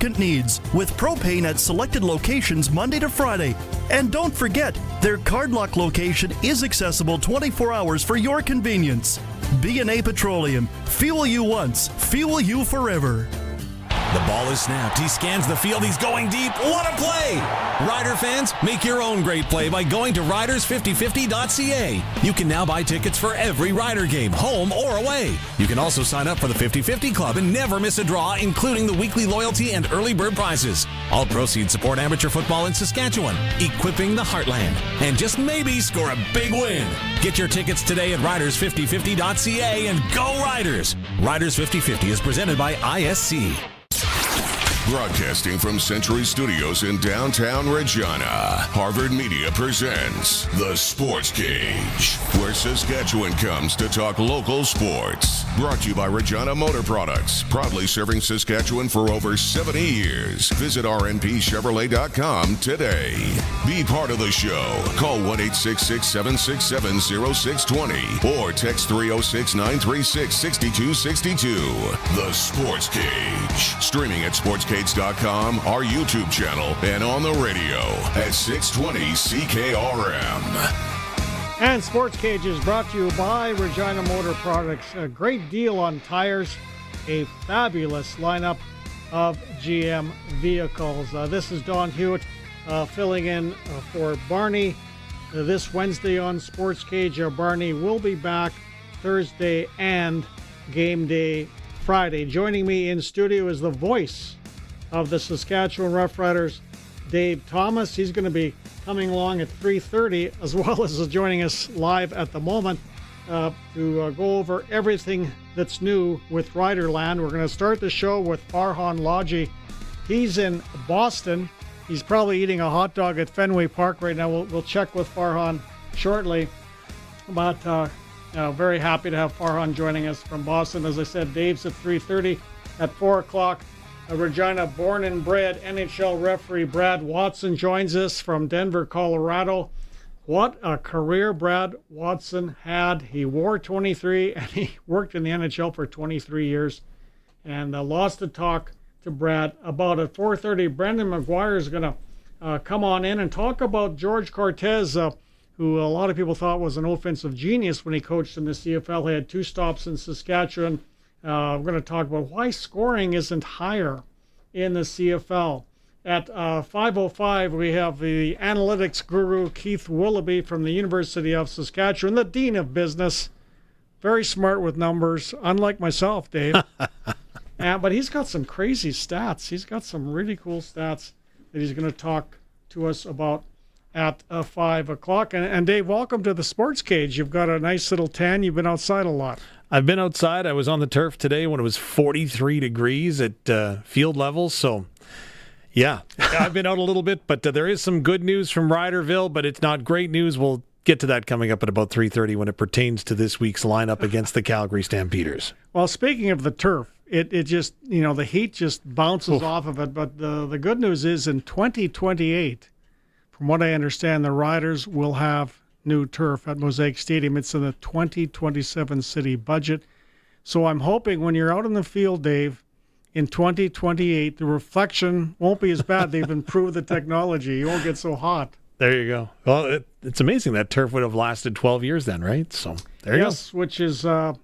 lubricant needs with propane at selected locations Monday to Friday. And don't forget, their Cardlock location is accessible 24 hours for your convenience. B&A Petroleum. Fuel you once, fuel you forever. The ball is snapped. He scans the field. He's going deep. What a play! Rider fans, make your own great play by going to riders5050.ca. You can now buy tickets for every Rider game, home or away. You can also sign up for the 50/50 Club and never miss a draw, including the weekly loyalty and early bird prizes. All proceeds support amateur football in Saskatchewan, equipping the heartland, and just maybe score a big win. Get your tickets today at riders5050.ca and go Riders! Riders 50/50 is presented by ISC. Broadcasting from Century Studios in downtown Regina, Harvard Media presents The Sportscage, where Saskatchewan comes to talk local sports. Brought to you by Regina Motor Products, proudly serving Saskatchewan for over 70 years. Visit rnpchevrolet.com today. Be part of the show. Call 1-866-767-0620 or text 306-936-6262. The Sportscage. Streaming at sportscage.com, our YouTube channel, and on the radio at 620 CKRM. And Sportscage is brought to you by Regina Motor Products. A great deal on tires, a fabulous lineup of GM vehicles. This is Don Hewitt filling in for Barney this Wednesday on Sportscage. Barney will be back Thursday and game day Friday. Joining me in studio is the voice of the Saskatchewan Roughriders, Dave Thomas. He's going to be coming along at 3:30, as well as joining us live at the moment to go over everything that's new with Riderland. We're going to start the show with Farhan Ladji. He's in Boston. He's probably eating a hot dog at Fenway Park right now. We'll check with Farhan shortly. But very happy to have Farhan joining us from Boston. As I said, Dave's at 3:30. At 4 o'clock, Regina born and bred NHL referee Brad Watson joins us from Denver, Colorado. What a career Brad Watson had. He wore 23 and he worked in the NHL for 23 years. And lots to talk to Brad about. At 4:30, Brendan McGuire is going to come on in and talk about George Cortez, who a lot of people thought was an offensive genius when he coached in the CFL. He had 2 stops in Saskatchewan. We're going to talk about why scoring isn't higher in the CFL. At 5:05, we have the analytics guru Keith Willoughby from the University of Saskatchewan, the Dean of Business. Very smart with numbers, unlike myself, Dave. But he's got some crazy stats. He's got some really cool stats that he's going to talk to us about at 5 o'clock. And Dave, welcome to the Sports Cage. You've got a nice little tan. You've been outside a lot. I've been outside. I was on the turf today when it was 43 degrees at field level. So, yeah, I've been out a little bit. But there is some good news from Riderville, but it's not great news. We'll get to that coming up at about 3:30 when it pertains to this week's lineup against the Calgary Stampeders. Well, speaking of the turf, it just, the heat just bounces off of it. But the good news is in 2028, from what I understand, the Riders will have new turf at Mosaic Stadium. It's in the 2027 city budget. So I'm hoping when you're out in the field, Dave, in 2028, the reflection won't be as bad. They've improved the technology. You won't get so hot. There you go. Well, it's amazing that turf would have lasted 12 years then, right? So there you go. Yes, which is 2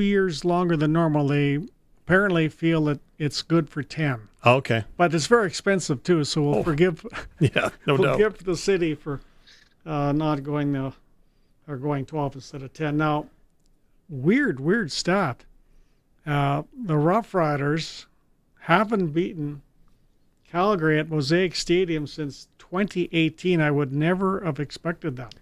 years longer than normal. They apparently feel that it's good for 10. Okay. But it's very expensive too, so we'll forgive the city for not going or going 12 instead of 10. Now, weird stat. The Roughriders haven't beaten Calgary at Mosaic Stadium since 2018. I would never have expected that.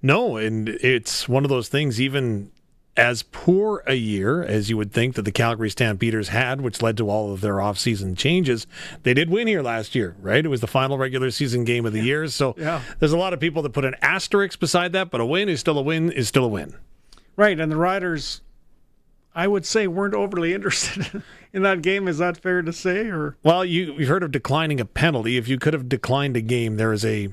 No, and it's one of those things, even as poor a year as you would think that the Calgary Stampeders had, which led to all of their offseason changes, they did win here last year, right? It was the final regular season game of the year. So there's a lot of people that put an asterisk beside that, but a win is still a win is still a win. Right, and the Riders, I would say, weren't overly interested in that game. Is that fair to say? Or well, you've heard of declining a penalty. If you could have declined a game, there is a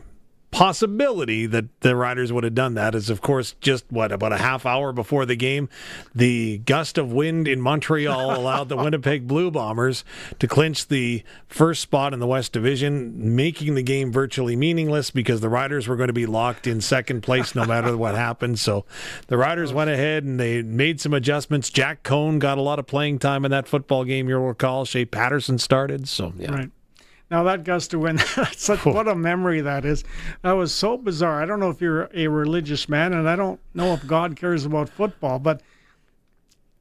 possibility that the Riders would have done that is, of course, just about a half hour before the game, the gust of wind in Montreal allowed the Winnipeg Blue Bombers to clinch the first spot in the West Division, making the game virtually meaningless because the Riders were going to be locked in second place no matter what happened. So the Riders went ahead and they made some adjustments. Jack Cohn got a lot of playing time in that football game, you'll recall. Shea Patterson started. So, yeah. Right. Now, that gust of wind, what a memory that is. That was so bizarre. I don't know if you're a religious man, and I don't know if God cares about football, but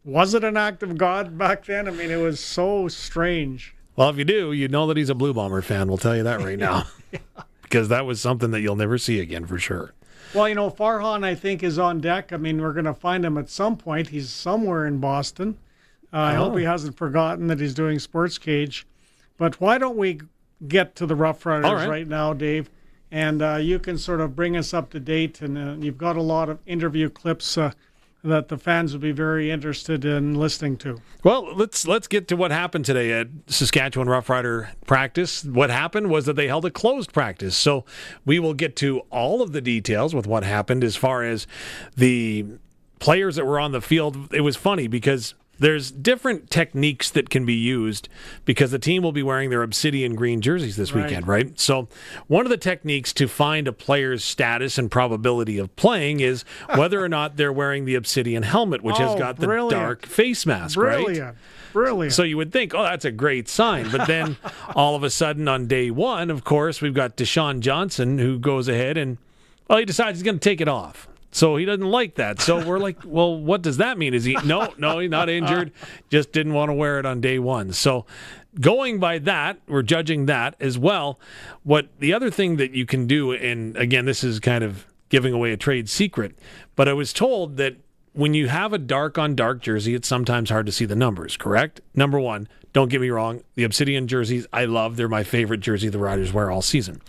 was it an act of God back then? I mean, it was so strange. Well, if you do, you know that he's a Blue Bomber fan. We'll tell you that right now. Yeah. Because that was something that you'll never see again for sure. Well, Farhan, I think, is on deck. I mean, we're going to find him at some point. He's somewhere in Boston. I hope he hasn't forgotten that he's doing Sportscage. But why don't we get to the Roughriders right now, Dave? And you can sort of bring us up to date. And you've got a lot of interview clips that the fans will be very interested in listening to. Well, let's get to what happened today at Saskatchewan Roughrider practice. What happened was that they held a closed practice. So we will get to all of the details with what happened as far as the players that were on the field. It was funny because there's different techniques that can be used because the team will be wearing their obsidian green jerseys this weekend, right? So one of the techniques to find a player's status and probability of playing is whether or not they're wearing the obsidian helmet, which has got the dark face mask, right? Brilliant. So you would think, oh, that's a great sign. But then all of a sudden on day one, of course, we've got Deshaun Johnson who goes ahead and, he decides he's going to take it off. So he doesn't like that. So we're like, well, what does that mean? Is he? No, he's not injured. Just didn't want to wear it on day one. So going by that, we're judging that as well. What the other thing that you can do, and again, this is kind of giving away a trade secret, but I was told that when you have a dark on dark jersey, it's sometimes hard to see the numbers, correct? Number one, don't get me wrong. The obsidian jerseys, I love. They're my favorite jersey the Riders wear all season.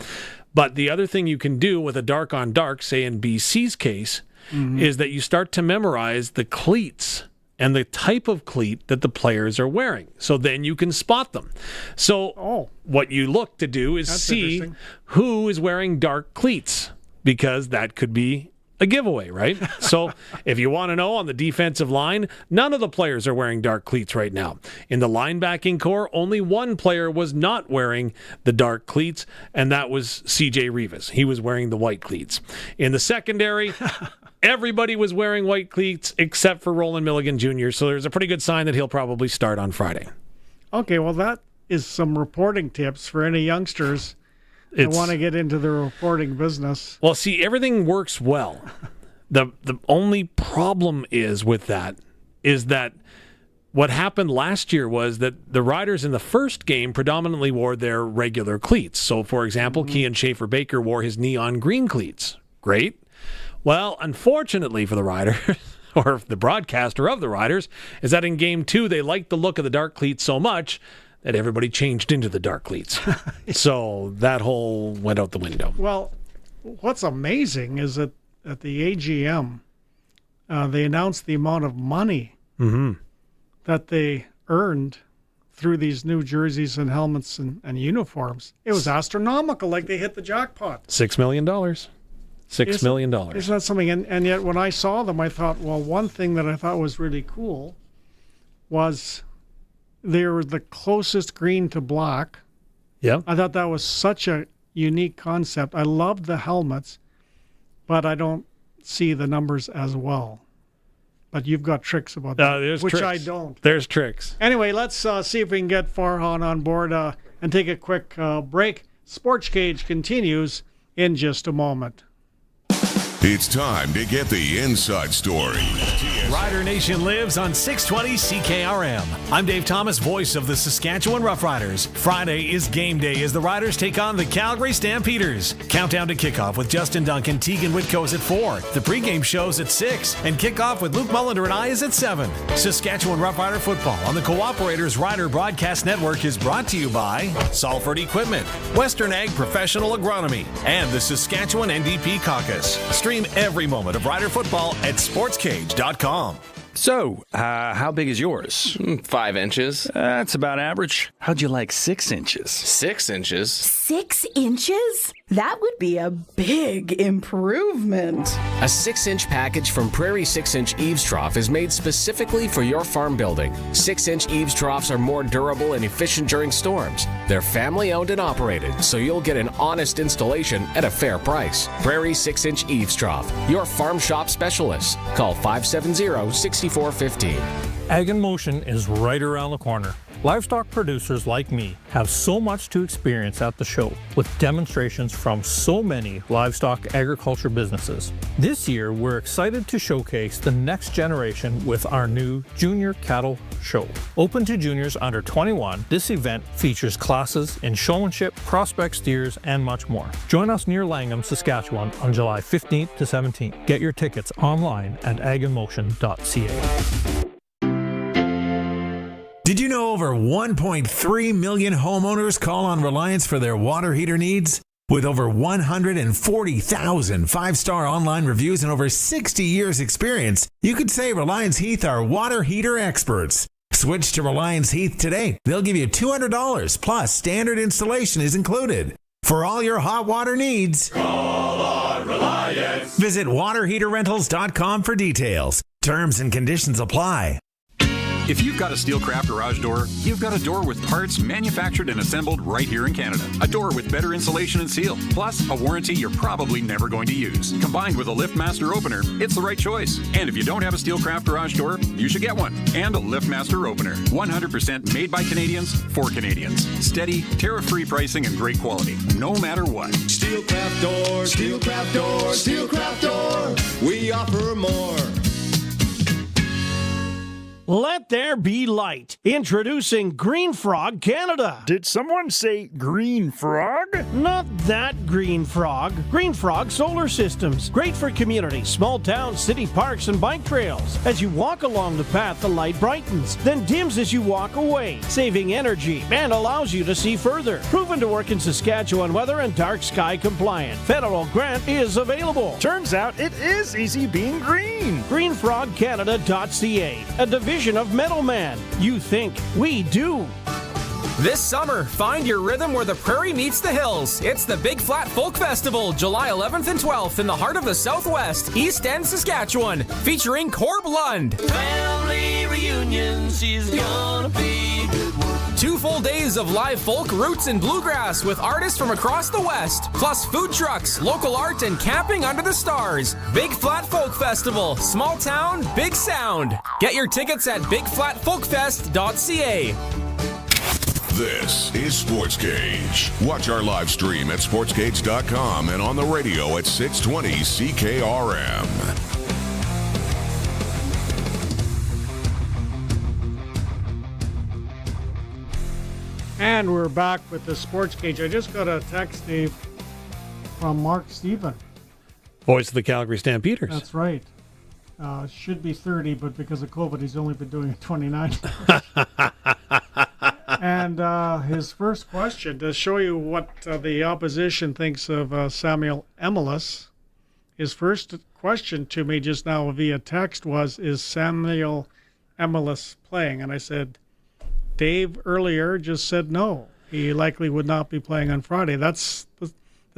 But the other thing you can do with a dark on dark, say in BC's case, is that you start to memorize the cleats and the type of cleat that the players are wearing. So then you can spot them. So what you look to do is see who is wearing dark cleats, because that could be a giveaway, right? So if you want to know, on the defensive line, none of the players are wearing dark cleats right now. In the linebacking core, only one player was not wearing the dark cleats, and that was CJ Rivas. He was wearing the white cleats. In the secondary, everybody was wearing white cleats except for Roland Milligan Jr., so there's a pretty good sign that he'll probably start on Friday. Okay, well, that is some reporting tips for any youngsters I want to get into the reporting business. Well, see, everything works well. The only problem is with that is that what happened last year was that the Riders in the first game predominantly wore their regular cleats. So, for example, Kean Schaefer-Baker wore his neon green cleats. Great. Well, unfortunately for the Riders, or the broadcaster of the Riders, is that in game 2 they liked the look of the dark cleats so much that everybody changed into the dark cleats. So that whole went out the window. Well, what's amazing is that at the AGM, they announced the amount of money that they earned through these new jerseys and helmets and uniforms. It was astronomical, like they hit the jackpot. $6 million. $6 million. Isn't that something? And yet when I saw them, I thought, well, one thing that I thought was really cool was they were the closest green to black. Yeah. I thought that was such a unique concept. I loved the helmets, but I don't see the numbers as well. But you've got tricks about that, which tricks. I don't. There's tricks. Anyway, let's see if we can get Farhan on board and take a quick break. Sportscage continues in just a moment. It's time to get the inside story. Rider Nation lives on 620 CKRM. I'm Dave Thomas, voice of the Saskatchewan Roughriders. Friday is game day as the Riders take on the Calgary Stampeders. Countdown to kickoff with Justin Duncan, Tegan Whitco's at 4. The pregame show's at 6. And kickoff with Luke Mullender and I is at 7. Saskatchewan Roughrider football on the Cooperators Rider Broadcast Network is brought to you by Salford Equipment, Western Ag Professional Agronomy, and the Saskatchewan NDP Caucus. Stream every moment of Rider football at sportscage.com. So, how big is yours? 5 inches. That's about average. How'd you like 6 inches? 6 inches? 6 inches? That would be a big improvement. A 6-inch package from Prairie 6-inch eaves trough is made specifically for your farm building. 6-inch eaves troughs are more durable and efficient during storms. They're family owned and operated, so you'll get an honest installation at a fair price. Prairie 6-inch eaves trough, your farm shop specialist. Call 570-6415. Ag in Motion is right around the corner. Livestock producers like me have so much to experience at the show, with demonstrations from so many livestock agriculture businesses. This year, we're excited to showcase the next generation with our new Junior Cattle Show. Open to juniors under 21, this event features classes in showmanship, prospect steers, and much more. Join us near Langham, Saskatchewan on July 15th to 17th. Get your tickets online at aginmotion.ca. Did you know over 1.3 million homeowners call on Reliance for their water heater needs? With over 140,000 5-star online reviews and over 60 years experience, you could say Reliance Heath are water heater experts. Switch to Reliance Heath today. They'll give you $200 plus standard installation is included. For all your hot water needs, Call on Reliance. Visit waterheaterrentals.com for details. Terms and conditions apply. If you've got a Steelcraft garage door, you've got a door with parts manufactured and assembled right here in Canada. A door with better insulation and seal, plus a warranty you're probably never going to use. Combined with a LiftMaster opener, it's the right choice. And if you don't have a Steelcraft garage door, you should get one. And a LiftMaster opener. 100% made by Canadians for Canadians. Steady, tariff-free pricing and great quality, no matter what. Steelcraft door, Steelcraft door, Steelcraft door. We offer more. Let there be light. Introducing Green Frog Canada. Did someone say Green Frog? Not that Green Frog. Green Frog Solar Systems. Great for communities, small towns, city parks, and bike trails. As you walk along the path, the light brightens, then dims as you walk away, saving energy and allows you to see further. Proven to work in Saskatchewan weather and dark sky compliant. Federal grant is available. Turns out it is easy being green. GreenFrogCanada.ca, a division of Metal Man. You think, we do. This summer, find your rhythm where the prairie meets the hills. It's the Big Flat Folk Festival, July 11th and 12th in the heart of the Southwest, East End, Saskatchewan, featuring Corb Lund. Family reunions is gonna be a good one. 2 full days of live folk, roots, and bluegrass with artists from across the West, plus food trucks, local art, and camping under the stars. Big Flat Folk Festival, small town, big sound. Get your tickets at bigflatfolkfest.ca. This is Sportscage. Watch our live stream at sportscage.com and on the radio at 620 CKRM. And we're back with the Sportscage. I just got a text, Dave, from Mark Stephen. Voice of the Calgary Stampeders. That's right. Should be 30, but because of COVID, he's only been doing it 29. And his first question, to show you what the opposition thinks of Samuel Emelis, his first question to me just now via text was, is Samuel Emelis playing? And I said, Dave earlier just said no. He likely would not be playing on Friday. That's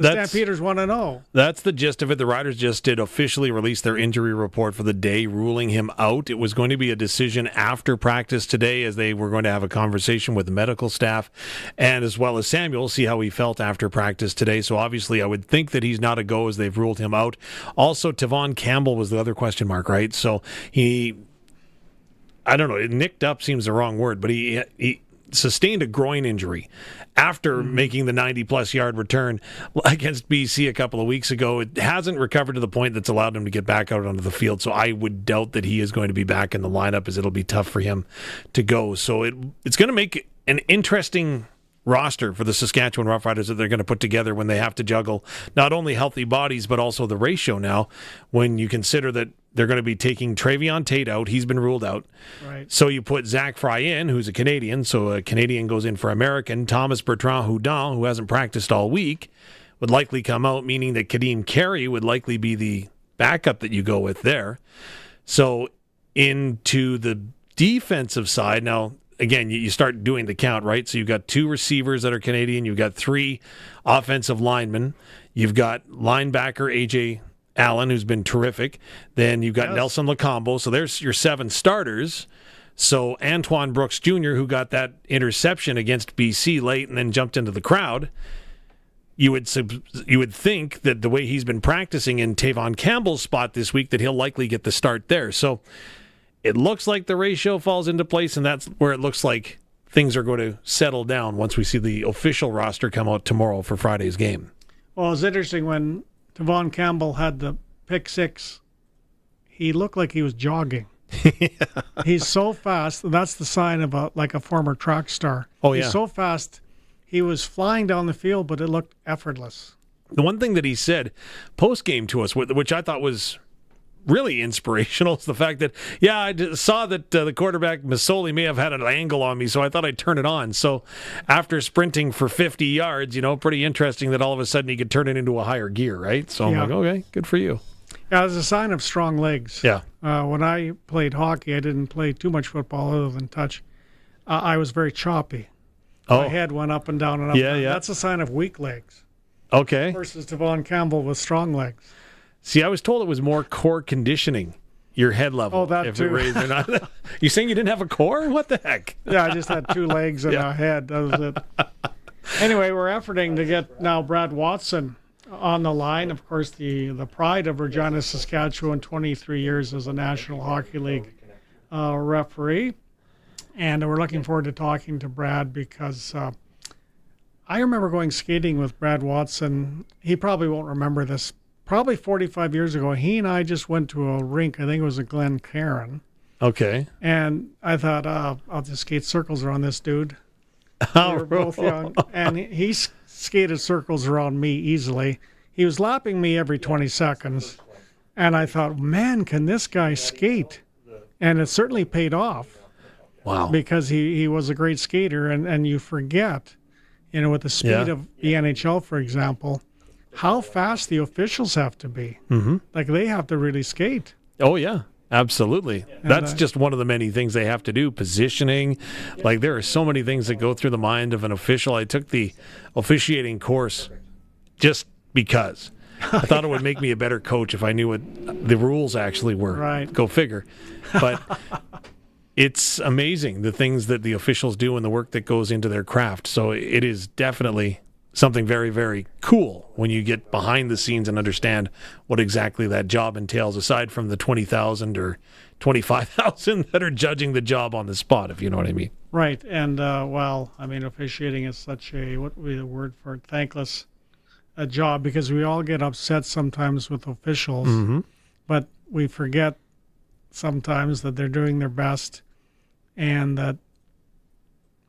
Stampeders want to know. That's the gist of it. The Riders just did officially release their injury report for the day, ruling him out. It was going to be a decision after practice today, as they were going to have a conversation with the medical staff and as well as Samuel, see how he felt after practice today. So obviously I would think that he's not a go, as they've ruled him out. Also, Tavon Campbell was the other question mark, right? So I don't know, nicked up seems the wrong word, but he sustained a groin injury after making the 90-plus yard return against BC a couple of weeks ago. It hasn't recovered to the point that's allowed him to get back out onto the field, so I would doubt that he is going to be back in the lineup, as it'll be tough for him to go. So it's going to make an interesting roster for the Saskatchewan Roughriders that they're going to put together when they have to juggle not only healthy bodies, but also the ratio now, when you consider that they're going to be taking Travion Tate out. He's been ruled out. Right. So you put Zach Fry in, who's a Canadian, so a Canadian goes in for American. Thomas Bertrand-Houdon, who hasn't practiced all week, would likely come out, meaning that Kadeem Carey would likely be the backup that you go with there. So into the defensive side, now again, you start doing the count, right? So you've got 2 receivers that are Canadian. You've got 3 offensive linemen. You've got linebacker A.J. Allen, who's been terrific. Then you've got Nelson Lacombo. So there's your 7 starters. So Antoine Brooks Jr., who got that interception against BC late and then jumped into the crowd, you would think that the way he's been practicing in Tavon Campbell's spot this week, that he'll likely get the start there. So it looks like the ratio falls into place, and that's where it looks like things are going to settle down once we see the official roster come out tomorrow for Friday's game. Well, it's interesting when Tavon Campbell had the pick 6, he looked like he was jogging. He's so fast. That's the sign of a former track star. Oh, yeah. He's so fast. He was flying down the field, but it looked effortless. The one thing that he said post-game to us, which I thought was really inspirational, is the fact that, I saw that the quarterback, Masoli, may have had an angle on me, so I thought I'd turn it on. So after sprinting for 50 yards, pretty interesting that all of a sudden he could turn it into a higher gear, right? So I'm like, okay, good for you. Yeah, it's a sign of strong legs. Yeah. When I played hockey, I didn't play too much football other than touch. I was very choppy. My head went up and down and up. Yeah. That's a sign of weak legs. Okay. Versus Tavon Campbell with strong legs. See, I was told it was more core conditioning, your head level. Oh, that too. It raised or not. You saying you didn't have a core? What the heck? Yeah, I just had 2 legs and a head. That was it. Anyway, we're efforting to get now Brad Watson on the line. Of course, the pride of Regina, Saskatchewan, 23 years as a National Hockey League referee. And we're looking forward to talking to Brad because I remember going skating with Brad Watson. He probably won't remember this. Probably 45 years ago, he and I just went to a rink. I think it was at Glencairn. Okay. And I thought, I'll just skate circles around this dude. We were both young. And he skated circles around me easily. He was lapping me every 20 seconds. And I thought, man, can this guy skate? And it certainly paid off. Wow. Because he was a great skater. And you forget, with the speed of the NHL, for example, how fast the officials have to be. Mm-hmm. Like, they have to really skate. Oh, yeah. Absolutely. That's just one of the many things they have to do. Positioning. Like, there are so many things that go through the mind of an official. I took the officiating course just because. I thought it would make me a better coach if I knew what the rules actually were. Right. Go figure. But it's amazing the things that the officials do and the work that goes into their craft. So it is definitely something very, very cool when you get behind the scenes and understand what exactly that job entails, aside from the 20,000 or 25,000 that are judging the job on the spot, if you know what I mean. Right. And, officiating is such a, what would be the word for it, thankless job, because we all get upset sometimes with officials, but we forget sometimes that they're doing their best and that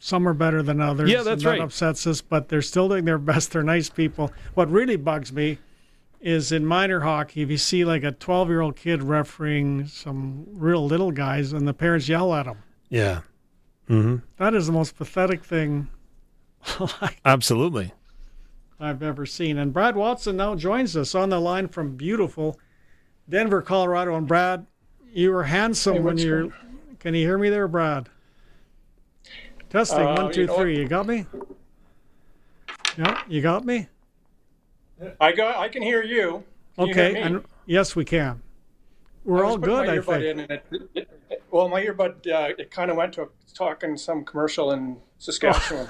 some are better than others. Yeah, that's and right. That upsets us, but they're still doing their best. They're nice people. What really bugs me is in minor hockey, if you see like a 12-year-old kid refereeing some real little guys and the parents yell at them. Yeah. Mm-hmm. That is the most pathetic thing Absolutely. I've ever seen. And Brad Watson now joins us on the line from beautiful Denver, Colorado. And Brad, you were handsome when you're... Can you hear me there, Brad? Testing, 1, 2, 3. You got me? Yeah, you got me? I can hear you. Can okay, you hear me? and yes, we can. We're all good, I think. Well, my earbud, it kind of went to talking some commercial in Saskatchewan.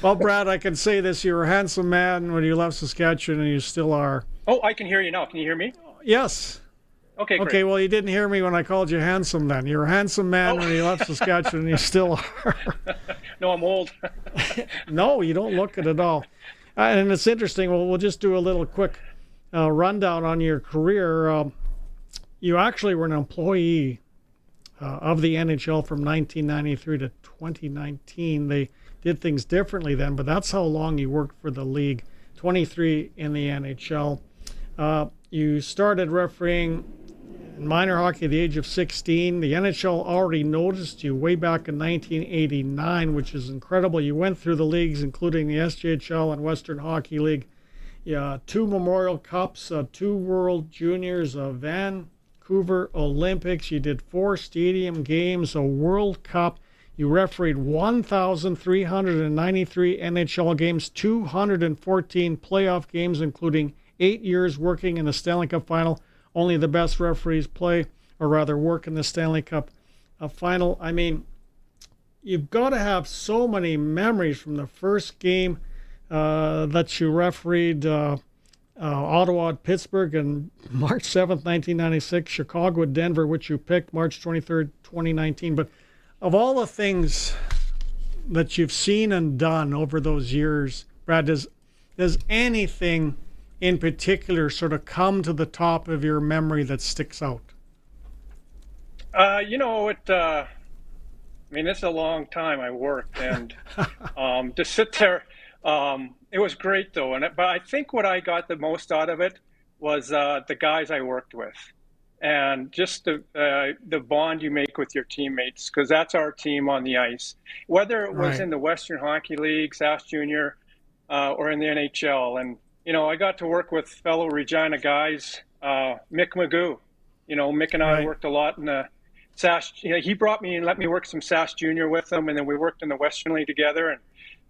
Well, Brad, I can say this. You were a handsome man when you left Saskatchewan, and you still are. Oh, I can hear you now. Can you hear me? Yes. Okay, great. Okay, well, you didn't hear me when I called you handsome then. You're a handsome man when you left Saskatchewan, and you still are. No, I'm old. No, you don't look it at all. And it's interesting. Well, we'll just do a little quick rundown on your career. You actually were an employee of the NHL from 1993 to 2019. They did things differently then, but that's how long you worked for the league. 23 in the NHL. You started refereeing in minor hockey at the age of 16. The NHL already noticed you way back in 1989, which is incredible. You went through the leagues, including the SJHL and Western Hockey League. 2 Memorial Cups, 2 World Juniors, Vancouver Olympics. You did 4 stadium games, a World Cup. You refereed 1,393 NHL games, 214 playoff games, including 8 years working in the Stanley Cup final. Only the best referees play, or rather work in the Stanley Cup final. I mean, you've got to have so many memories from the first game that you refereed, Ottawa at Pittsburgh and March 7th, 1996, Chicago at Denver, which you picked March 23rd, 2019. But of all the things that you've seen and done over those years, Brad, does anything in particular sort of come to the top of your memory that sticks out? I mean, it's a long time I worked, and to sit there, it was great though. But I think what I got the most out of it was the guys I worked with, and just the bond you make with your teammates, because that's our team on the ice. Whether it was in the Western Hockey League, Sask Junior, or in the NHL, and I got to work with fellow Regina guys, Mick Magoo. Mick and I worked a lot in the Sask. He brought me and let me work some Sask Junior with him, and then we worked in the Western League together.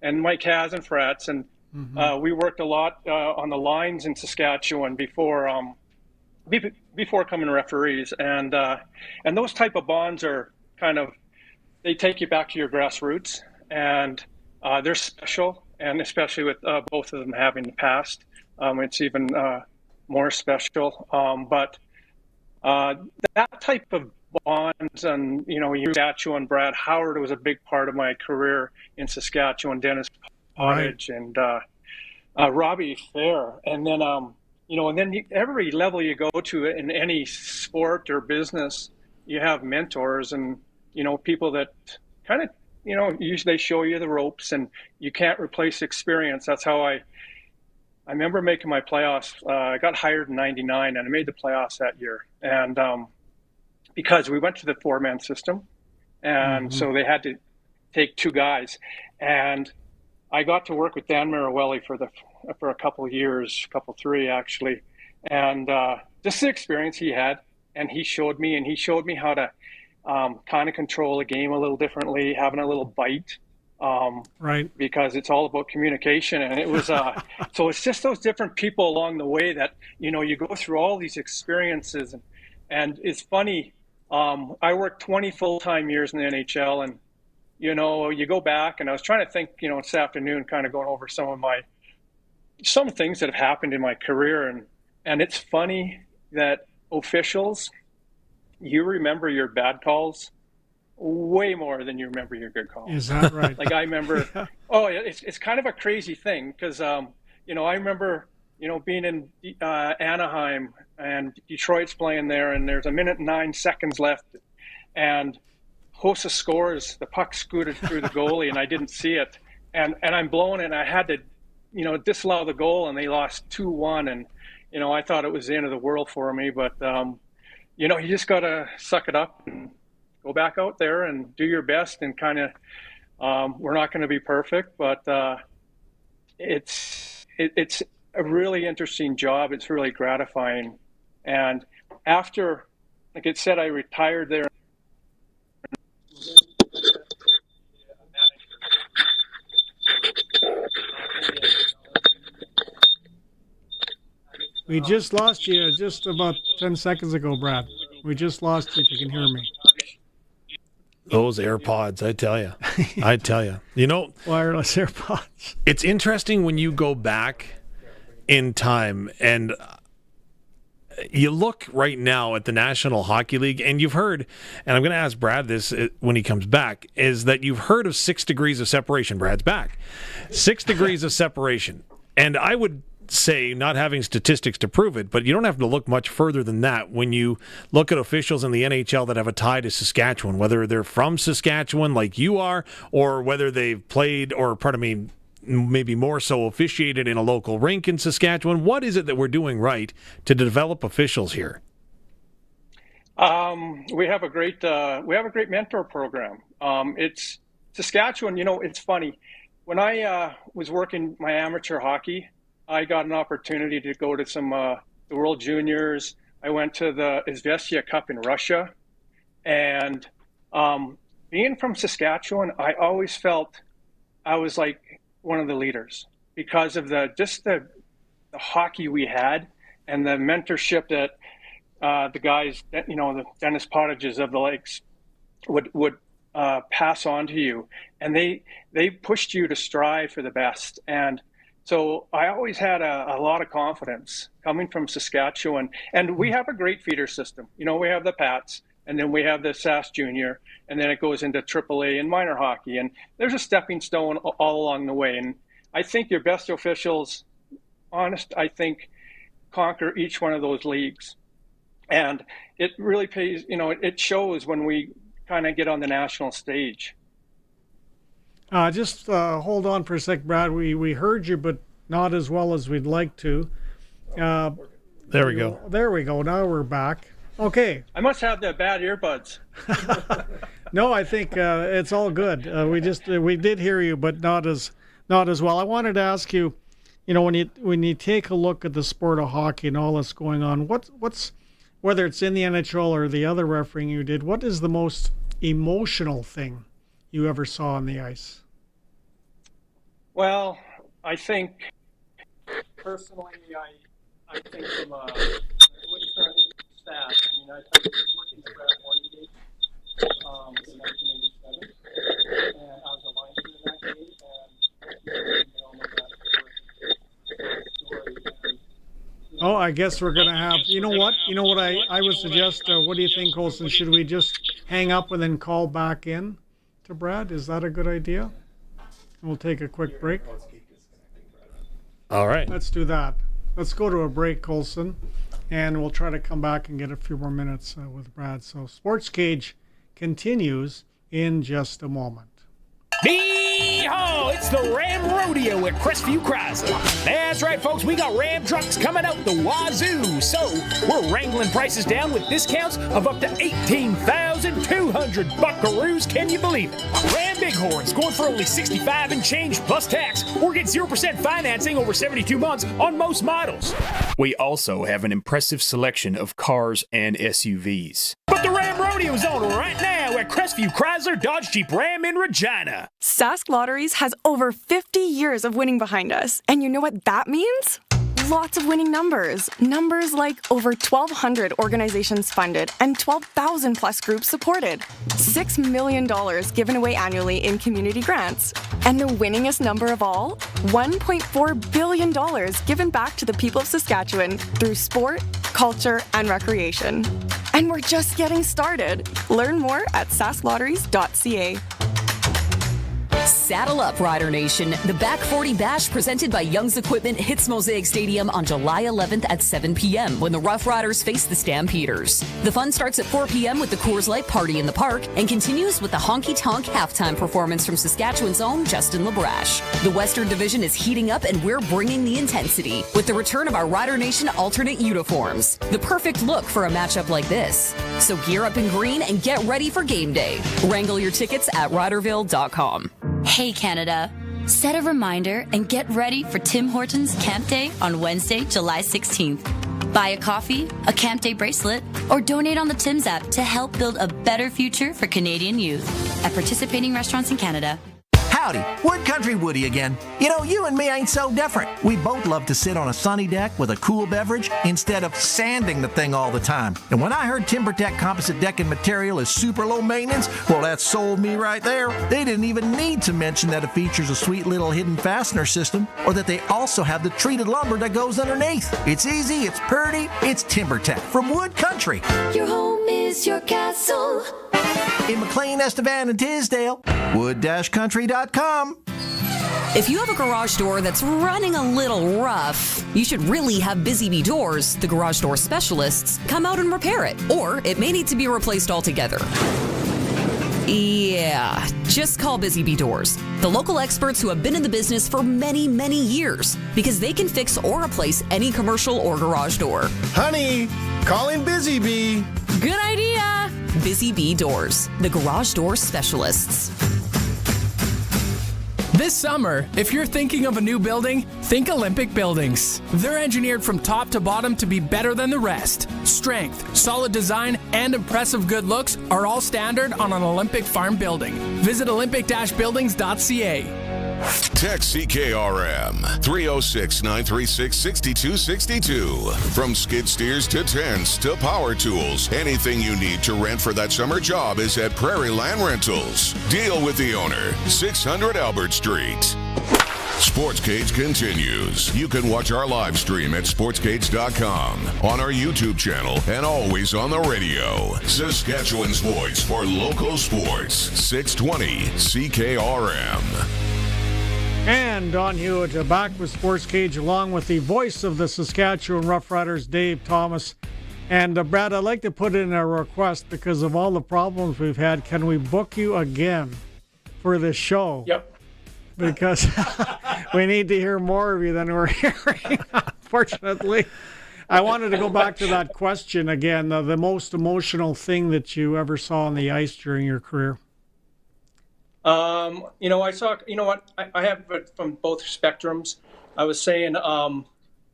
And Mike Hasenfratz, and we worked a lot on the lines in Saskatchewan before coming referees, and those type of bonds are they take you back to your grassroots, and they're special, and especially with both of them having passed, it's even more special. But that type of bonds, and Saskatchewan, Brad Howard was a big part of my career in Saskatchewan, Dennis Pottage, and Robbie Fair, and then every level you go to in any sport or business, you have mentors and people that usually show you the ropes, and you can't replace experience. That's how I remember making my playoffs. I got hired in '99, and I made the playoffs that year, and because we went to the 4-man system, and so they had to take 2 guys, and I got to work with Dan Marawelli for a couple of years, 3 actually, and just the experience he had, and he showed me how to kind of control a game a little differently, having a little bite, because it's all about communication, and it was so it's just those different people along the way that you go through all these experiences, and it's funny. I worked 20 full-time years in the NHL, and you go back, and I was trying to think, this afternoon, kind of going over some things that have happened in my career, and it's funny that officials, you remember your bad calls way more than you remember your good calls. Is that right? Like I remember, it's kind of a crazy thing, because I remember being in Anaheim, and Detroit's playing there, and there's 1 minute and 9 seconds left, and Hossa scores, the puck scooted through the goalie, and I didn't see it, and I'm blowing it, and I had to disallow the goal, and they lost 2-1, and I thought it was the end of the world for me, but you just got to suck it up and go back out there and do your best, and kind of we're not going to be perfect, but it's a really interesting job. It's really gratifying. And after, like it said, I retired there. We just lost you just about 10 seconds ago, Brad. We just lost you, if you can hear me. Those AirPods, I tell you. Wireless AirPods. It's interesting when you go back in time and you look right now at the National Hockey League, and you've heard, and I'm going to ask Brad this when he comes back, is that you've heard of 6 degrees of separation. Brad's back. 6 degrees of separation. And I would say, not having statistics to prove it, but you don't have to look much further than that when you look at officials in the NHL that have a tie to Saskatchewan, whether they're from Saskatchewan like you are, or whether they've played, or maybe more so officiated in a local rink in Saskatchewan. What is it that we're doing right to develop officials here? We have a great mentor program. It's Saskatchewan. It's funny. When I was working my amateur hockey, I got an opportunity to go to some the World Juniors. I went to the Izvestia Cup in Russia. And being from Saskatchewan, I always felt I was like one of the leaders because of the hockey we had and the mentorship that the guys, the Dennis Pottages of the Lakes would pass on to you. And they pushed you to strive for the best. And so I always had a lot of confidence coming from Saskatchewan. And we have a great feeder system. We have the Pats, and then we have the Sask Junior, and then it goes into AAA and minor hockey. And there's a stepping stone all along the way. And I think your best officials, I think, conquer each one of those leagues. And it really pays, it shows when we kind of get on the national stage. Just hold on for a sec, Brad. We heard you, but not as well as we'd like to. There we go. There we go. Now we're back. Okay. I must have the bad earbuds. No, I think it's all good. We did hear you, but not as well. I wanted to ask you, when you take a look at the sport of hockey and all that's going on, what's whether it's in the NHL or the other refereeing you did, what is the most emotional thing you ever saw on the ice? Well, I think personally, I think from a staff. I was working for Brad Morningate in 1987, and I was a linesman in that game, Oh, I guess we're going to have, you know what I would suggest, what do you think, Olsen? Should we just hang up and then call back in to Brad? Is that a good idea? We'll take a quick break. All right. Let's do that. Let's go to a break, Colson, and we'll try to come back and get a few more minutes with Brad. So Sportscage continues in just a moment. Yee-haw! It's the Ram Rodeo at Crestview Chrysler. That's right, folks. We got Ram trucks coming out the wazoo. So we're wrangling prices down with discounts of up to $18,200 buckaroos. Can you believe it? Ram Bighorns going for only $65 and change plus tax, or get 0% financing over 72 months on most models. We also have an impressive selection of cars and SUVs. But the Ram Rodeo's on right now at Crestview Chrysler Dodge Jeep Ram in Regina. Sask Lotteries has over 50 years of winning behind us. And you know what that means? Lots of winning numbers. Numbers like over 1,200 organizations funded and 12,000 plus groups supported. $6 million given away annually in community grants. And the winningest number of all? $1.4 billion given back to the people of Saskatchewan through sport, culture, and recreation. And we're just getting started. Learn more at sasklotteries.ca. Saddle up, Rider Nation. The Back 40 Bash presented by Young's Equipment hits Mosaic Stadium on July 11th at 7 p.m. when the Roughriders face the Stampeders. The fun starts at 4 p.m. with the Coors Light Party in the park and continues with the Honky Tonk halftime performance from Saskatchewan's own Justin LaBrache. The Western Division is heating up and we're bringing the intensity with the return of our Rider Nation alternate uniforms. The perfect look for a matchup like this. So gear up in green and get ready for game day. Wrangle your tickets at riderville.com. Hey Canada, set a reminder and get ready for Tim Hortons Camp Day on Wednesday, July 16th. Buy a coffee, a Camp Day bracelet, or donate on the Tim's app to help build a better future for Canadian youth at participating restaurants in Canada. Howdy, Wood Country Woody again. You and me ain't so different. We both love to sit on a sunny deck with a cool beverage instead of sanding the thing all the time. And when I heard TimberTech composite decking material is super low maintenance, well, that sold me right there. They didn't even need to mention that it features a sweet little hidden fastener system or that they also have the treated lumber that goes underneath. It's easy, it's pretty, it's TimberTech from Wood Country. Your home is your castle. In McLean, Estevan, and Tisdale, wood-country.com. If you have a garage door that's running a little rough, you should really have Busy Bee Doors, the garage door specialists, come out and repair it. Or it may need to be replaced altogether. Yeah, just call Busy Bee Doors, the local experts who have been in the business for many, many years, because they can fix or replace any commercial or garage door. Honey, calling Busy Bee. Good idea. Busy Bee Doors, the garage door specialists. This summer, if you're thinking of a new building, think Olympic Buildings. They're engineered from top to bottom to be better than the rest. Strength, solid design, and impressive good looks are all standard on an Olympic farm building. Visit olympic-buildings.ca. Text CKRM 306-936-6262. From skid steers to tents to power tools, anything you need to rent for that summer job is at Prairie Land Rentals. Deal with the owner, 600 Albert Street. Sportscage continues. You can watch our live stream at sportscage.com, on our YouTube channel, and always on the radio. Saskatchewan's voice for local sports, 620 CKRM. And Don Hewitt back with Sportscage along with the voice of the Saskatchewan Roughriders, Dave Thomas. And Brad, I'd like to put in a request because of all the problems we've had. Can we book you again for this show? Yep. Because we need to hear more of you than we're hearing, unfortunately. I wanted to go back to that question again, the most emotional thing that you ever saw on the ice during your career. I saw, I have it from both spectrums. I was saying, I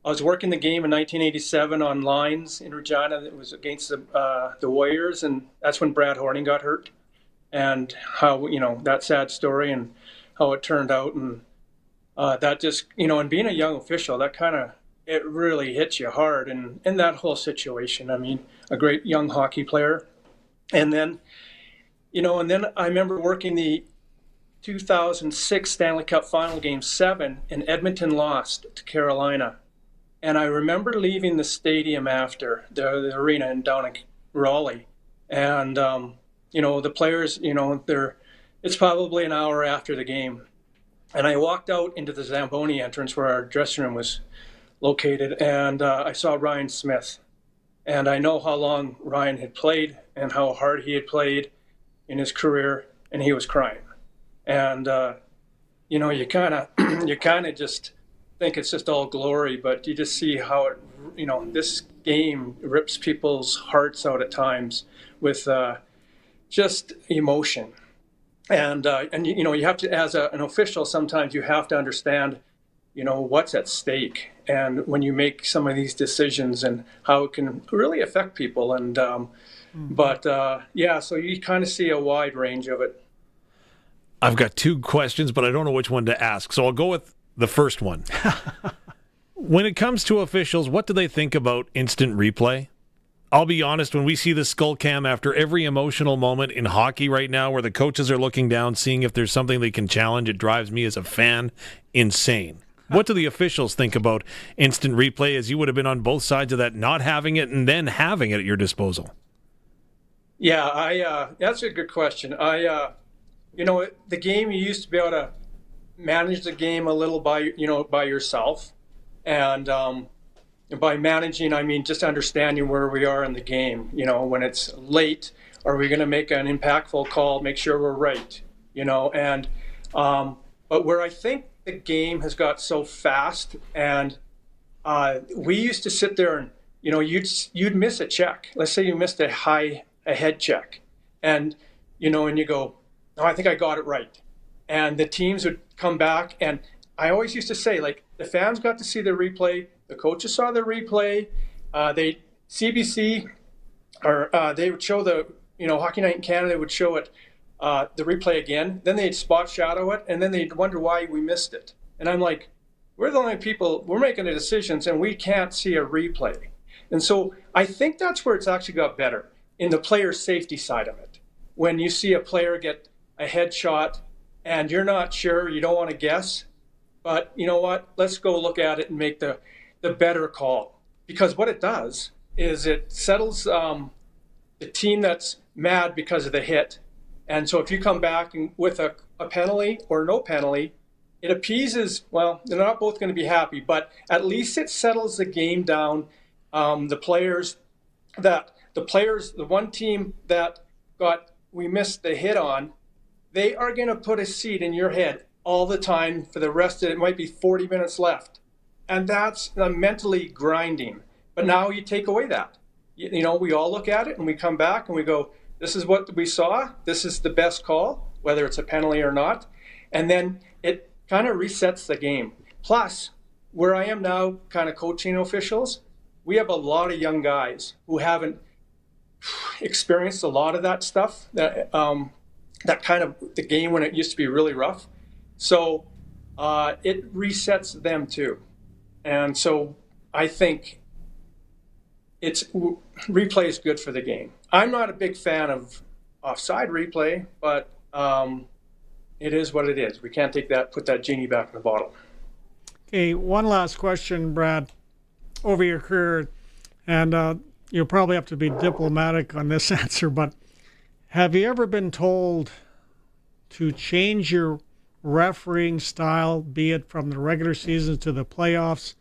was working the game in 1987 on lines in Regina. It was against the Warriors, and that's when Brad Horning got hurt. And how, that sad story and how it turned out. And that just, and being a young official, that kind of, it really hits you hard. And in that whole situation, I mean, a great young hockey player. And then, I remember working the 2006 Stanley Cup Final Game 7, and Edmonton lost to Carolina. And I remember leaving the stadium after the arena and down in Raleigh. And, the players, it's probably an hour after the game. And I walked out into the Zamboni entrance where our dressing room was located, and I saw Ryan Smith. And I know how long Ryan had played and how hard he had played in his career, and he was crying. And, you kind of just think it's just all glory, but you just see how it, this game rips people's hearts out at times with just emotion. And you have to, as an official, sometimes you have to understand, what's at stake. And when you make some of these decisions and how it can really affect people. And, so you kind of see a wide range of it. I've got two questions, but I don't know which one to ask. So I'll go with the first one. When it comes to officials, what do they think about instant replay? I'll be honest, when we see the skull cam after every emotional moment in hockey right now where the coaches are looking down, seeing if there's something they can challenge, it drives me as a fan insane. What do the officials think about instant replay, as you would have been on both sides of that, not having it and then having it at your disposal? Yeah, that's a good question. The game, you used to be able to manage the game a little by yourself. And by managing, I mean just understanding where we are in the game. When it's late, are we going to make an impactful call, make sure we're right? But where I think the game has got so fast, and we used to sit there and, you'd miss a check. Let's say you missed a head check. And, and you go, oh, I think I got it right. And the teams would come back, and I always used to say, the fans got to see the replay, the coaches saw the replay, CBC, or they would show the, Hockey Night in Canada would show it, the replay again, then they'd spot shadow it, and then they'd wonder why we missed it. And I'm like, we're the only people, we're making the decisions, and we can't see a replay. And so I think that's where it's actually got better, in the player safety side of it. When you see a player get a headshot and you're not sure, you don't want to guess, but you know what? Let's go look at it and make the better call. Because what it does is it settles the team that's mad because of the hit. And so if you come back with a penalty or no penalty, it appeases, well, they're not both going to be happy, but at least it settles the game down. The one team that we missed the hit on, they are going to put a seed in your head all the time for the rest of it. It might be 40 minutes left. And that's mentally grinding. But now you take away that. We all look at it and we come back and we go, this is what we saw. This is the best call, whether it's a penalty or not. And then it kind of resets the game. Plus, where I am now kind of coaching officials, we have a lot of young guys who haven't experienced a lot of that stuff, that kind of the game when it used to be really rough. So it resets them too. And so I think replay is good for the game. I'm not a big fan of offside replay, but it is what it is. We can't put that genie back in the bottle. Okay, one last question, Brad. Over your career, and you'll probably have to be diplomatic on this answer, but have you ever been told to change your refereeing style, be it from the regular season to the playoffs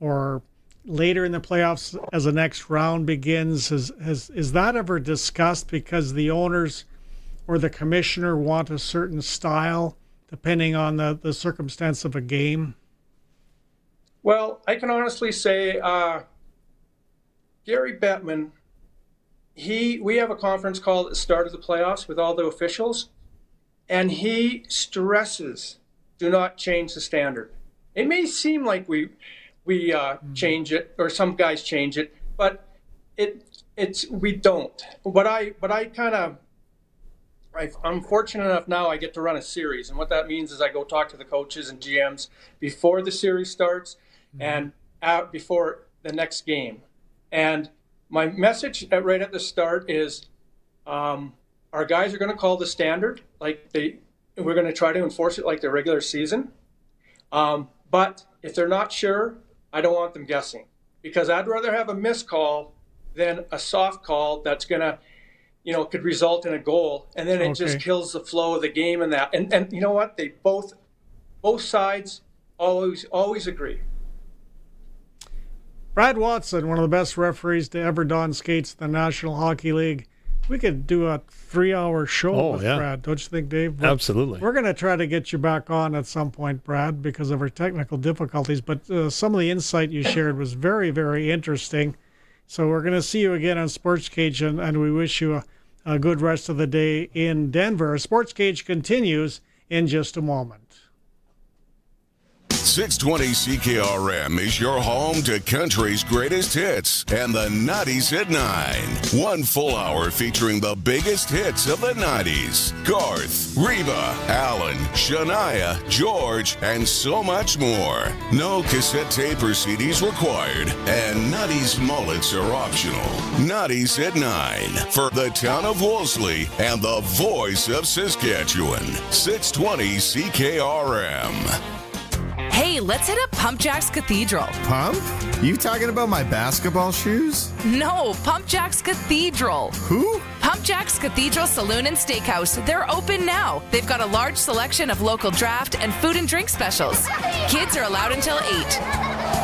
or later in the playoffs as the next round begins? Is that ever discussed because the owners or the commissioner want a certain style depending on the circumstance of a game? Well, I can honestly say Gary Bettman, we have a conference call at the start of the playoffs with all the officials, and he stresses, do not change the standard. It may seem like we change it, or some guys change it, but we don't. I'm fortunate enough now I get to run a series, and what that means is I go talk to the coaches and GMs before the series starts and before the next game. And my message right at the start is our guys are going to call the standard, we're going to try to enforce it like the regular season. But if they're not sure, I don't want them guessing, because I'd rather have a missed call than a soft call that's going to, could result in a goal, and then it just kills the flow of the game and that. And you know what? They both sides always agree. Brad Watson, one of the best referees to ever don skates in the National Hockey League. We could do a 3-hour show with Brad, don't you think, Dave? But absolutely. We're going to try to get you back on at some point, Brad, because of our technical difficulties. But some of the insight you shared was very, very interesting. So we're going to see you again on Sportscage, and we wish you a good rest of the day in Denver. Sportscage continues in just a moment. 620 CKRM is your home to country's greatest hits and the 90s at 9. 1 full hour featuring the biggest hits of the 90s. Garth, Reba, Alan, Shania, George, and so much more. No cassette tape or CDs required, and 90s mullets are optional. 90s at 9 for the town of Wolseley and the voice of Saskatchewan. 620 CKRM. Hey, let's hit up Pump Jack's Cathedral. Pump? You talking about my basketball shoes? No, Pump Jack's Cathedral. Who? Pump Jack's Cathedral Saloon and Steakhouse. They're open now. They've got a large selection of local draft and food and drink specials. Kids are allowed until 8.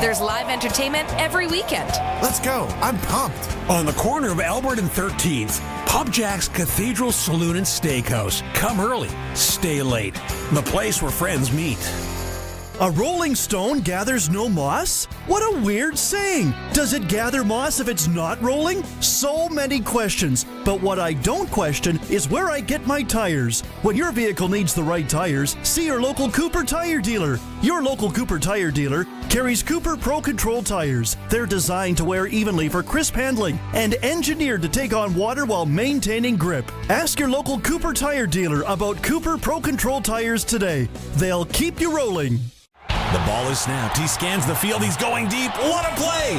There's live entertainment every weekend. Let's go. I'm pumped. On the corner of Albert and 13th, Pump Jack's Cathedral Saloon and Steakhouse. Come early, stay late. The place where friends meet. A rolling stone gathers no moss? What a weird saying! Does it gather moss if it's not rolling? So many questions, but what I don't question is where I get my tires. When your vehicle needs the right tires, see your local Cooper tire dealer. Your local Cooper tire dealer carries Cooper Pro Control tires. They're designed to wear evenly for crisp handling and engineered to take on water while maintaining grip. Ask your local Cooper tire dealer about Cooper Pro Control tires today. They'll keep you rolling. The ball is snapped. He scans the field. He's going deep. What a play!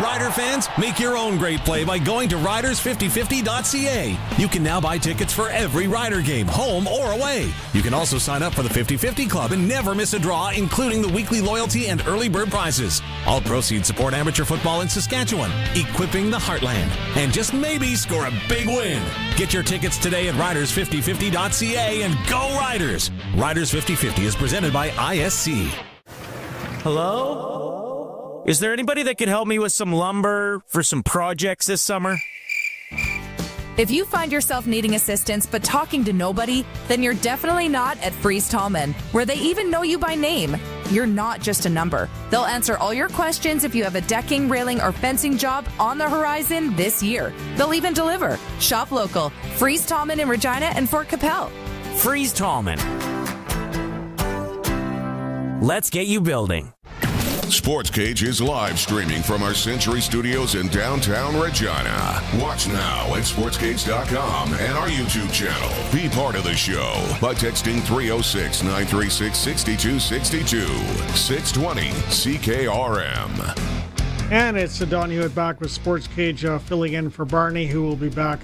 Rider fans, make your own great play by going to riders5050.ca. You can now buy tickets for every Rider game, home or away. You can also sign up for the 50/50 Club and never miss a draw, including the weekly loyalty and early bird prizes. All proceeds support amateur football in Saskatchewan, equipping the heartland, and just maybe score a big win. Get your tickets today at riders5050.ca and go Riders! Riders 50/50 is presented by ISC. Hello? Is there anybody that could help me with some lumber for some projects this summer? If you find yourself needing assistance but talking to nobody, then you're definitely not at Freeze Tallman, where they even know you by name. You're not just a number. They'll answer all your questions if you have a decking, railing, or fencing job on the horizon this year. They'll even deliver. Shop local. Freeze Tallman in Regina and Fort Capel. Freeze Tallman. Let's get you building. Sportscage is live streaming from our Century Studios in downtown Regina. Watch now at sportscage.com and our YouTube channel. Be part of the show by texting 306-936-6262. 620 CKRM. And it's Don Hewitt back with Sportscage, filling in for Barney, who will be back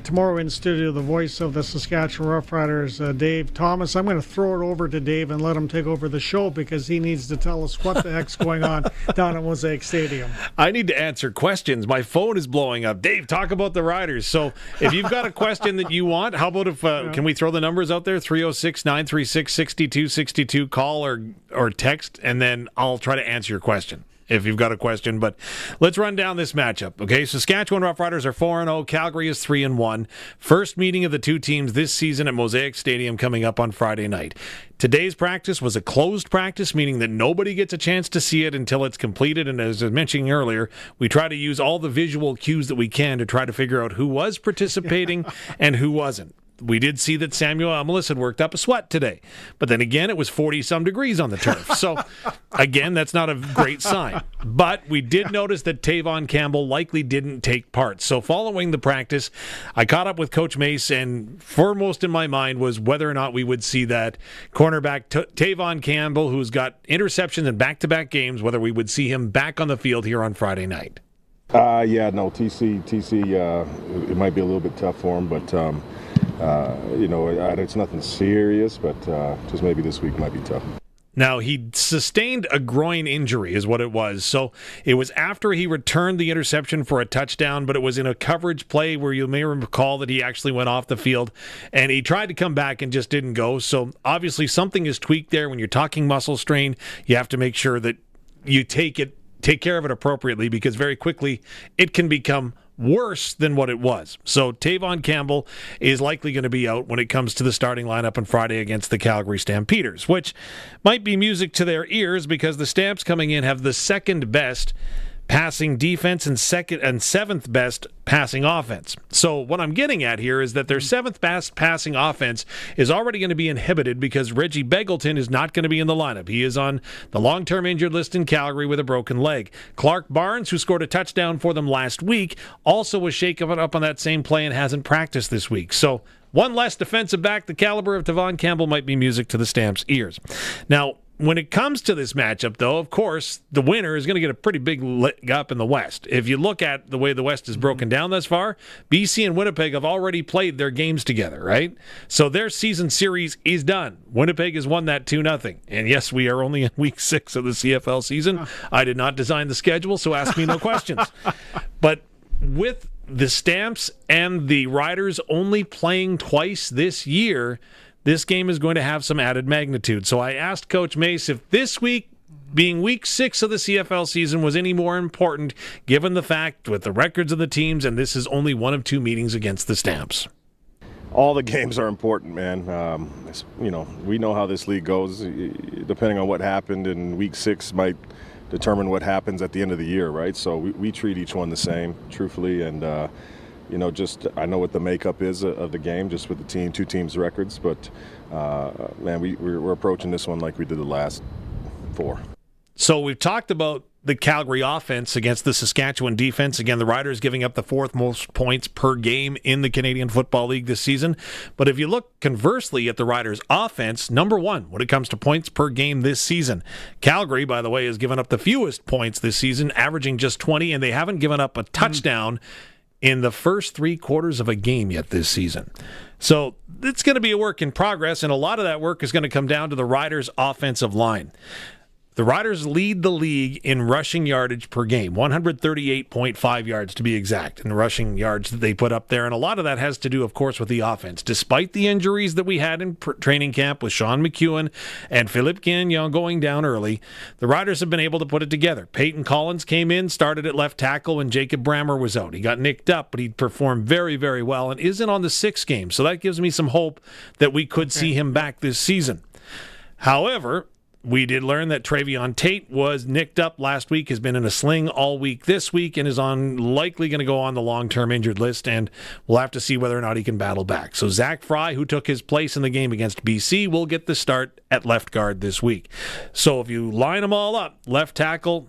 tomorrow in studio, the voice of the Saskatchewan Roughriders, Dave Thomas. I'm going to throw it over to Dave and let him take over the show because he needs to tell us what the heck's going on down at Mosaic Stadium. I need to answer questions. My phone is blowing up. Dave, talk about the Riders. So if you've got a question that you want, how about if can we throw the numbers out there? 306-936-6262. Call or text, and then I'll try to answer your question if you've got a question. But let's run down this matchup, okay? Saskatchewan Roughriders are 4-0. Calgary is 3-1. First meeting of the two teams this season at Mosaic Stadium coming up on Friday night. Today's practice was a closed practice, meaning that nobody gets a chance to see it until it's completed. And as I was mentioning earlier, we try to use all the visual cues that we can to try to figure out who was participating and who wasn't. We did see that Samuel Amelis had worked up a sweat today. But then again, it was 40-some degrees on the turf. So, again, that's not a great sign. But we did notice that Tavon Campbell likely didn't take part. So following the practice, I caught up with Coach Mace, and foremost in my mind was whether or not we would see that cornerback Tavon Campbell, who's got interceptions in back-to-back games, whether we would see him back on the field here on Friday night. TC, it might be a little bit tough for him, but it's nothing serious, but just maybe this week might be tough. Now, he sustained a groin injury is what it was. So it was after he returned the interception for a touchdown, but it was in a coverage play where you may recall that he actually went off the field, and he tried to come back and just didn't go. So obviously something is tweaked there. When you're talking muscle strain, you have to make sure that you take care of it appropriately, because very quickly it can become worse than what it was. So Tavon Campbell is likely going to be out when it comes to the starting lineup on Friday against the Calgary Stampeders, which might be music to their ears because the Stamps coming in have the second best passing defense and seventh best passing offense. So what I'm getting at here is that their seventh best passing offense is already going to be inhibited because Reggie Begelton is not going to be in the lineup. He is on the long-term injured list in Calgary with a broken leg. Clark Barnes, who scored a touchdown for them last week, also was shaken up on that same play and hasn't practiced this week. So one less defensive back, the caliber of Tavon Campbell, might be music to the Stamps' ears. Now, when it comes to this matchup, though, of course, the winner is going to get a pretty big leg up in the West. If you look at the way the West is broken down thus far, BC and Winnipeg have already played their games together, right? So their season series is done. Winnipeg has won that 2-0. And yes, we are only in week 6 of the CFL season. I did not design the schedule, so ask me no questions. But with the Stamps and the Riders only playing twice this year, this game is going to have some added magnitude. So I asked Coach Mace if this week, being week 6 of the CFL season, was any more important, given the fact with the records of the teams, and this is only one of 2 meetings against the Stamps. All the games are important, man. We know how this league goes. Depending on what happened in week 6 might determine what happens at the end of the year, right? So we treat each one the same, truthfully, and I know what the makeup is of the game, just with the 2 teams' records. But, we're approaching this one like we did the last 4. So we've talked about the Calgary offense against the Saskatchewan defense. Again, the Riders giving up the 4th most points per game in the Canadian Football League this season. But if you look conversely at the Riders offense, number 1 when it comes to points per game this season. Calgary, by the way, has given up the fewest points this season, averaging just 20, and they haven't given up a touchdown in the first 3 quarters of a game yet this season. So it's going to be a work in progress, and a lot of that work is going to come down to the Riders' offensive line. The Riders lead the league in rushing yardage per game, 138.5 yards to be exact, in the rushing yards that they put up there. And a lot of that has to do, of course, with the offense. Despite the injuries that we had in training camp with Sean McEwen and Philippe Gagnon going down early, the Riders have been able to put it together. Peyton Collins came in, started at left tackle when Jacob Brammer was out. He got nicked up, but he performed very, very well and isn't on the 6th game. So that gives me some hope that we could see him back this season. However, we did learn that Travion Tate was nicked up last week, has been in a sling all week this week, and is likely going to go on the long-term injured list, and we'll have to see whether or not he can battle back. So Zach Fry, who took his place in the game against BC, will get the start at left guard this week. So if you line them all up, left tackle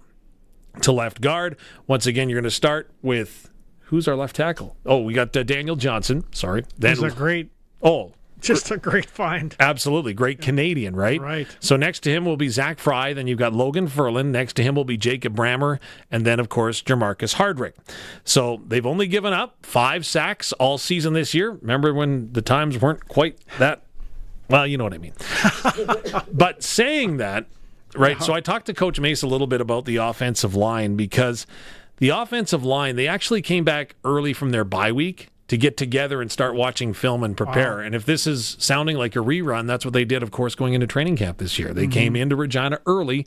to left guard, once again, you're going to start with, who's our left tackle? Oh, we got Daniel Johnson. Sorry. He's a great... Just a great find. Absolutely. Great Canadian, right? Right. So next to him will be Zach Fry. Then you've got Logan Ferlin. Next to him will be Jacob Brammer. And then, of course, Jamarcus Hardrick. So they've only given up 5 sacks all season this year. Remember when the times weren't quite that, well, you know what I mean. But saying that, right, so I talked to Coach Mace a little bit about the offensive line, because the offensive line, they actually came back early from their bye week to get together and start watching film and prepare. Wow. And if this is sounding like a rerun, that's what they did, of course, going into training camp this year. They came into Regina early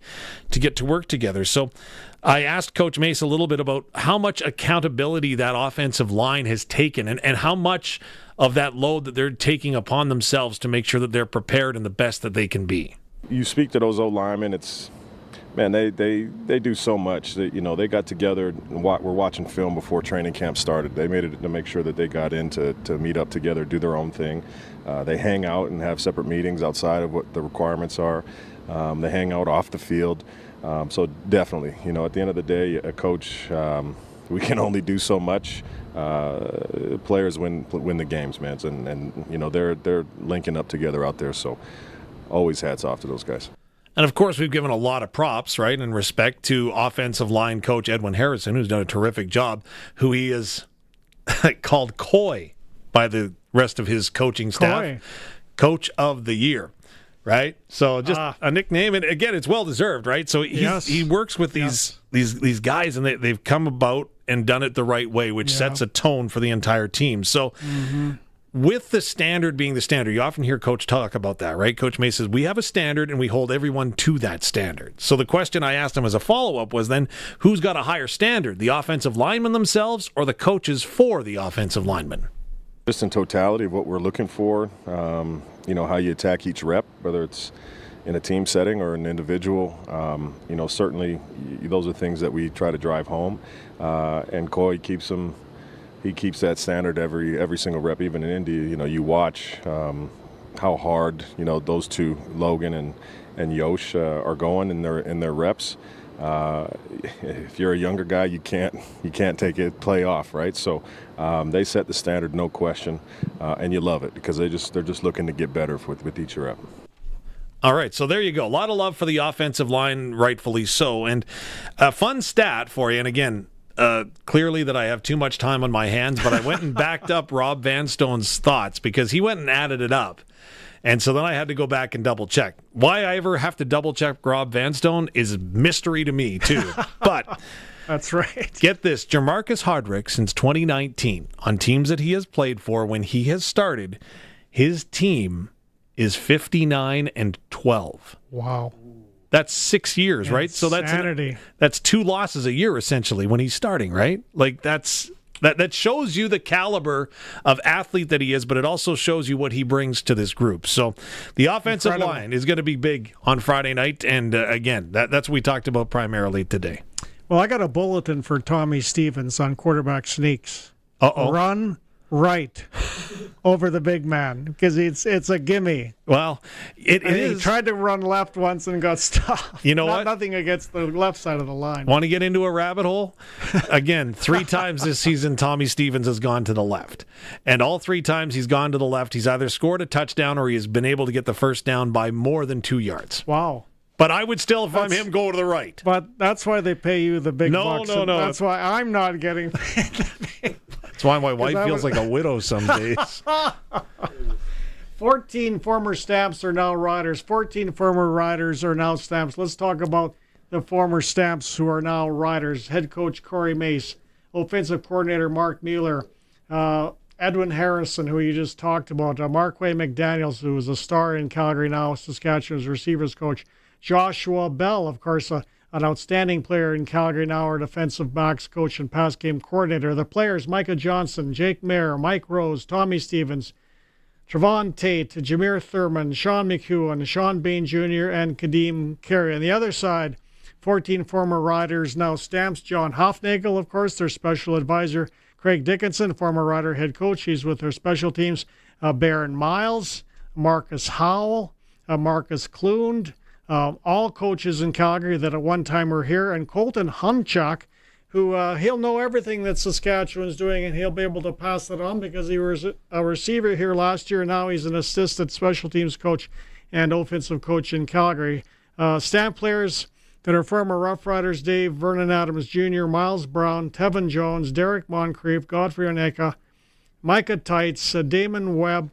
to get to work together. So I asked Coach Mace a little bit about how much accountability that offensive line has taken, and how much of that load that they're taking upon themselves to make sure that they're prepared and the best that they can be. You speak to those O-linemen, it's... Man, they do so much. They got together and we're watching film before training camp started. They made it to make sure that they got in to meet up together, do their own thing. They hang out and have separate meetings outside of what the requirements are. They hang out off the field. So definitely, at the end of the day, a coach, we can only do so much. Players win the games, man, and they're linking up together out there. So always hats off to those guys. And, of course, we've given a lot of props, right, in respect to offensive line coach Edwin Harrison, who's done a terrific job, who he is called Coy by the rest of his coaching staff. Coach of the Year, right? So just a nickname. And, again, it's well-deserved, right? So he works with these guys, and they've come about and done it the right way, which sets a tone for the entire team. So... With the standard being the standard, you often hear Coach talk about that, right? Coach Mace says, we have a standard and we hold everyone to that standard. So the question I asked him as a follow-up was then, who's got a higher standard, the offensive linemen themselves or the coaches for the offensive linemen? Just in totality of what we're looking for, how you attack each rep, whether it's in a team setting or an individual, certainly those are things that we try to drive home. And Coy keeps them... He keeps that standard every single rep. Even in Indy, you watch how hard those two, Logan and Yosh, are going in their reps. If you're a younger guy, you can't take a play off, right? So they set the standard, no question, and you love it because they're just looking to get better with each rep. All right, so there you go. A lot of love for the offensive line, rightfully so, and a fun stat for you. And again. Clearly that I have too much time on my hands, but I went and backed up Rob Vanstone's thoughts because he went and added it up. And so then I had to go back and double check. Why I ever have to double check Rob Vanstone is mystery to me too. But that's right. Get this, Jamarcus Hardrick since 2019 on teams that he has played for when he has started, his team is 59-12. Wow. That's 6 years, right? So that's 2 losses a year essentially when he's starting, right? Like that shows you the caliber of athlete that he is, but it also shows you what he brings to this group. So the offensive line is going to be big on Friday night, and again, that's what we talked about primarily today. Well, I got a bulletin for Tommy Stevens on quarterback sneaks. Run right over the big man because it's a gimme. Well, it is. He tried to run left once and got stopped. You know what? Nothing against the left side of the line. Want to get into a rabbit hole? Again, 3 times this season, Tommy Stevens has gone to the left. And all 3 times he's gone to the left, he's either scored a touchdown or he has been able to get the first down by more than 2 yards. Wow. But I would still, if I'm him, go to the right. But that's why they pay you the big bucks. No. That's why I'm not getting paid the big bucks. That's why my wife feels like a widow some days. 14 former Stamps are now Riders. 14 former Riders are now Stamps. Let's talk about the former Stamps who are now Riders. Head coach Corey Mace, offensive coordinator Mark Mueller, Edwin Harrison, who you just talked about, Marquay McDaniels, who is a star in Calgary now, Saskatchewan's receivers coach, Joshua Bell, of course, an outstanding player in Calgary now, our defensive backs coach and pass game coordinator. The players, Micah Johnson, Jake Mayer, Mike Rose, Tommy Stevens, Trevon Tate, Jameer Thurman, Sean McEwen, Sean Bain Jr., and Kadeem Carey. On the other side, 14 former Riders now Stamps. John Hofnagel, of course, their special advisor. Craig Dickinson, former Rider head coach. He's with their special teams. Baron Miles, Marcus Howell, Marcus Klund, all coaches in Calgary that at one time were here. And Colton Humchuk, who he'll know everything that Saskatchewan's doing, and he'll be able to pass that on because he was a receiver here last year. Now he's an assistant special teams coach and offensive coach in Calgary. Stamp players that are former Rough Riders: Dave Vernon Adams Jr., Miles Brown, Tevin Jones, Derek Moncrief, Godfrey Oneka, Micah Tights, Damon Webb,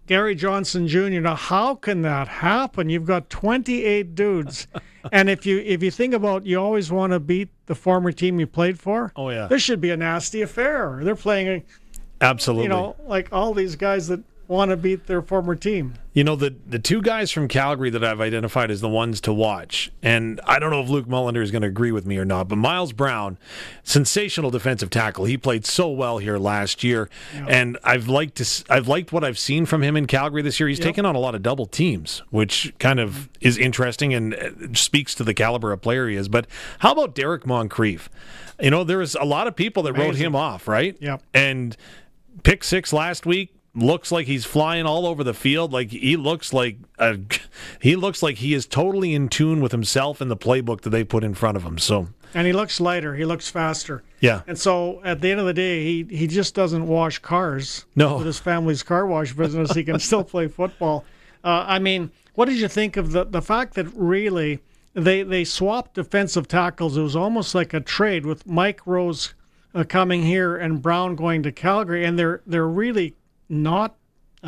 Gary Johnson Jr. Now, how can that happen? You've got 28 dudes. And if you think about, you always want to beat the former team you played for. Oh, yeah. This should be a nasty affair. They're playing, Absolutely. like all these guys that want to beat their former team. The two guys from Calgary that I've identified as the ones to watch, and I don't know if Luke Mullender is going to agree with me or not, but Miles Brown, sensational defensive tackle. He played so well here last year, and I've liked what I've seen from him in Calgary this year. He's taken on a lot of double teams, which kind of is interesting and speaks to the caliber of player he is. But how about Derek Moncrief? There was a lot of people that wrote him off, right? Yep. And pick 6 last week. Looks like he's flying all over the field. Like he looks like he is totally in tune with himself and the playbook that they put in front of him. So, and he looks lighter. He looks faster. Yeah. And so at the end of the day, he just doesn't wash cars. No. With his family's car wash business, he can still play football. What did you think of the fact that really they swapped defensive tackles? It was almost like a trade with Mike Rose coming here and Brown going to Calgary, and they're really not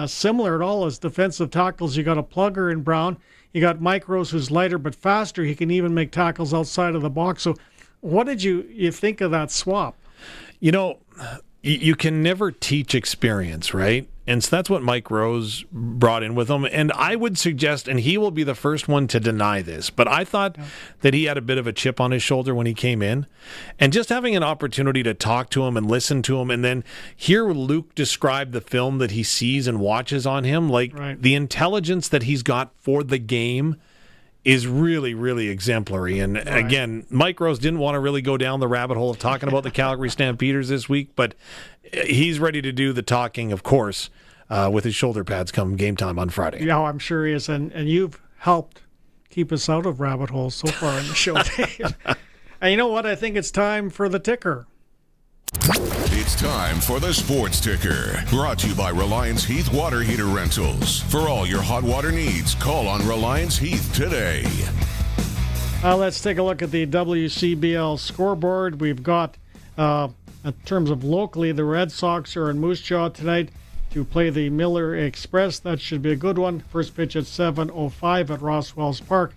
similar at all as defensive tackles. You got a Plugger in Brown. You got Mike Rose, who's lighter but faster. He can even make tackles outside of the box. So what did you think of that swap? You can never teach experience, right? And so that's what Mike Rose brought in with him. And I would suggest, and he will be the first one to deny this, but I thought that he had a bit of a chip on his shoulder when he came in. And just having an opportunity to talk to him and listen to him and then hear Luke describe the film that he sees and watches on him, the intelligence that he's got for the game is really, really exemplary. And again, Mike Rose didn't want to really go down the rabbit hole of talking about the Calgary Stampeders this week, but he's ready to do the talking, of course, with his shoulder pads come game time on Friday. Yeah, I'm sure he is. And you've helped keep us out of rabbit holes so far in the show, Dave. And you know what? I think it's time for the ticker. It's time for the Sports Ticker, brought to you by Reliance Heath Water Heater Rentals. For all your hot water needs, call on Reliance Heath today. Let's take a look at the WCBL scoreboard. We've got, in terms of locally, the Red Sox are in Moose Jaw tonight to play the Miller Express. That should be a good one. First pitch at 7:05 at Rosswells Park.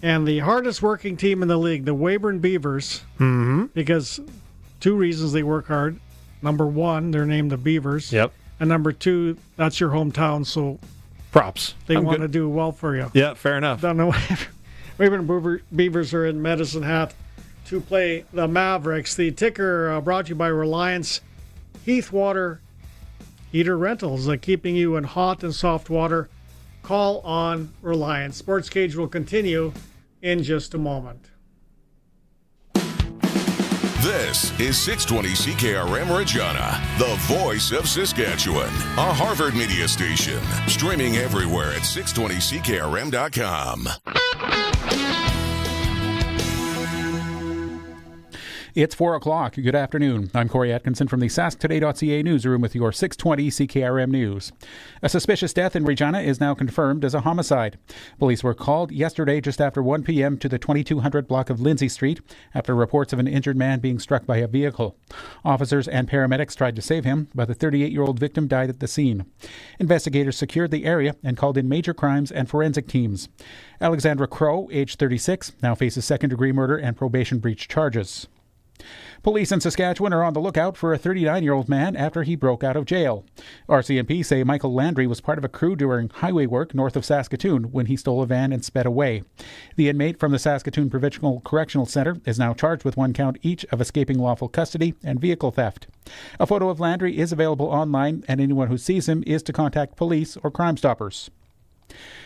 And the hardest working team in the league, the Weyburn Beavers, because two reasons they work hard. Number one, they're named the Beavers. Yep. And number two, that's your hometown, so props. They want to do well for you. Yeah, fair enough. Don't know. Weyburn Beavers are in Medicine Hat to play the Mavericks. The ticker brought to you by Reliance Heath Water Heater Rentals, keeping you in hot and soft water. Call on Reliance. Sportscage will continue in just a moment. This is 620 CKRM Regina, the voice of Saskatchewan, a Harvard media station, streaming everywhere at 620ckrm.com. It's 4 o'clock. Good afternoon. I'm Corey Atkinson from the SaskToday.ca newsroom with your 620 CKRM News. A suspicious death in Regina is now confirmed as a homicide. Police were called yesterday just after 1 p.m. to the 2200 block of Lindsay Street after reports of an injured man being struck by a vehicle. Officers and paramedics tried to save him, but the 38-year-old victim died at the scene. Investigators secured the area and called in major crimes and forensic teams. Alexandra Crow, age 36, now faces second-degree murder and probation breach charges. Police in Saskatchewan are on the lookout for a 39-year-old man after he broke out of jail. RCMP say Michael Landry was part of a crew during highway work north of Saskatoon when he stole a van and sped away. The inmate from the Saskatoon Provincial Correctional Centre is now charged with 1 count each of escaping lawful custody and vehicle theft. A photo of Landry is available online, and anyone who sees him is to contact police or Crime Stoppers.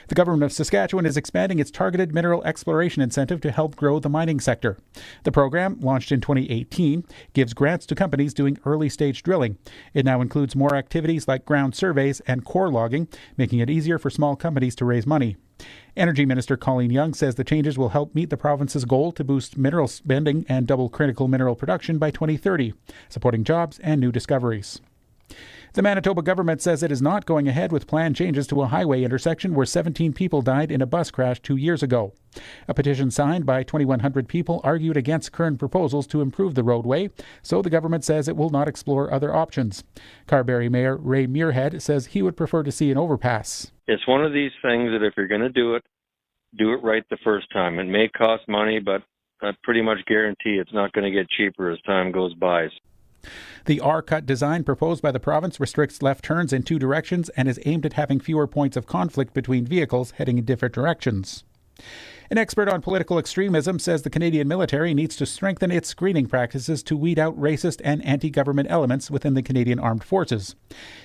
The government of Saskatchewan is expanding its targeted mineral exploration incentive to help grow the mining sector. The program, launched in 2018, gives grants to companies doing early-stage drilling. It now includes more activities like ground surveys and core logging, making it easier for small companies to raise money. Energy Minister Colleen Young says the changes will help meet the province's goal to boost mineral spending and double critical mineral production by 2030, supporting jobs and new discoveries. The Manitoba government says it is not going ahead with planned changes to a highway intersection where 17 people died in a bus crash 2 years ago. A petition signed by 2,100 people argued against current proposals to improve the roadway, so the government says it will not explore other options. Carberry Mayor Ray Muirhead says he would prefer to see an overpass. It's one of these things that if you're going to do it right the first time. It may cost money, but I pretty much guarantee it's not going to get cheaper as time goes by. The R-cut design proposed by the province restricts left turns in 2 directions and is aimed at having fewer points of conflict between vehicles heading in different directions. An expert on political extremism says the Canadian military needs to strengthen its screening practices to weed out racist and anti-government elements within the Canadian Armed Forces.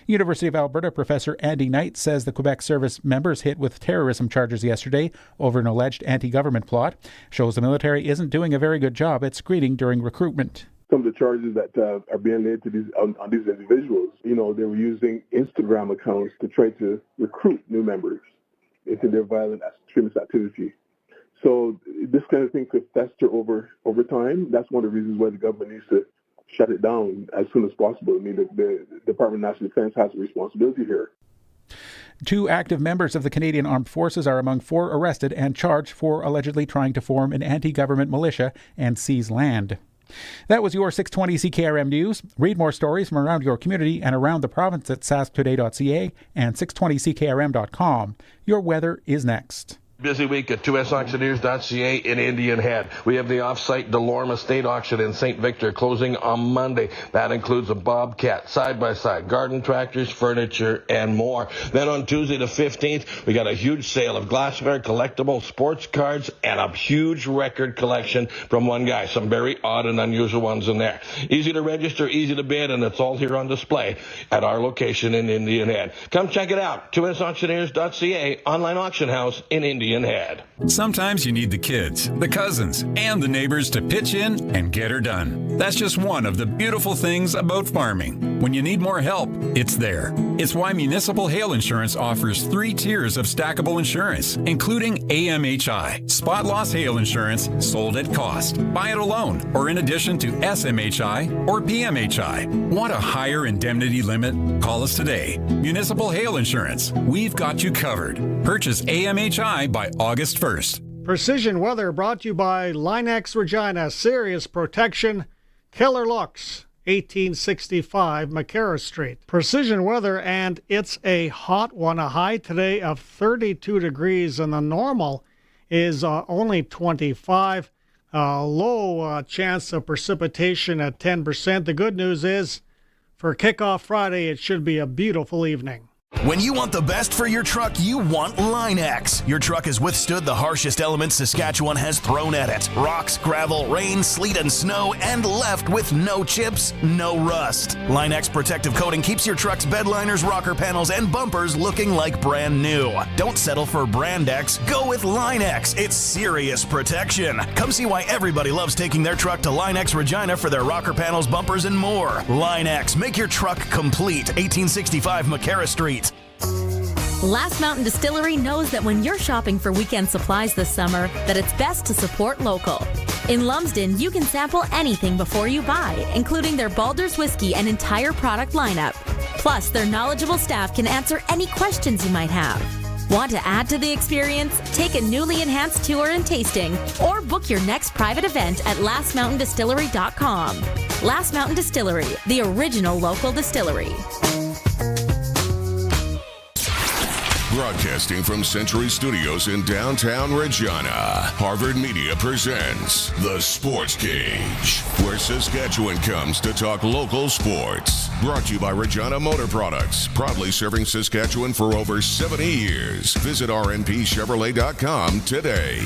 University of Alberta professor Andy Knight says the Quebec Service members hit with terrorism charges yesterday over an alleged anti-government plot shows the military isn't doing a very good job at screening during recruitment. Some of the charges that are being laid to on these individuals, they were using Instagram accounts to try to recruit new members into their violent extremist activity. So this kind of thing could fester over time. That's one of the reasons why the government needs to shut it down as soon as possible. I mean, the Department of National Defense has a responsibility here. 2 active members of the Canadian Armed Forces are among 4 arrested and charged for allegedly trying to form an anti-government militia and seize land. That was your 620 CKRM News. Read more stories from around your community and around the province at sasktoday.ca and 620ckrm.com. Your weather is next. Busy week at 2sauctioneers.ca in Indian Head. We have the off-site Delorme Estate Auction in St. Victor closing on Monday. That includes a Bobcat, side-by-side, garden tractors, furniture, and more. Then on Tuesday the 15th, we got a huge sale of glassware, collectible, sports cards, and a huge record collection from one guy. Some very odd and unusual ones in there. Easy to register, easy to bid, and it's all here on display at our location in Indian Head. Come check it out. 2sauctioneers.ca, online auction house in Indian Head. Sometimes you need the kids, the cousins, and the neighbors to pitch in and get her done. That's just one of the beautiful things about farming. When you need more help, it's there. It's why Municipal Hail Insurance offers 3 tiers of stackable insurance, including AMHI, spot loss hail insurance sold at cost. Buy it alone or in addition to SMHI or PMHI. Want a higher indemnity limit? Call us today. Municipal Hail Insurance. We've got you covered. Purchase AMHI by August 1st. Precision Weather brought to you by Linex Regina. Serious protection. Killer looks. 1865 McCarra Street. Precision Weather, and it's a hot one. A high today of 32 degrees, and the normal is only 25. Low chance of precipitation at 10%. The good news is, for Kickoff Friday, it should be a beautiful evening. When you want the best for your truck, you want Line-X. Your truck has withstood the harshest elements Saskatchewan has thrown at it. Rocks, gravel, rain, sleet, and snow, and left with no chips, no rust. Line-X protective coating keeps your truck's bed liners, rocker panels, and bumpers looking like brand new. Don't settle for Brand X. Go with Line-X. It's serious protection. Come see why everybody loves taking their truck to Line-X Regina for their rocker panels, bumpers, and more. Line-X. Make your truck complete. 1865 McCarra Street. Last Mountain Distillery knows that when you're shopping for weekend supplies this summer, that it's best to support local. In Lumsden, you can sample anything before you buy, including their Baldur's Whiskey and entire product lineup. Plus, their knowledgeable staff can answer any questions you might have. Want to add to the experience? Take a newly enhanced tour and tasting, or book your next private event at lastmountaindistillery.com. Last Mountain Distillery, the original local distillery. Broadcasting from Century Studios in downtown Regina, Harvard Media presents The Sports Cage, where Saskatchewan comes to talk local sports. Brought to you by Regina Motor Products, proudly serving Saskatchewan for over 70 years. Visit rnpchevrolet.com today.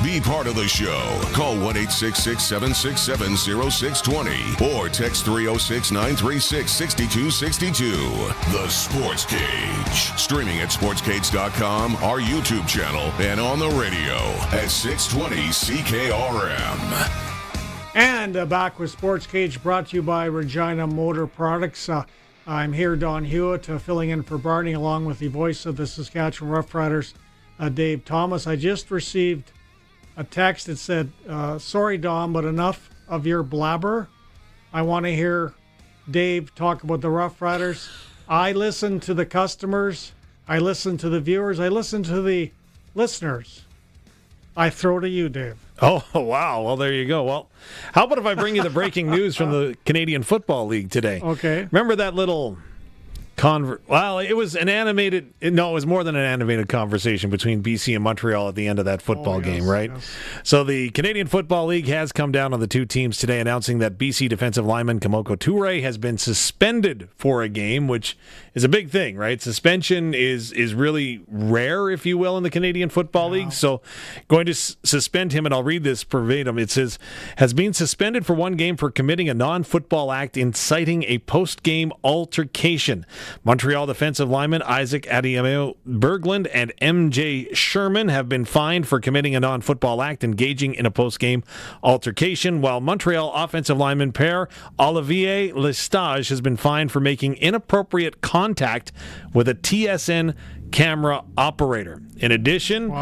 Be part of the show. Call 1-866-767-0620 or text 306-936-6262. The Sports Cage. Streaming at sportscage.com, our YouTube channel, and on the radio at 620 CKRM. And back with Sports Cage, brought to you by Regina Motor Products. I'm here, Don Hewitt, filling in for Barney, along with the voice of the Saskatchewan Roughriders, Dave Thomas. I just received a text that said, sorry, Don, but enough of your blabber. I want to hear Dave talk about the Roughriders. I listen to the customers. I listen to the viewers. I listen to the listeners. I throw to you, Dave. Oh, wow. Well, there you go. Well, how about if I bring you the breaking news from the Canadian Football League today? Okay. Remember that little well, it was an animated, no, it was more than an animated conversation between BC and Montreal at the end of that football game, right? Yes. So the Canadian Football League has come down on the two teams today, announcing that BC defensive lineman Kamoko Toure has been suspended for a game, which is a big thing, right? Suspension is really rare, if you will, in the Canadian Football League. So going to suspend him, and I'll read this verbatim. It says, has been suspended for one game for committing a non-football act inciting a post-game altercation. Montreal defensive linemen Isaac Adiamio Berglund and MJ Sherman have been fined for committing a non-football act engaging in a post-game altercation, while Montreal offensive lineman Pierre Olivier Lestage has been fined for making inappropriate contact with a TSN camera operator. In addition,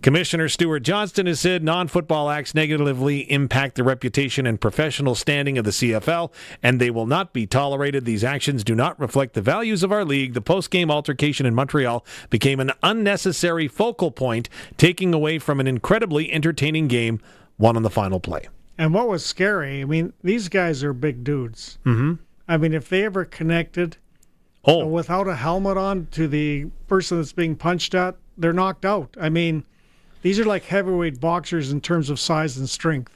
Commissioner Stuart Johnston has said non-football acts negatively impact the reputation and professional standing of the CFL, and they will not be tolerated. These actions do not reflect the values of our league. The post-game altercation in Montreal became an unnecessary focal point, taking away from an incredibly entertaining game won on the final play. And what was scary, I mean, these guys are big dudes. Mm-hmm. I mean, if they ever connected without a helmet on to the person that's being punched at, they're knocked out. I mean, these are like heavyweight boxers in terms of size and strength.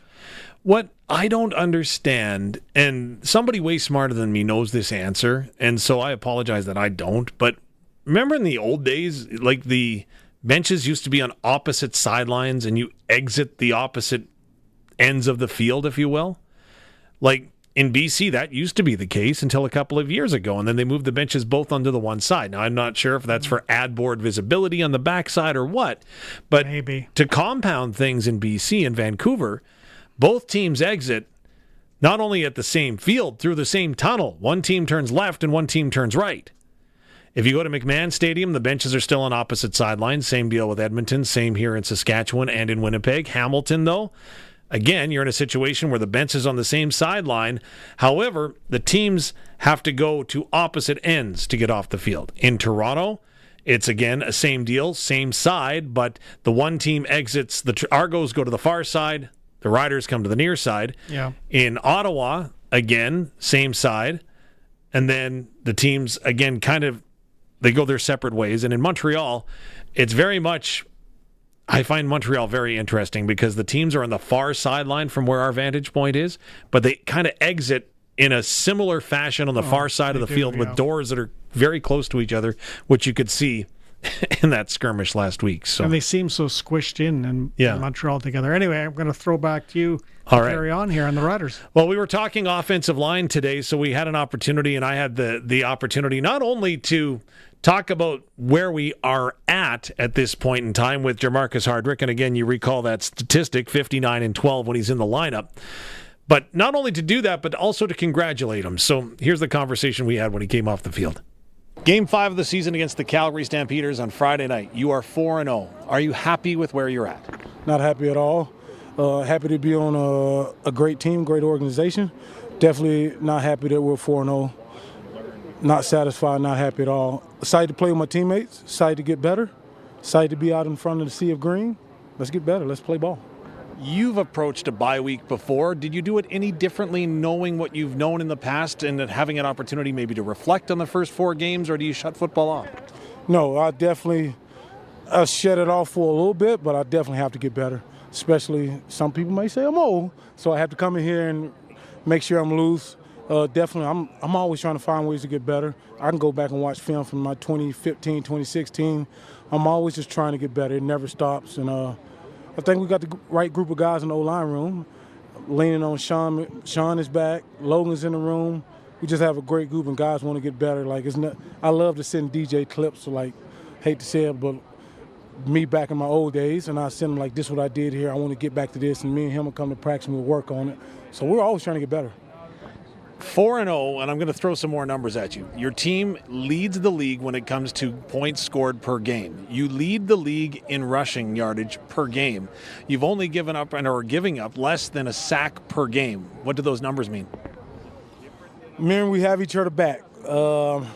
What I don't understand, and somebody way smarter than me knows this answer, and so I apologize that I don't, but remember in the old days, like the benches used to be on opposite sidelines and you exit the opposite ends of the field, if you will? Like, in BC, that used to be the case until a couple of years ago, and then they moved the benches both onto the one side. Now, I'm not sure if that's for ad board visibility on the backside or what, but maybe to compound things in BC and Vancouver, both teams exit not only at the same field, through the same tunnel. One team turns left and one team turns right. If you go to McMahon Stadium, the benches are still on opposite sidelines. Same deal with Edmonton, same here in Saskatchewan and in Winnipeg. Hamilton, though, again, you're in a situation where the bench is on the same sideline. However, the teams have to go to opposite ends to get off the field. In Toronto, it's again a same deal, same side, but the one team exits. The Argos go to the far side. The Riders come to the near side. Yeah. In Ottawa, again, same side. And then the teams, again, they go their separate ways. And in Montreal, it's very much... I find Montreal very interesting because the teams are on the far sideline from where our vantage point is, but they kind of exit in a similar fashion on the far side of the field with doors that are very close to each other, which you could see in that skirmish last week. So. And they seem so squished in Montreal together. Anyway, I'm going to throw back to you. All right. Carry on here on the Riders. Well, we were talking offensive line today, so we had an opportunity, and I had the opportunity not only to talk about where we are at this point in time with Jamarcus Hardrick, and again, you recall that statistic, 59-12 when he's in the lineup. But not only to do that, but also to congratulate him. So here's the conversation we had when he came off the field. Game 5 of the season against the Calgary Stampeders on Friday night. You are 4-0. Are you happy with where you're at? Not happy at all. Happy to be on a great team, great organization. Definitely not happy that we're 4-0. Not satisfied, not happy at all. Excited to play with my teammates, excited to get better, excited to be out in front of the sea of green. Let's get better, let's play ball. You've approached a bye week before. Did you do it any differently knowing what you've known in the past and having an opportunity maybe to reflect on the first 4 games, or do you shut football off? No, I definitely I shed it off for a little bit, but I definitely have to get better. Especially some people may say I'm old, so I have to come in here and make sure I'm loose. Definitely, I'm always trying to find ways to get better. I can go back and watch film from my 2015, 2016. I'm always just trying to get better. It never stops. And I think we got the right group of guys in the O-line room. Leaning on Sean. Sean is back. Logan's in the room. We just have a great group, and guys want to get better. Like I love to send DJ clips. So like, hate to say it, but me back in my old days, and I send him like, this is what I did here. I want to get back to this, and me and him will come to practice and we'll work on it. So we're always trying to get better. 4-0, and I'm going to throw some more numbers at you. Your team leads the league when it comes to points scored per game. You lead the league in rushing yardage per game. You've only given up or giving up less than a sack per game. What do those numbers mean? Meaning we have each other back. I'm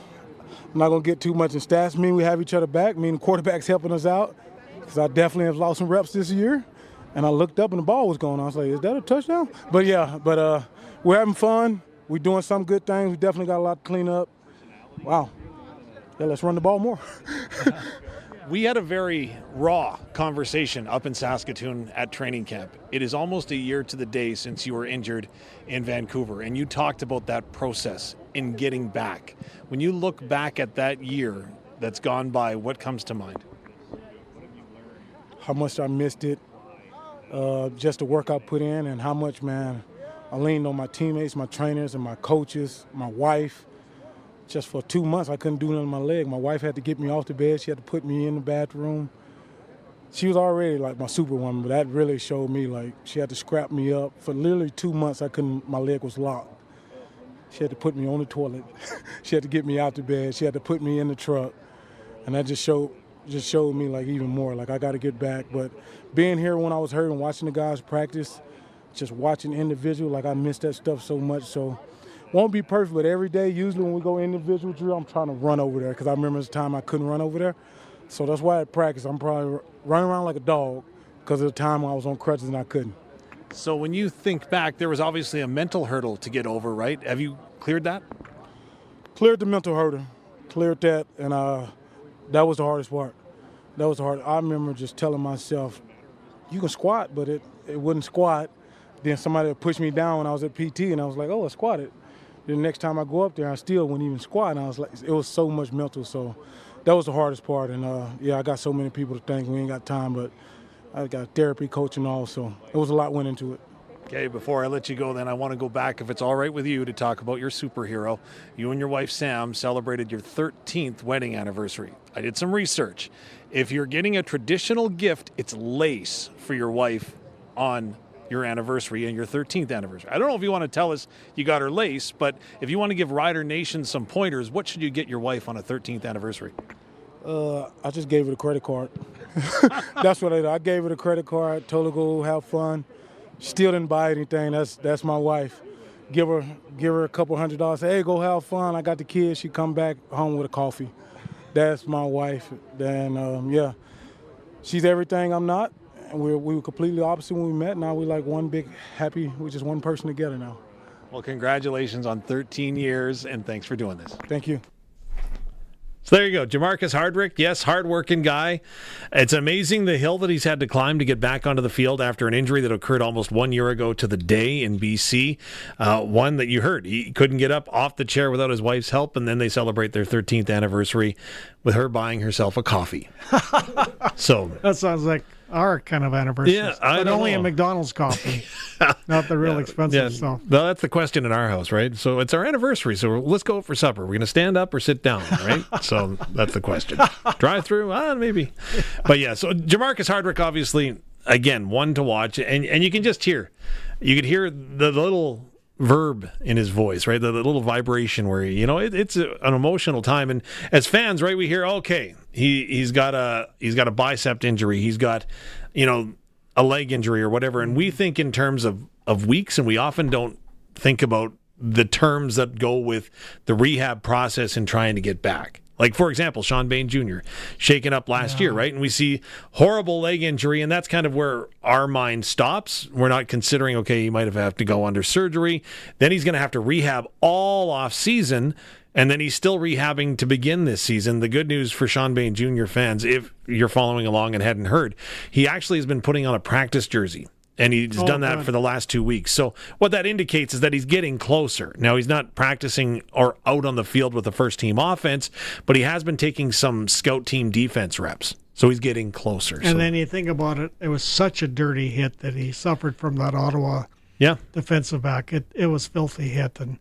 not going to get too much in stats. Meaning we have each other back. Meaning the quarterback's helping us out, because I definitely have lost some reps this year. And I looked up and the ball was going on. I was like, is that a touchdown? But yeah, we're having fun. We're doing some good things. We definitely got a lot to clean up. Wow. Yeah, let's run the ball more. We had a very raw conversation up in Saskatoon at training camp. It is almost a year to the day since you were injured in Vancouver, and you talked about that process in getting back. When you look back at that year that's gone by, what comes to mind? How much I missed it, just the work I put in, and how much, man, I leaned on my teammates, my trainers, and my coaches, my wife. Just for 2 months, I couldn't do nothing with my leg. My wife had to get me off the bed. She had to put me in the bathroom. She was already like my superwoman, but that really showed me, like, she had to scrap me up. For literally 2 months, my leg was locked. She had to put me on the toilet. She had to get me out the bed. She had to put me in the truck. And that just showed me, like, even more, like, I got to get back. But being here when I was hurt and watching the guys practice, just watching individual, like, I missed that stuff so much. So won't be perfect, but every day, usually when we go individual drill, I'm trying to run over there, because I remember the time I couldn't run over there. So that's why at practice I'm probably running around like a dog, because of the time I was on crutches and I couldn't. So when you think back, there was obviously a mental hurdle to get over, right? Have you cleared that? Cleared the mental hurdle. Cleared that, and that was the hardest part. That was the hardest. I remember just telling myself, you can squat, but it wouldn't squat. Then somebody would push me down when I was at PT, and I was like, oh, I squatted. Then the next time I go up there, I still wouldn't even squat, and I was like, it was so much mental. So that was the hardest part. And I got so many people to thank. We ain't got time, but I got therapy, coaching, all. So it was a lot went into it. Okay, before I let you go, then I want to go back, if it's all right with you, to talk about your superhero. You and your wife, Sam, celebrated your 13th wedding anniversary. I did some research. If you're getting a traditional gift, it's lace for your wife on your anniversary and your 13th anniversary. I don't know if you want to tell us you got her lace, but if you want to give Rider Nation some pointers, what should you get your wife on a 13th anniversary? I just gave her a credit card. That's what I did. I gave her the credit card, told her to go have fun. Still didn't buy anything. That's my wife. Give her a couple $100. Say, hey, go have fun. I got the kids. She come back home with a coffee. That's my wife. Then she's everything I'm not. And we were completely opposite when we met. Now we're like one big happy. We're just one person together now. Well, congratulations on 13 years, and thanks for doing this. Thank you. So there you go. Jamarcus Hardrick, yes, hardworking guy. It's amazing the hill that he's had to climb to get back onto the field after an injury that occurred almost 1 year ago to the day in BC. One that you heard. He couldn't get up off the chair without his wife's help, and then they celebrate their 13th anniversary with her buying herself a coffee. So that sounds like our kind of anniversary. Yeah, but only a McDonald's coffee, not the real expensive stuff. Well, that's the question in our house, right? So it's our anniversary, so let's go for supper. We're going to stand up or sit down, right? So that's the question. Drive-through? Maybe. But yeah, so Jamarcus Hardrick, obviously, again, one to watch, and you can just hear. You could hear the little verb in his voice, right? The little vibration where, it's an emotional time. And as fans, right, we hear, okay, he's got a bicep injury. He's got, a leg injury or whatever. And we think in terms of weeks, and we often don't think about the terms that go with the rehab process and trying to get back. Like, for example, Sean Bain Jr. shaken up last year, right? And we see horrible leg injury, and that's kind of where our mind stops. We're not considering, okay, he might have to go under surgery. Then he's going to have to rehab all off season. And then he's still rehabbing to begin this season. The good news for Sean Bain Jr. fans, if you're following along and hadn't heard, he actually has been putting on a practice jersey. And he's done that for the last 2 weeks. So what that indicates is that he's getting closer. Now, he's not practicing or out on the field with the first-team offense, but he has been taking some scout team defense reps. So he's getting closer. And then you think about it, it was such a dirty hit that he suffered from that Ottawa defensive back. It was filthy hit, and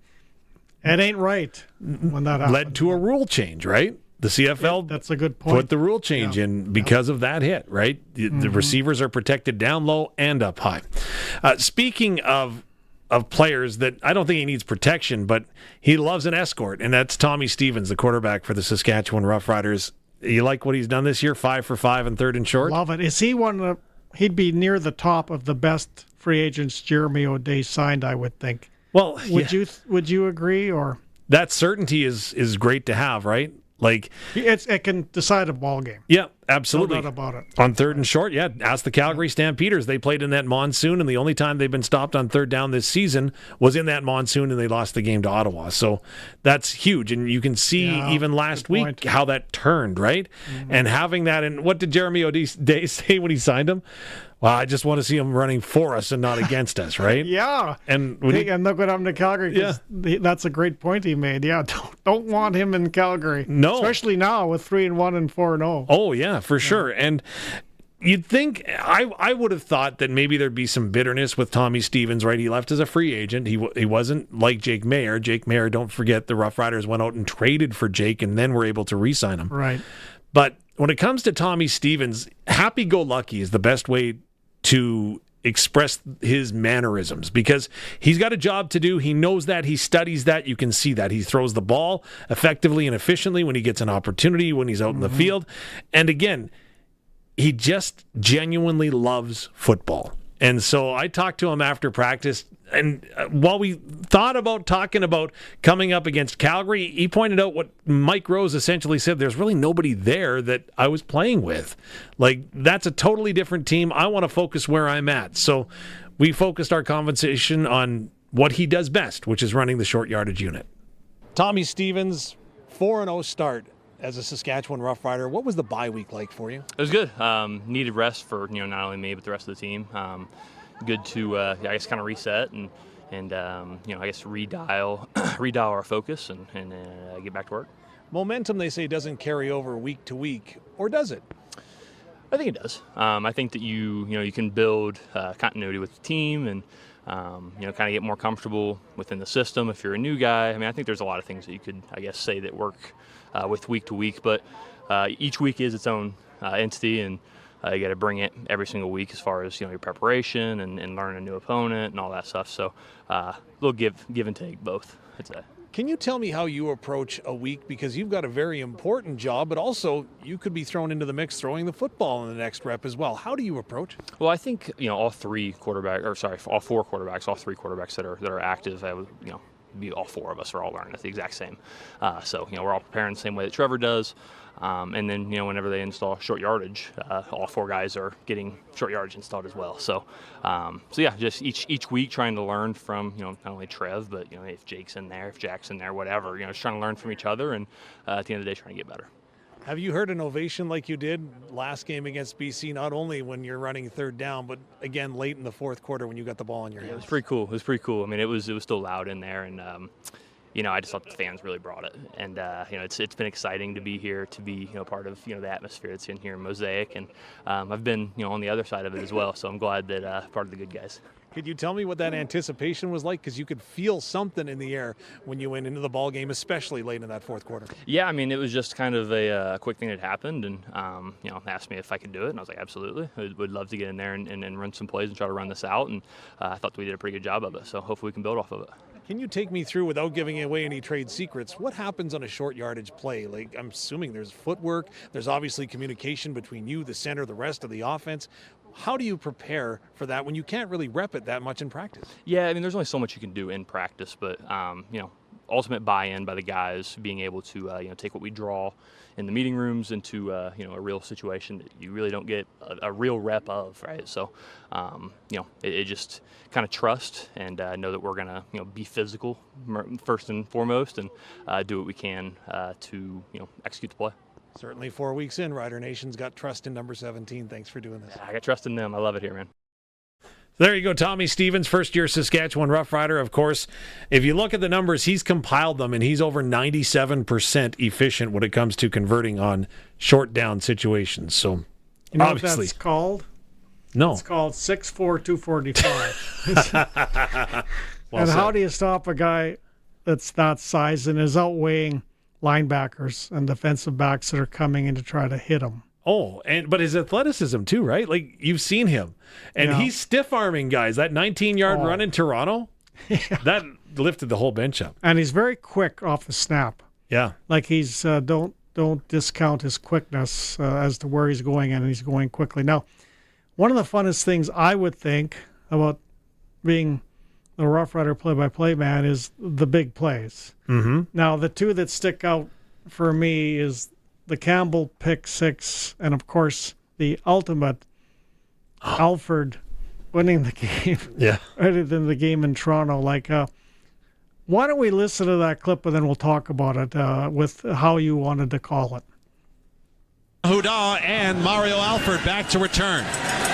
it ain't right when that happened. Led to a rule change, right? The CFL that's a good point. Put the rule change in because of that hit, right? The receivers are protected down low and up high. Speaking of players that I don't think he needs protection, but he loves an escort, and that's Tommy Stevens, the quarterback for the Saskatchewan Roughriders. You like what he's done this year? 5 for 5 and 3rd and short? Love it. Is he one of he'd be near the top of the best free agents Jeremy O'Day signed, I would think. Well, would you agree, or that certainty is great to have, right? Like it can decide a ball game. Yeah, absolutely. No doubt about it. On 3rd and short, ask the Calgary Stampeders. They played in that monsoon, and the only time they've been stopped on 3rd down this season was in that monsoon, and they lost the game to Ottawa. So that's huge, and you can see even last week how that turned, right? And having that, and what did Jeremy O'Day say when he signed him? Well, I just want to see him running for us and not against us, right? Yeah. And look what happened to Calgary. That's a great point he made. Yeah, don't want him in Calgary. No. Especially now with 3-1 and 4-0. Oh, yeah, for sure. And you'd think, I would have thought that maybe there'd be some bitterness with Tommy Stevens, right? He left as a free agent. He wasn't like Jake Mayer. Jake Mayer, don't forget, the Rough Riders went out and traded for Jake and then were able to re-sign him. Right. But when it comes to Tommy Stevens, happy-go-lucky is the best way to express his mannerisms because he's got a job to do. He knows that. He studies that. You can see that. He throws the ball effectively and efficiently when he gets an opportunity, when he's out in the field. And again, he just genuinely loves football. And so I talked to him after practice, and while we thought about talking about coming up against Calgary, he pointed out what Mike Rose essentially said. There's really nobody there that I was playing with. Like, that's a totally different team. I want to focus where I'm at. So we focused our conversation on what he does best, which is running the short yardage unit. Tommy Stevens, 4-0 start as a Saskatchewan Roughrider. What was the bye week like for you? It was good. Needed rest for not only me but the rest of the team. Good to I guess kind of reset and I guess redial our focus and get back to work. Momentum, they say, doesn't carry over week to week, or does it? I think it does. I think that you can build continuity with the team and kind of get more comfortable within the system if you're a new guy. I mean, I think there's a lot of things that you could, I guess, say that work with week to week, but each week is its own entity, and you got to bring it every single week as far as your preparation and learn a new opponent and all that stuff. So a little give and take both, I'd say. Can you tell me how you approach a week? Because you've got a very important job, but also you could be thrown into the mix throwing the football in the next rep as well. How do you approach? Well, I think all three quarterbacks, all three quarterbacks that are active, be all four of us are all learning at the exact same. So we're all preparing the same way that Trevor does. And then whenever they install short yardage, all four guys are getting short yardage installed as well. So just each week trying to learn from not only Trev, but if Jake's in there, if Jack's in there, whatever. Just trying to learn from each other, and at the end of the day, trying to get better. Have you heard an ovation like you did last game against BC, not only when you're running 3rd down, but again late in the 4th quarter when you got the ball in your hands? It was pretty cool. I mean, it was still loud in there, and I just thought the fans really brought it, and it's been exciting to be here, to be part of the atmosphere that's in here in Mosaic, and I've been on the other side of it as well, so I'm glad that part of the good guys. Could you tell me what that anticipation was like? Because you could feel something in the air when you went into the ball game, especially late in that 4th quarter. Yeah, I mean, it was just kind of a quick thing that happened, and asked me if I could do it, and I was like, absolutely. I would love to get in there and run some plays and try to run this out, and I thought we did a pretty good job of it, so hopefully we can build off of it. Can you take me through, without giving away any trade secrets, what happens on a short yardage play? Like, I'm assuming there's footwork, there's obviously communication between you, the center, the rest of the offense. How do you prepare for that when you can't really rep it that much in practice? Yeah, I mean, there's only so much you can do in practice, but ultimate buy-in by the guys, being able to take what we draw in the meeting rooms into a real situation that you really don't get a real rep of, right? So it just kind of trust and know that we're gonna be physical first and foremost, and do what we can to execute the play. Certainly 4 weeks in, Rider Nation's got trust in number 17. Thanks for doing this. Yeah, I got trust in them. I love it here, man. There you go, Tommy Stevens, first-year Saskatchewan Roughrider. Of course, if you look at the numbers, he's compiled them, and he's over 97% efficient when it comes to converting on short down situations. So, you know obviously, what that's called? No. It's called 6'4", 245. Well and said. how do you stop a guy that's that size and is outweighing linebackers and defensive backs that are coming in to try to hit him? Oh, but his athleticism too, right? Like, you've seen him. And he's stiff-arming guys. That 19-yard run in Toronto, that lifted the whole bench up. And he's very quick off the snap. Yeah. Like, he's don't discount his quickness as to where he's going, and he's going quickly. Now, one of the funnest things I would think about being a Rough Rider play-by-play man is the big plays. Mm-hmm. Now, the two that stick out for me is the Campbell pick six, and of course the ultimate Alford winning the game. Yeah. Rather than the game in Toronto. Like, why don't we listen to that clip and then we'll talk about it with how you wanted to call it. Houda and Mario Alford back to return.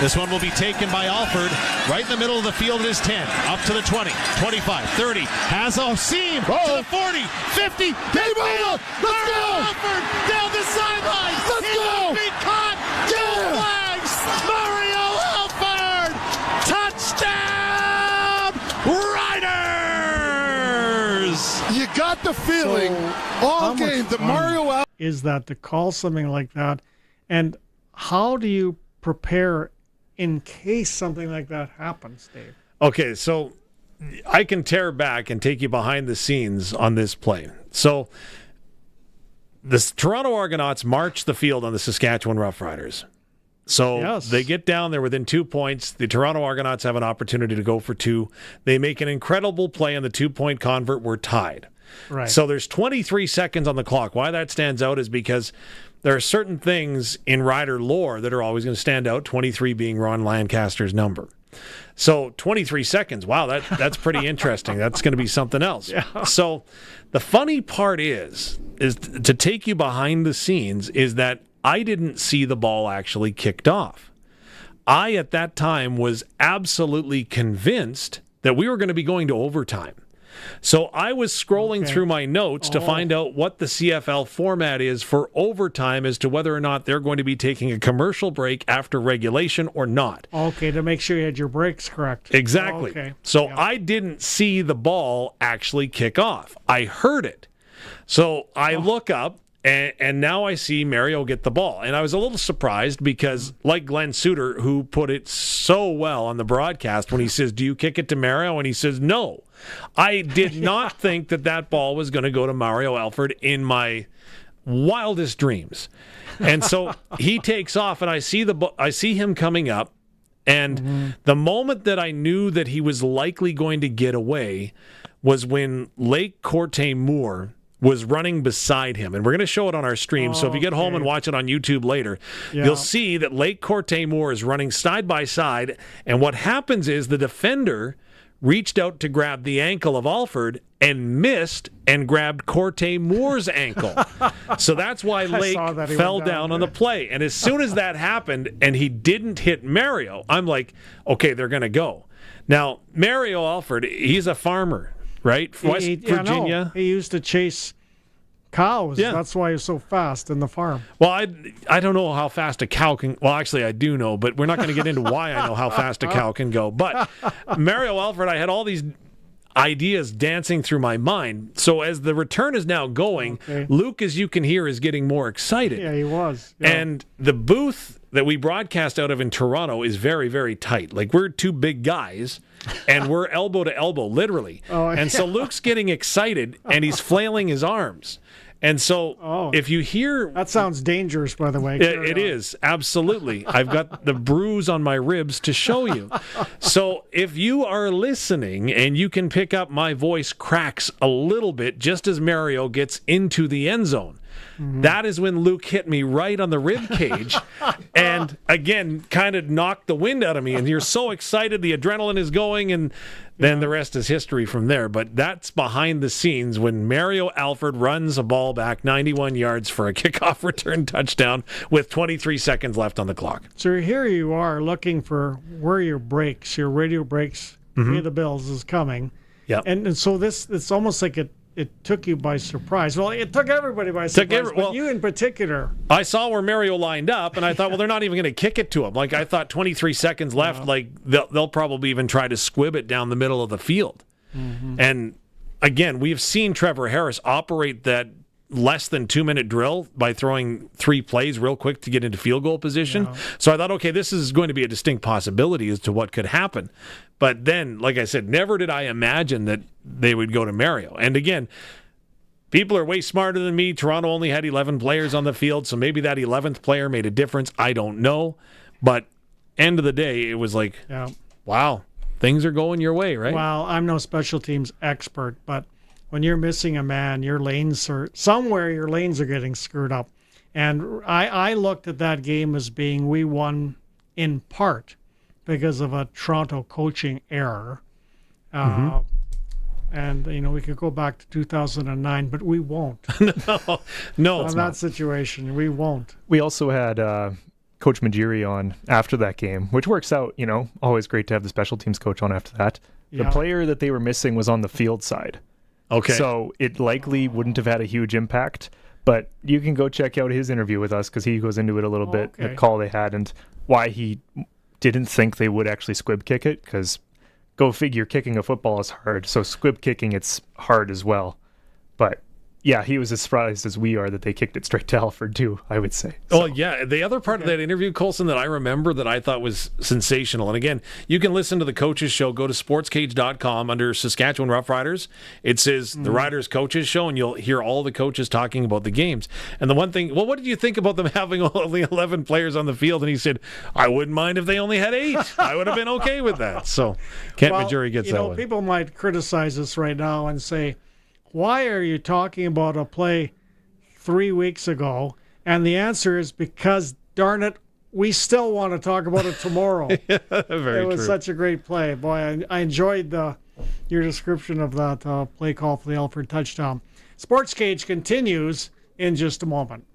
This one will be taken by Alford right in the middle of the field at his 10, up to the 20, 25, 30, has a seam to the 40, 50, Mario Alford down the sideline. Let's go! Be caught. Two flags. Mario Alford, touchdown, Riders! You got the feeling all game that Mario Alford is that to call something like that, and how do you prepare in case something like that happens, Dave? Okay, so I can tear back and take you behind the scenes on this play. So the Toronto Argonauts march the field on the Saskatchewan Roughriders. So they get down there within 2 points. The Toronto Argonauts have an opportunity to go for two. They make an incredible play on the 2-point convert. We're tied. Right. So there's 23 seconds on the clock. Why that stands out is because there are certain things in Rider lore that are always going to stand out, 23 being Ron Lancaster's number. So 23 seconds, wow, that's pretty interesting. That's going to be something else. Yeah. So the funny part is to take you behind the scenes is that I didn't see the ball actually kicked off. I, at that time, was absolutely convinced that we were going to be going to overtime. So I was scrolling through my notes to find out what the CFL format is for overtime as to whether or not they're going to be taking a commercial break after regulation or not. Okay, to make sure you had your breaks correct. Exactly. Okay. So I didn't see the ball actually kick off. I heard it. So I look up, and now I see Mario get the ball. And I was a little surprised because, like Glenn Suter, who put it so well on the broadcast when he says, "Do you kick it to Mario?" And he says, "No." I did not think that ball was going to go to Mario Alford in my wildest dreams. And so he takes off, and I see him coming up. And the moment that I knew that he was likely going to get away was when Lake Corte Moore was running beside him. And we're going to show it on our stream. So if you get home and watch it on YouTube later, you'll see that Lake Corte Moore is running side by side. And what happens is the defender reached out to grab the ankle of Alford and missed and grabbed Corte Moore's ankle. So that's why Lake fell down on the play. And as soon as that happened and he didn't hit Mario, I'm like, okay, they're going to go. Now, Mario Alford, he's a farmer, right? West Virginia. He used to chase cows. Yeah. That's why he's so fast in the farm. Well, I don't know how fast a cow can... Well, actually, I do know, but we're not going to get into why I know how fast a cow can go. But Mario Alford, I had all these ideas dancing through my mind. So as the return is now going, Luke, as you can hear, is getting more excited. Yeah, he was. Yeah. And the booth that we broadcast out of in Toronto is very, very tight. Like, we're two big guys, and we're elbow to elbow, literally. And so Luke's getting excited, and he's flailing his arms. And so if you hear... That sounds dangerous, by the way. It is, absolutely. I've got the bruise on my ribs to show you. So if you are listening and you can pick up my voice cracks a little bit just as Mario gets into the end zone, that is when Luke hit me right on the rib cage and, again, kind of knocked the wind out of me. And you're so excited, the adrenaline is going, and then the rest is history from there. But that's behind the scenes when Mario Alford runs a ball back 91 yards for a kickoff return touchdown with 23 seconds left on the clock. So here you are looking for where your breaks, your radio breaks, Pay the Bills is coming. Yep. And so it's almost like it took you by surprise. Well, it took everybody by surprise, but you in particular. I saw where Mario lined up, and I thought, well, they're not even going to kick it to him. Like, I thought 23 seconds left, like, they'll probably even try to squib it down the middle of the field. And, again, we've seen Trevor Harris operate that less than 2-minute drill by throwing 3 plays real quick to get into field goal position. So I thought, okay, this is going to be a distinct possibility as to what could happen. But then, like I said, never did I imagine that they would go to Mario. And again, people are way smarter than me. Toronto only had 11 players on the field, so maybe that 11th player made a difference. I don't know. But end of the day, it was like, wow, things are going your way, right? Well, I'm no special teams expert, but when you're missing a man, your lanes are getting screwed up. And I looked at that game as being we won in part because of a Toronto coaching error. And, we could go back to 2009, but we won't. No. In that situation, we won't. We also had Coach Majiri on after that game, which works out, always great to have the special teams coach on after that. The player that they were missing was on the field side. Okay. So it likely wouldn't have had a huge impact, but you can go check out his interview with us because he goes into it a little bit, the call they had, and why he didn't think they would actually squib kick it, because go figure, kicking a football is hard, so squib kicking it's hard as well. But yeah, he was as surprised as we are that they kicked it straight to Alford too, I would say. Oh, yeah. The other part of that interview, Colson, that I remember that I thought was sensational, and again, you can listen to the coaches show. Go to sportscage.com under Saskatchewan Roughriders. It says the Riders Coaches Show, and you'll hear all the coaches talking about the games. And the one thing, well, what did you think about them having only 11 players on the field? And he said, I wouldn't mind if they only had 8. I would have been okay with that. So Kent Majuri gets that one. People might criticize us right now and say, why are you talking about a play 3 weeks ago? And the answer is because, darn it, we still want to talk about it tomorrow. It was true. Such a great play. Boy, I enjoyed your description of that play call for the Alford touchdown. Sportscage continues in just a moment.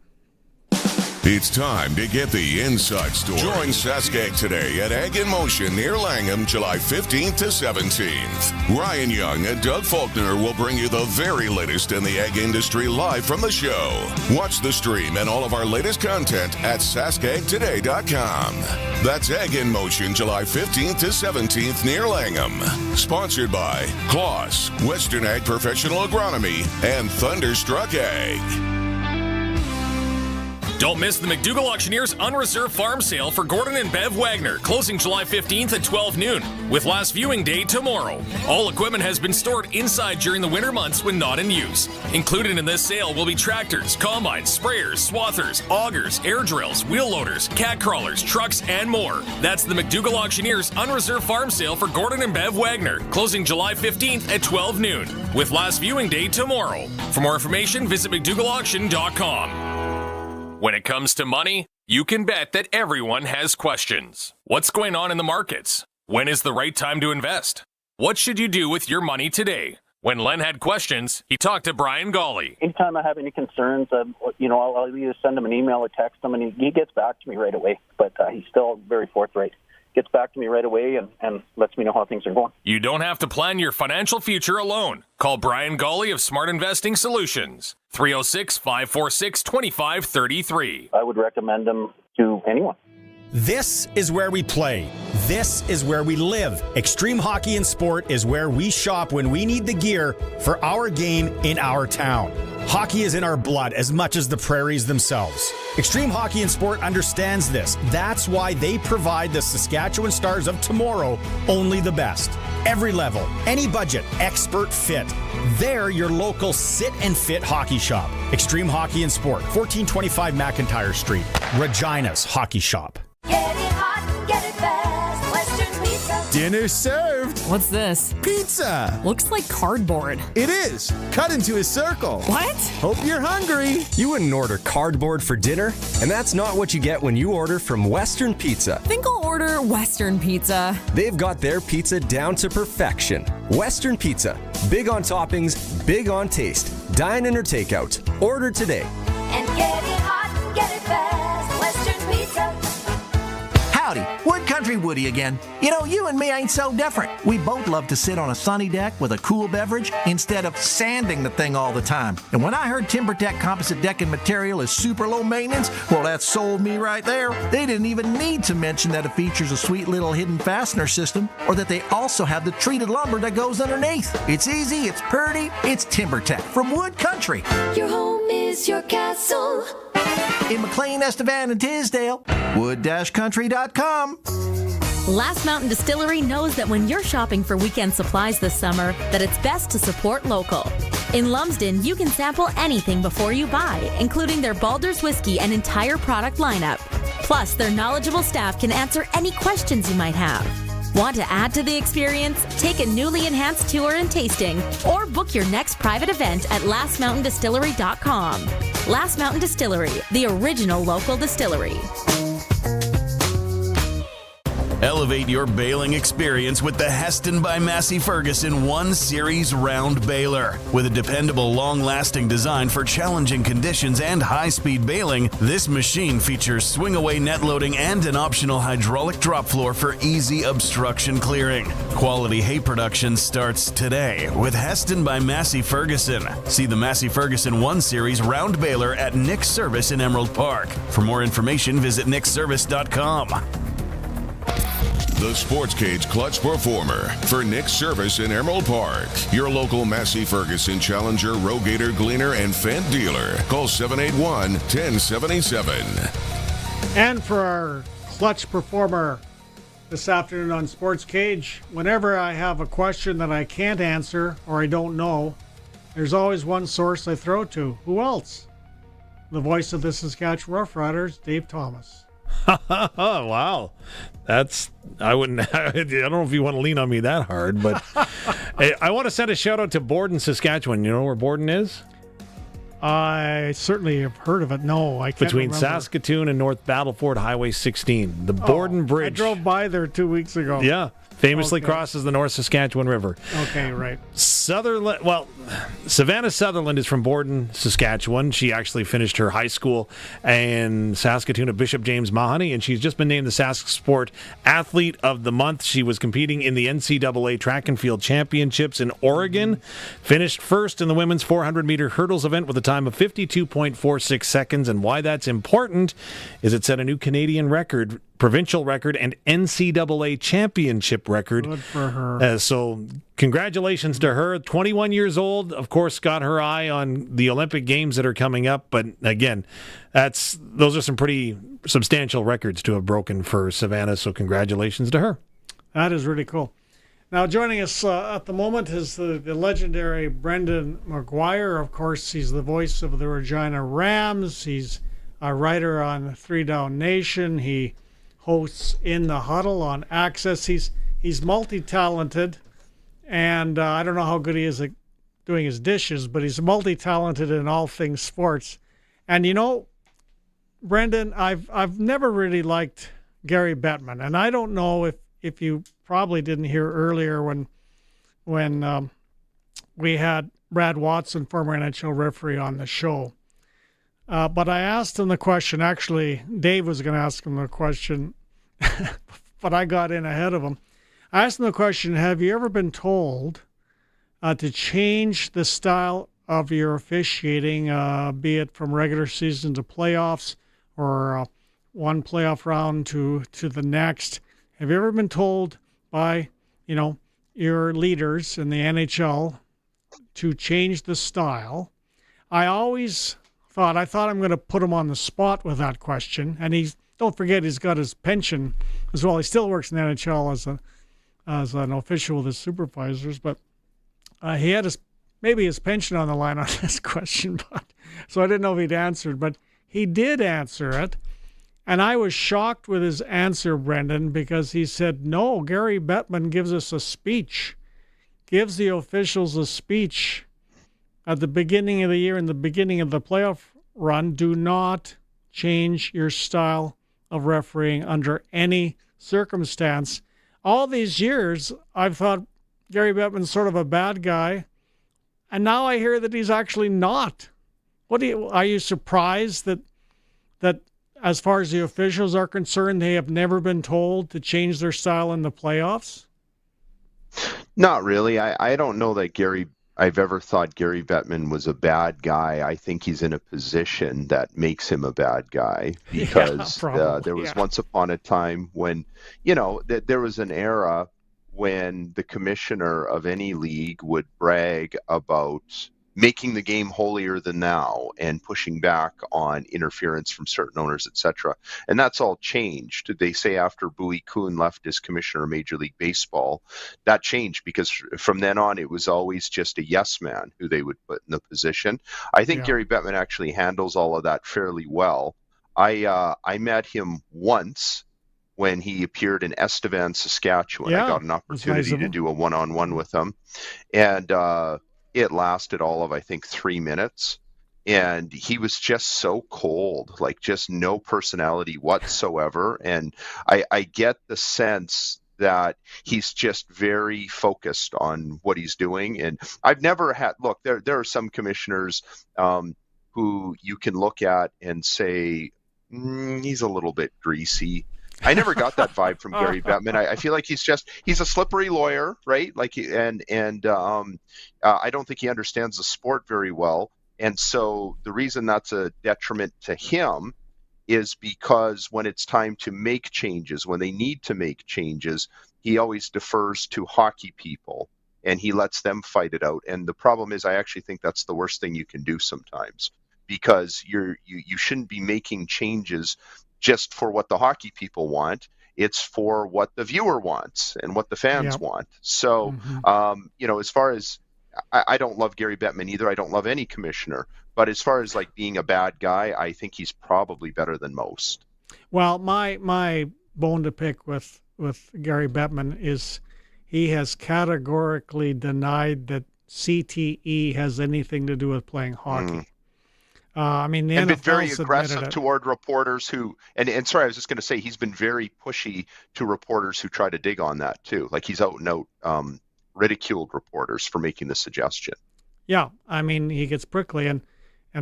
It's time to get the inside story. Join Saskag today at Ag in Motion near Langham, July 15th to 17th. Ryan Young and Doug Faulkner will bring you the very latest in the ag industry live from the show. Watch the stream and all of our latest content at saskagtoday.com. That's Ag in Motion, July 15th to 17th near Langham. Sponsored by Kloss, Western Ag Professional Agronomy, and Thunderstruck Ag. Don't miss the McDougall Auctioneers Unreserved Farm Sale for Gordon and Bev Wagner, closing July 15th at 12 noon, with last viewing day tomorrow. All equipment has been stored inside during the winter months when not in use. Included in this sale will be tractors, combines, sprayers, swathers, augers, air drills, wheel loaders, cat crawlers, trucks, and more. That's the McDougall Auctioneers Unreserved Farm Sale for Gordon and Bev Wagner, closing July 15th at 12 noon, with last viewing day tomorrow. For more information, visit McDougallAuction.com. When it comes to money, you can bet that everyone has questions. What's going on in the markets? When is the right time to invest? What should you do with your money today? When Len had questions, he talked to Brian Gawley. Anytime I have any concerns, I'll either send him an email or text him, and he gets back to me right away. But he's still very forthright. Gets back to me right away and lets me know how things are going. You don't have to plan your financial future alone. Call Brian Gawley of Smart Investing Solutions, 306-546-2533. I would recommend him to anyone. This is where we play. This is where we live. Extreme Hockey and Sport is where we shop when we need the gear for our game in our town. Hockey is in our blood as much as the prairies themselves. Extreme Hockey and Sport understands this. That's why they provide the Saskatchewan Stars of tomorrow only the best. Every level, any budget, expert fit. They're your local sit and fit hockey shop. Extreme Hockey and Sport, 1425 McIntyre Street. Regina's Hockey Shop. Get it hot, get it fast. Western Pizza. Dinner served. What's this? Pizza. Looks like cardboard. It is. Cut into a circle. What? Hope you're hungry. You wouldn't order cardboard for dinner, and that's not what you get when you order from Western Pizza. Think I'll order Western Pizza. They've got their pizza down to perfection. Western Pizza. Big on toppings, big on taste. Dine in or takeout. Order today. And get it hot, get it fast. Western Pizza. Howdy, Wood Country Woody again. You know, you and me ain't so different. We both love to sit on a sunny deck with a cool beverage instead of sanding the thing all the time. And when I heard TimberTech composite decking material is super low maintenance, well, that sold me right there. They didn't even need to mention that it features a sweet little hidden fastener system or that they also have the treated lumber that goes underneath. It's easy, it's pretty, it's TimberTech from Wood Country. Your home is your castle. In McLean, Estevan, and Tisdale, wood-country.com. Last Mountain Distillery knows that when you're shopping for weekend supplies this summer, that it's best to support local. In Lumsden, you can sample anything before you buy, including their Baldur's whiskey and entire product lineup. Plus, their knowledgeable staff can answer any questions you might have. Want to add to the experience? Take a newly enhanced tour and tasting, or book your next private event at lastmountaindistillery.com. Last Mountain Distillery, the original local distillery. Elevate your baling experience with the Heston by Massey Ferguson 1 Series Round Baler. With a dependable, long-lasting design for challenging conditions and high-speed baling, this machine features swing-away net loading and an optional hydraulic drop floor for easy obstruction clearing. Quality hay production starts today with Heston by Massey Ferguson. See the Massey Ferguson 1 Series Round Baler at Nick's Service in Emerald Park. For more information, visit nickservice.com. The Sportscage Clutch Performer for Nick's Service in Emerald Park. Your local Massey Ferguson Challenger, Rogator, Gleaner, and Fendt dealer. Call 781-1077. And for our Clutch Performer this afternoon on Sportscage, whenever I have a question that I can't answer or I don't know, there's always one source I throw to. Who else? The voice of the Saskatchewan Roughriders, Dave Thomas. Wow. I don't know if you want to lean on me that hard, but I want to send a shout out to Borden, Saskatchewan. You know where Borden is? I certainly have heard of it. No, I can't Between remember. Saskatoon and North Battleford Highway 16. The Borden Bridge. I drove by there 2 weeks ago. Yeah. Famously crosses the North Saskatchewan River. Okay, right. Savannah Sutherland is from Borden, Saskatchewan. She actually finished her high school in Saskatoon at Bishop James Mahoney, and she's just been named the Sask Sport Athlete of the Month. She was competing in the NCAA Track and Field Championships in Oregon. Finished first in the women's 400-meter hurdles event with a time of 52.46 seconds, and why that's important is it set a new Canadian record, provincial record, and NCAA championship record. Good for her. So congratulations to her. 21 years old, of course, got her eye on the Olympic Games that are coming up. But again, those are some pretty substantial records to have broken for Savannah. So congratulations to her. That is really cool. Now joining us at the moment is the legendary Brendan McGuire. Of course, he's the voice of the Regina Rams. He's a writer on 3 Down Nation. He hosts In the Huddle on Access. He's multi-talented, and I don't know how good he is at doing his dishes, but he's multi-talented in all things sports. And you know, Brendan, I've never really liked Gary Bettman, and I don't know if you probably didn't hear earlier when we had Brad Watson, former NHL referee, on the show. But I asked him the question. Actually, Dave was going to ask him the question, but I got in ahead of him. I asked him the question, have you ever been told to change the style of your officiating, be it from regular season to playoffs or one playoff round to the next? Have you ever been told by, your leaders in the NHL to change the style? I thought I'm going to put him on the spot with that question. And don't forget, he's got his pension as well. He still works in the NHL as an official with his supervisors, but he had maybe his pension on the line on this question, but so I didn't know if he'd answered, but he did answer it. And I was shocked with his answer, Brendan, because he said, no, Gary Bettman gives us a speech, gives the officials a speech at the beginning of the year and the beginning of the playoff run. Do not change your style of refereeing under any circumstance. All these years, I've thought Gary Bettman's sort of a bad guy, and now I hear that he's actually not. Are you surprised that as far as the officials are concerned, they have never been told to change their style in the playoffs? Not really. I don't know that I've ever thought Gary Bettman was a bad guy. I think he's in a position that makes him a bad guy because there was once upon a time when, there was an era when the commissioner of any league would brag about making the game holier than thou and pushing back on interference from certain owners, etc. And that's all changed. They say after Bowie Kuhn left as commissioner of Major League Baseball, that changed because from then on it was always just a yes man who they would put in the position. I think Gary Bettman actually handles all of that fairly well. I met him once when he appeared in Estevan, Saskatchewan. I got an opportunity to do a one-on-one with him. And it lasted all of, I think, 3 minutes. And he was just so cold, like just no personality whatsoever. And I get the sense that he's just very focused on what he's doing. And I've never had, look, there are some commissioners who you can look at and say, he's a little bit greasy. I never got that vibe from Gary Bettman. I feel like he's a slippery lawyer, right? Like, and I don't think he understands the sport very well. And so the reason that's a detriment to him is because when it's time to make changes, when they need to make changes, he always defers to hockey people and he lets them fight it out. And the problem is, I actually think that's the worst thing you can do sometimes, because you shouldn't be making changes just for what the hockey people want. It's for what the viewer wants and what the fans want. So, as far as, I don't love Gary Bettman either. I don't love any commissioner. But as far as like being a bad guy, I think he's probably better than most. Well, my bone to pick with Gary Bettman is he has categorically denied that CTE has anything to do with playing hockey. The and been very aggressive it. toward reporters who, and sorry, I was just going to say he's been very pushy to reporters who try to dig on that too. Like he's out and out ridiculed reporters for making the suggestion. Yeah, he gets prickly. And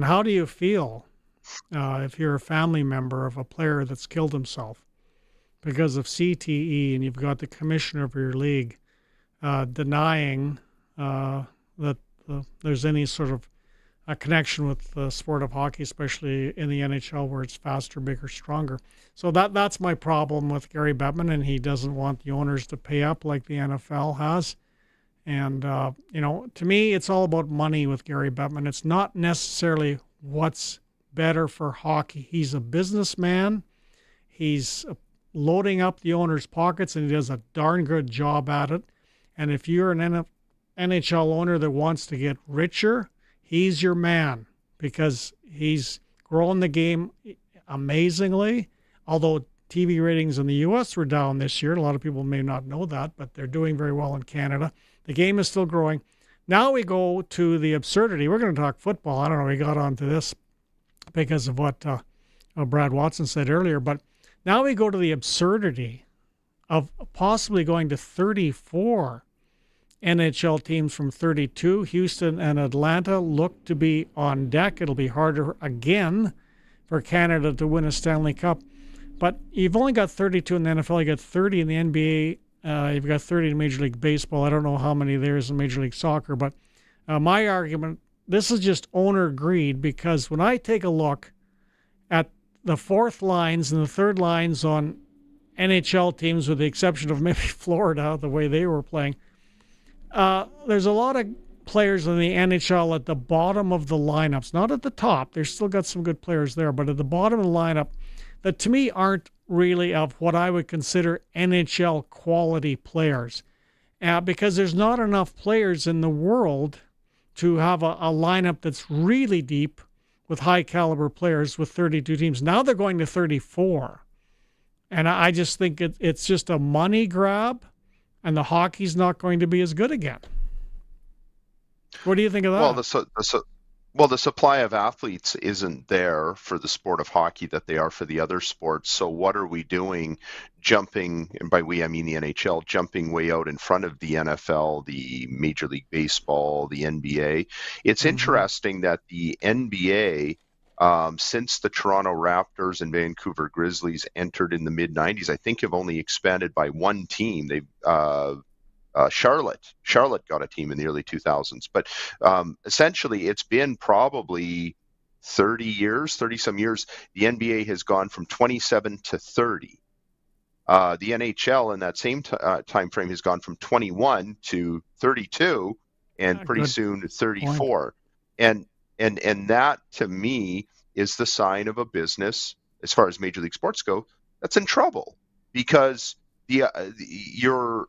how do you feel if you're a family member of a player that's killed himself because of CTE, and you've got the commissioner of your league denying that there's any sort of a connection with the sport of hockey, especially in the NHL where it's faster, bigger, stronger. So that's my problem with Gary Bettman, and he doesn't want the owners to pay up like the NFL has. And, to me, it's all about money with Gary Bettman. It's not necessarily what's better for hockey. He's a businessman. He's loading up the owner's pockets, and he does a darn good job at it. And if you're an NHL owner that wants to get richer, he's your man, because he's grown the game amazingly. Although TV ratings in the U.S. were down this year. A lot of people may not know that, but they're doing very well in Canada. The game is still growing. Now we go to the absurdity. We're going to talk football. I don't know, we got onto this because of what Brad Watson said earlier, but now we go to the absurdity of possibly going to 34 NHL teams from 32. Houston and Atlanta look to be on deck. It'll be harder again for Canada to win a Stanley Cup. But you've only got 32 in the NFL. You got 30 in the NBA. You've got 30 in Major League Baseball. I don't know how many there is in Major League Soccer. But my argument, this is just owner greed, because when I take a look at the fourth lines and the third lines on NHL teams, with the exception of maybe Florida, the way they were playing, there's a lot of players in the NHL at the bottom of the lineups, not at the top. They've still got some good players there, but at the bottom of the lineup that to me aren't really of what I would consider NHL quality players. because there's not enough players in the world to have a lineup that's really deep with high caliber players with 32 teams. Now they're going to 34. And I just think it's just a money grab, and the hockey's not going to be as good again. What do you think of that? Well, the supply of athletes isn't there for the sport of hockey that they are for the other sports. So what are we doing jumping, and by we I mean the NHL, jumping way out in front of the NFL, the Major League Baseball, the NBA? It's interesting that the NBA, since the Toronto Raptors and Vancouver Grizzlies entered in the mid-'90s, I think have only expanded by one team. Charlotte got a team in the early 2000s, but essentially it's been probably 30 some years. The NBA has gone from 27 to 30. The NHL in that same time frame has gone from 21 to 32, and pretty soon 34. And that to me is the sign of a business, as far as Major League Sports go, that's in trouble, because you're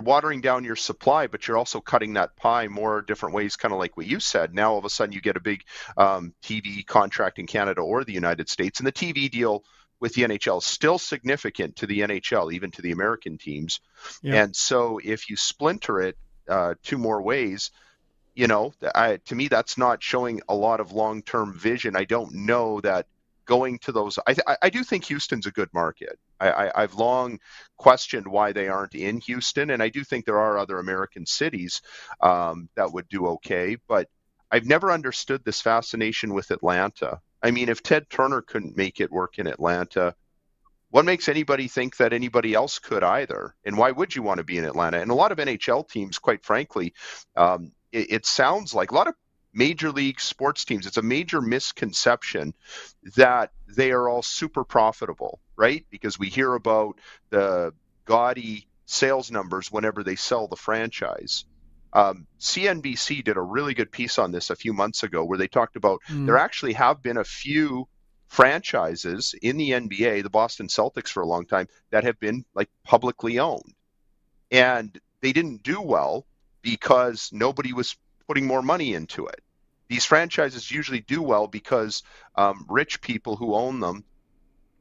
watering down your supply, but you're also cutting that pie more different ways, kind of like what you said. Now all of a sudden you get a big TV contract in Canada or the United States, and the TV deal with the NHL is still significant to the NHL, even to the American teams. Yeah. And so if you splinter it two more ways, to me that's not showing a lot of long-term vision. I don't know that going to those, I do think Houston's a good market. I've long questioned why they aren't in Houston, and I do think there are other American cities that would do okay, but I've never understood this fascination with Atlanta. I mean, if Ted Turner couldn't make it work in Atlanta, what makes anybody think that anybody else could either? And why would you want to be in Atlanta? And a lot of NHL teams, quite frankly, it sounds like a lot of major league sports teams, it's a major misconception that they are all super profitable, right? Because we hear about the gaudy sales numbers whenever they sell the franchise. CNBC did a really good piece on this a few months ago where they talked about there actually have been a few franchises in the NBA, the Boston Celtics for a long time, that have been like publicly owned. And they didn't do well because nobody was putting more money into it. These franchises usually do well because rich people who own them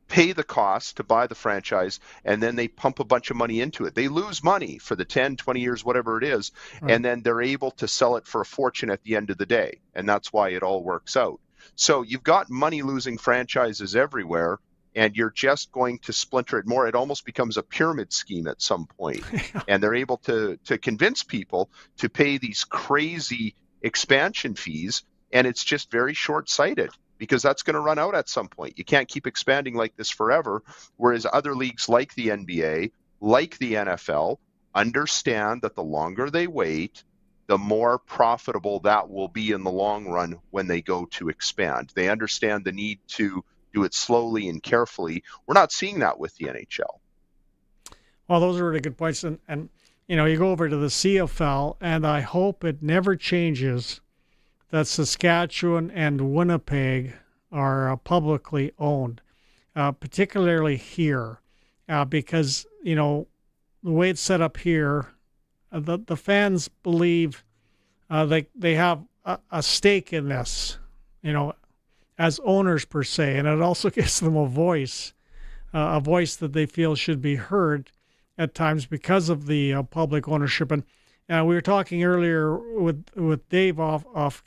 pay the cost to buy the franchise, and then they pump a bunch of money into it. They lose money for the 10, 20 years, whatever it is, right, and then they're able to sell it for a fortune at the end of the day, and that's why it all works out. So you've got money-losing franchises everywhere, and you're just going to splinter it more. It almost becomes a pyramid scheme at some point, and they're able to convince people to pay these crazy expansion fees, and it's just very short-sighted, because that's going to run out at some point. You can't keep expanding like this forever, whereas other leagues like the NBA, like the NFL, understand that the longer they wait, the more profitable that will be in the long run when they go to expand. They understand the need to do it slowly and carefully. We're not seeing that with the NHL. Well, those are really good points. And you go over to the CFL, and I hope it never changes that Saskatchewan and Winnipeg are publicly owned, particularly here, because, the way it's set up here, the fans believe they have a stake in this, as owners per se, and it also gives them a voice that they feel should be heard at times because of the public ownership. And we were talking earlier with Dave off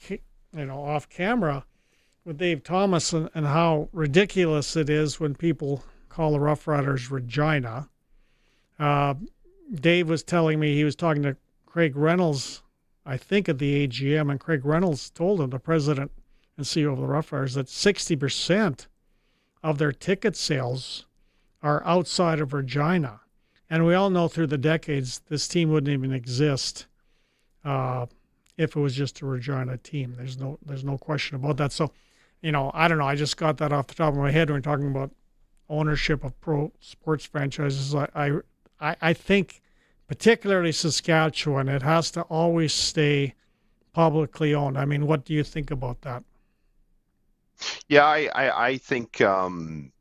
camera, with Dave Thomas, and how ridiculous it is when people call the Roughriders Regina. Dave was telling me he was talking to Craig Reynolds, I think at the AGM, and Craig Reynolds told him, the president and CEO of the Roughriders, that 60% of their ticket sales are outside of Regina. And we all know through the decades, this team wouldn't even exist if it was just a Regina team. There's no question about that. So, I don't know. I just got that off the top of my head when we're talking about ownership of pro sports franchises. I think, particularly Saskatchewan, it has to always stay publicly owned. I mean, what do you think about that? Yeah, I think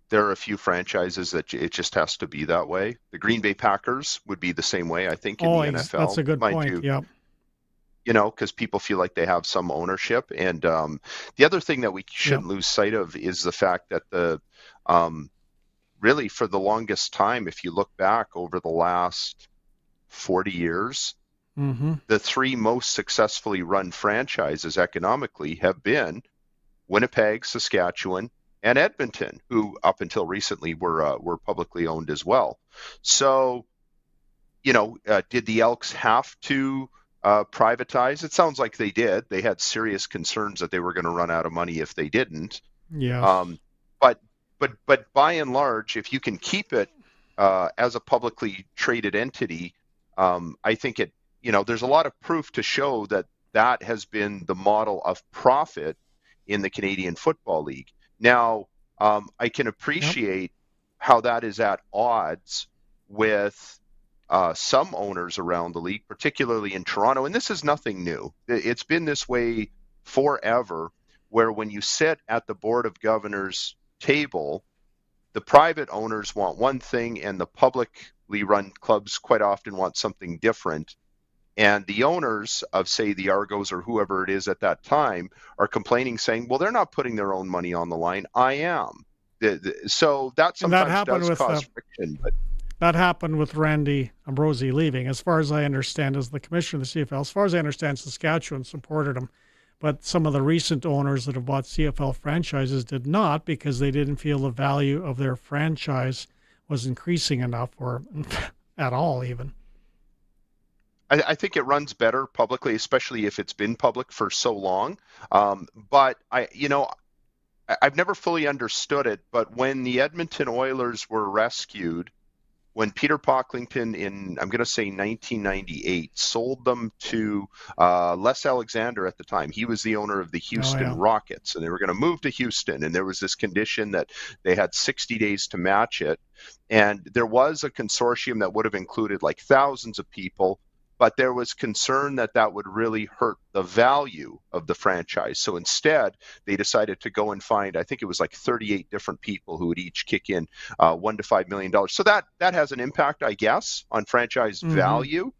there are a few franchises that it just has to be that way. The Green Bay Packers would be the same way, I think, in the NFL. That's a good point. Yep. Because people feel like they have some ownership. And the other thing that we shouldn't lose sight of is the fact that really for the longest time, if you look back over the last 40 years, the three most successfully run franchises economically have been Winnipeg, Saskatchewan, and Edmonton, who up until recently were publicly owned as well. So, did the Elks have to privatize? It sounds like they did. They had serious concerns that they were going to run out of money if they didn't. Yeah. But by and large, if you can keep it as a publicly traded entity, I think there's a lot of proof to show that has been the model of profit in the Canadian Football League. Now, I can appreciate how that is at odds with some owners around the league, particularly in Toronto. And this is nothing new. It's been this way forever, where when you sit at the Board of Governors table, the private owners want one thing and the publicly run clubs quite often want something different. And the owners of, say, the Argos or whoever it is at that time are complaining, saying, well, they're not putting their own money on the line. I am. So that sometimes does cause friction. But that happened with Randy Ambrosi leaving. As far as I understand, as the commissioner of the CFL, as far as I understand, Saskatchewan supported him. But some of the recent owners that have bought CFL franchises did not, because they didn't feel the value of their franchise was increasing enough, or at all even. I think it runs better publicly, especially if it's been public for so long. But I've never fully understood it. But when the Edmonton Oilers were rescued, when Peter Pocklington in, I'm going to say 1998, sold them to Les Alexander at the time. He was the owner of the Houston Rockets, and they were going to move to Houston. And there was this condition that they had 60 days to match it. And there was a consortium that would have included like thousands of people, but there was concern that would really hurt the value of the franchise. So instead, they decided to go and find, I think it was like 38 different people who would each kick in $1 to $5 million. So that has an impact, I guess, on franchise value.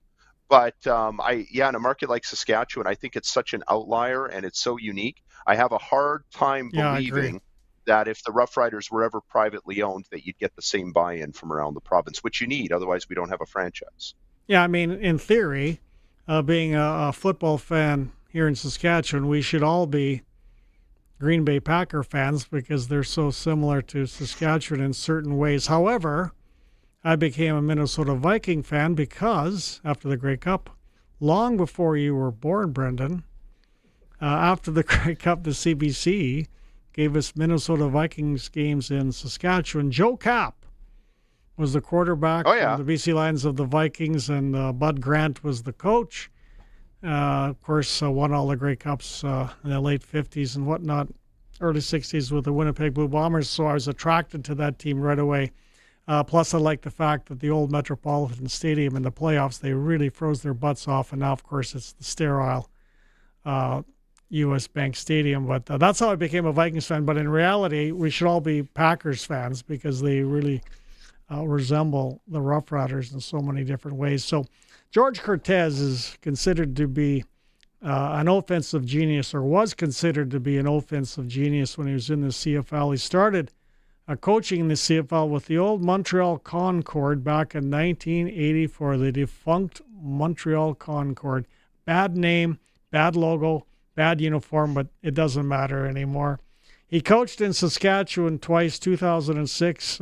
But in a market like Saskatchewan, I think it's such an outlier and it's so unique. I have a hard time believing that if the Roughriders were ever privately owned, that you'd get the same buy-in from around the province, which you need. Otherwise, we don't have a franchise. Yeah, I mean, in theory, being a football fan here in Saskatchewan, we should all be Green Bay Packer fans because they're so similar to Saskatchewan in certain ways. However, I became a Minnesota Viking fan because after the Grey Cup, long before you were born, Brendan, after the Grey Cup, the CBC gave us Minnesota Vikings games in Saskatchewan. Joe Kapp was the quarterback from the BC Lions of the Vikings, and Bud Grant was the coach. Of course, won all the Grey Cups in the late 50s and whatnot, early 60s with the Winnipeg Blue Bombers, so I was attracted to that team right away. Plus, I like the fact that the old Metropolitan Stadium in the playoffs, they really froze their butts off, and now, of course, it's the sterile U.S. Bank Stadium. But that's how I became a Vikings fan. But in reality, we should all be Packers fans because they really resemble the Roughriders in so many different ways. So George Cortez is considered to be an offensive genius, or was considered to be an offensive genius when he was in the CFL. He started coaching in the CFL with the old Montreal Concorde back in 1984, the defunct Montreal Concorde. Bad name, bad logo, bad uniform, but it doesn't matter anymore. He coached in Saskatchewan twice, 2006,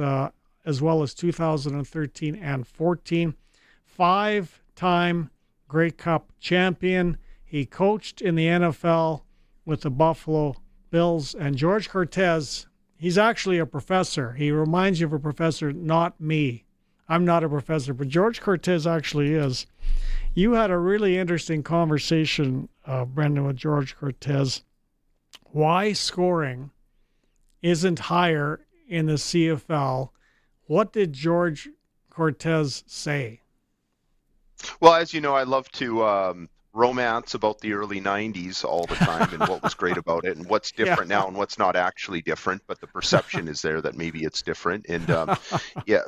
as well as 2013 and 14. 5-time Grey Cup champion. He coached in the NFL with the Buffalo Bills. And George Cortez, he's actually a professor. He reminds you of a professor, not me. I'm not a professor, but George Cortez actually is. You had a really interesting conversation, Brendan, with George Cortez. Why scoring isn't higher in the CFL? What did George Cortez say? Well, as you know, I love to romance about the early 90s all the time and what was great about it and what's different now and what's not actually different, but the perception is there that maybe it's different. And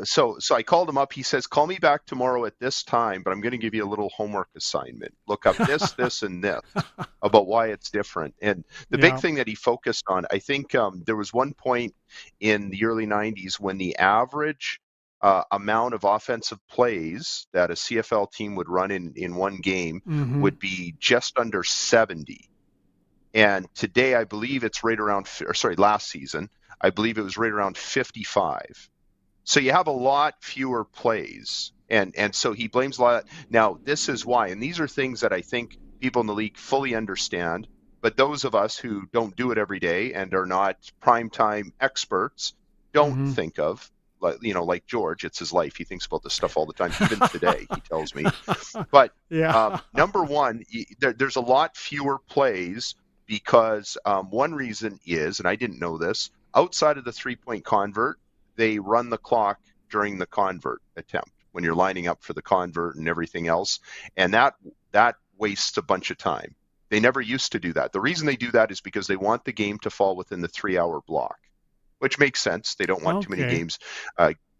so I called him up. He says, call me back tomorrow at this time, but I'm going to give you a little homework assignment. Look up this, this, and this about why it's different. And the big thing that he focused on, I think there was one point in the early 90s when the average amount of offensive plays that a CFL team would run in one game would be just under 70. And today, I believe it's right around, last season, I believe it was right around 55. So you have a lot fewer plays. And so he blames a lot. Now, this is why. And these are things that I think people in the league fully understand. But those of us who don't do it every day and are not primetime experts don't think of. Like George, it's his life. He thinks about this stuff all the time, even today, he tells me. But number one, there's a lot fewer plays because one reason is, and I didn't know this, outside of the three-point convert, they run the clock during the convert attempt when you're lining up for the convert and everything else. And that wastes a bunch of time. They never used to do that. The reason they do that is because they want the game to fall within the 3-hour block, which makes sense. They don't want too many games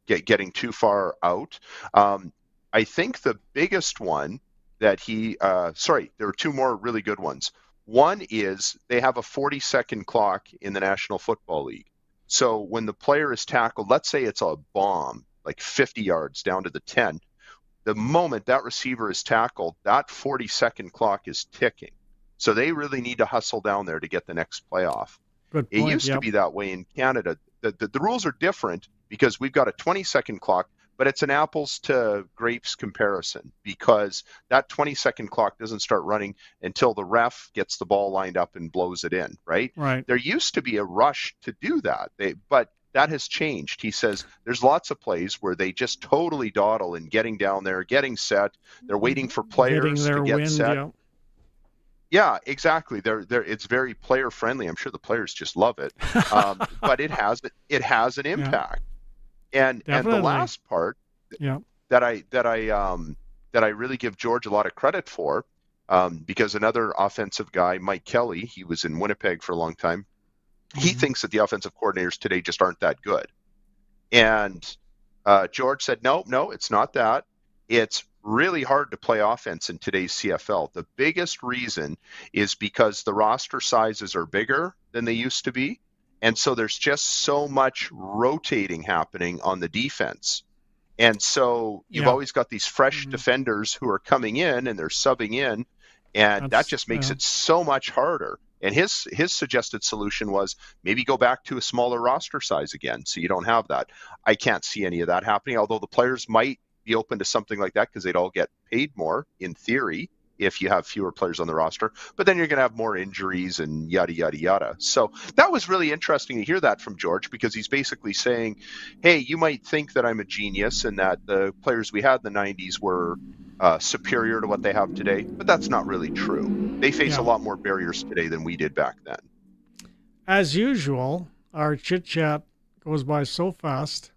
getting too far out. I think the biggest one that there were two more really good ones. One is they have a 40-second clock in the National Football League. So when the player is tackled, let's say it's a bomb, like 50 yards down to the 10, the moment that receiver is tackled, that 40-second clock is ticking. So they really need to hustle down there to get the next play off. Good point. It used to be that way in Canada. The rules are different because we've got a 20-second clock, but it's an apples to grapes comparison because that 20-second clock doesn't start running until the ref gets the ball lined up and blows it in, right? Right. There used to be a rush to do that, but that has changed. He says there's lots of plays where they just totally dawdle in getting down there, getting set. They're waiting for players to get set. Yeah. Yeah, exactly. It's very player friendly. I'm sure the players just love it, but it has an impact. And the last part that I really give George a lot of credit for, because another offensive guy, Mike Kelly, he was in Winnipeg for a long time. He thinks that the offensive coordinators today just aren't that good. And George said, no, it's not that. It's really hard to play offense in today's CFL. The biggest reason is because the roster sizes are bigger than they used to be. And so there's just so much rotating happening on the defense. And so you've always got these fresh defenders who are coming in and they're subbing in. And that just makes it so much harder. And his suggested solution was maybe go back to a smaller roster size again so you don't have that. I can't see any of that happening, although the players might be open to something like that because they'd all get paid more in theory if you have fewer players on the roster, but then you're going to have more injuries and yada, yada, yada. So that was really interesting to hear that from George because he's basically saying, hey, you might think that I'm a genius and that the players we had in the 90s were superior to what they have today, but that's not really true. They face a lot more barriers today than we did back then. As usual, our chit-chat goes by so fast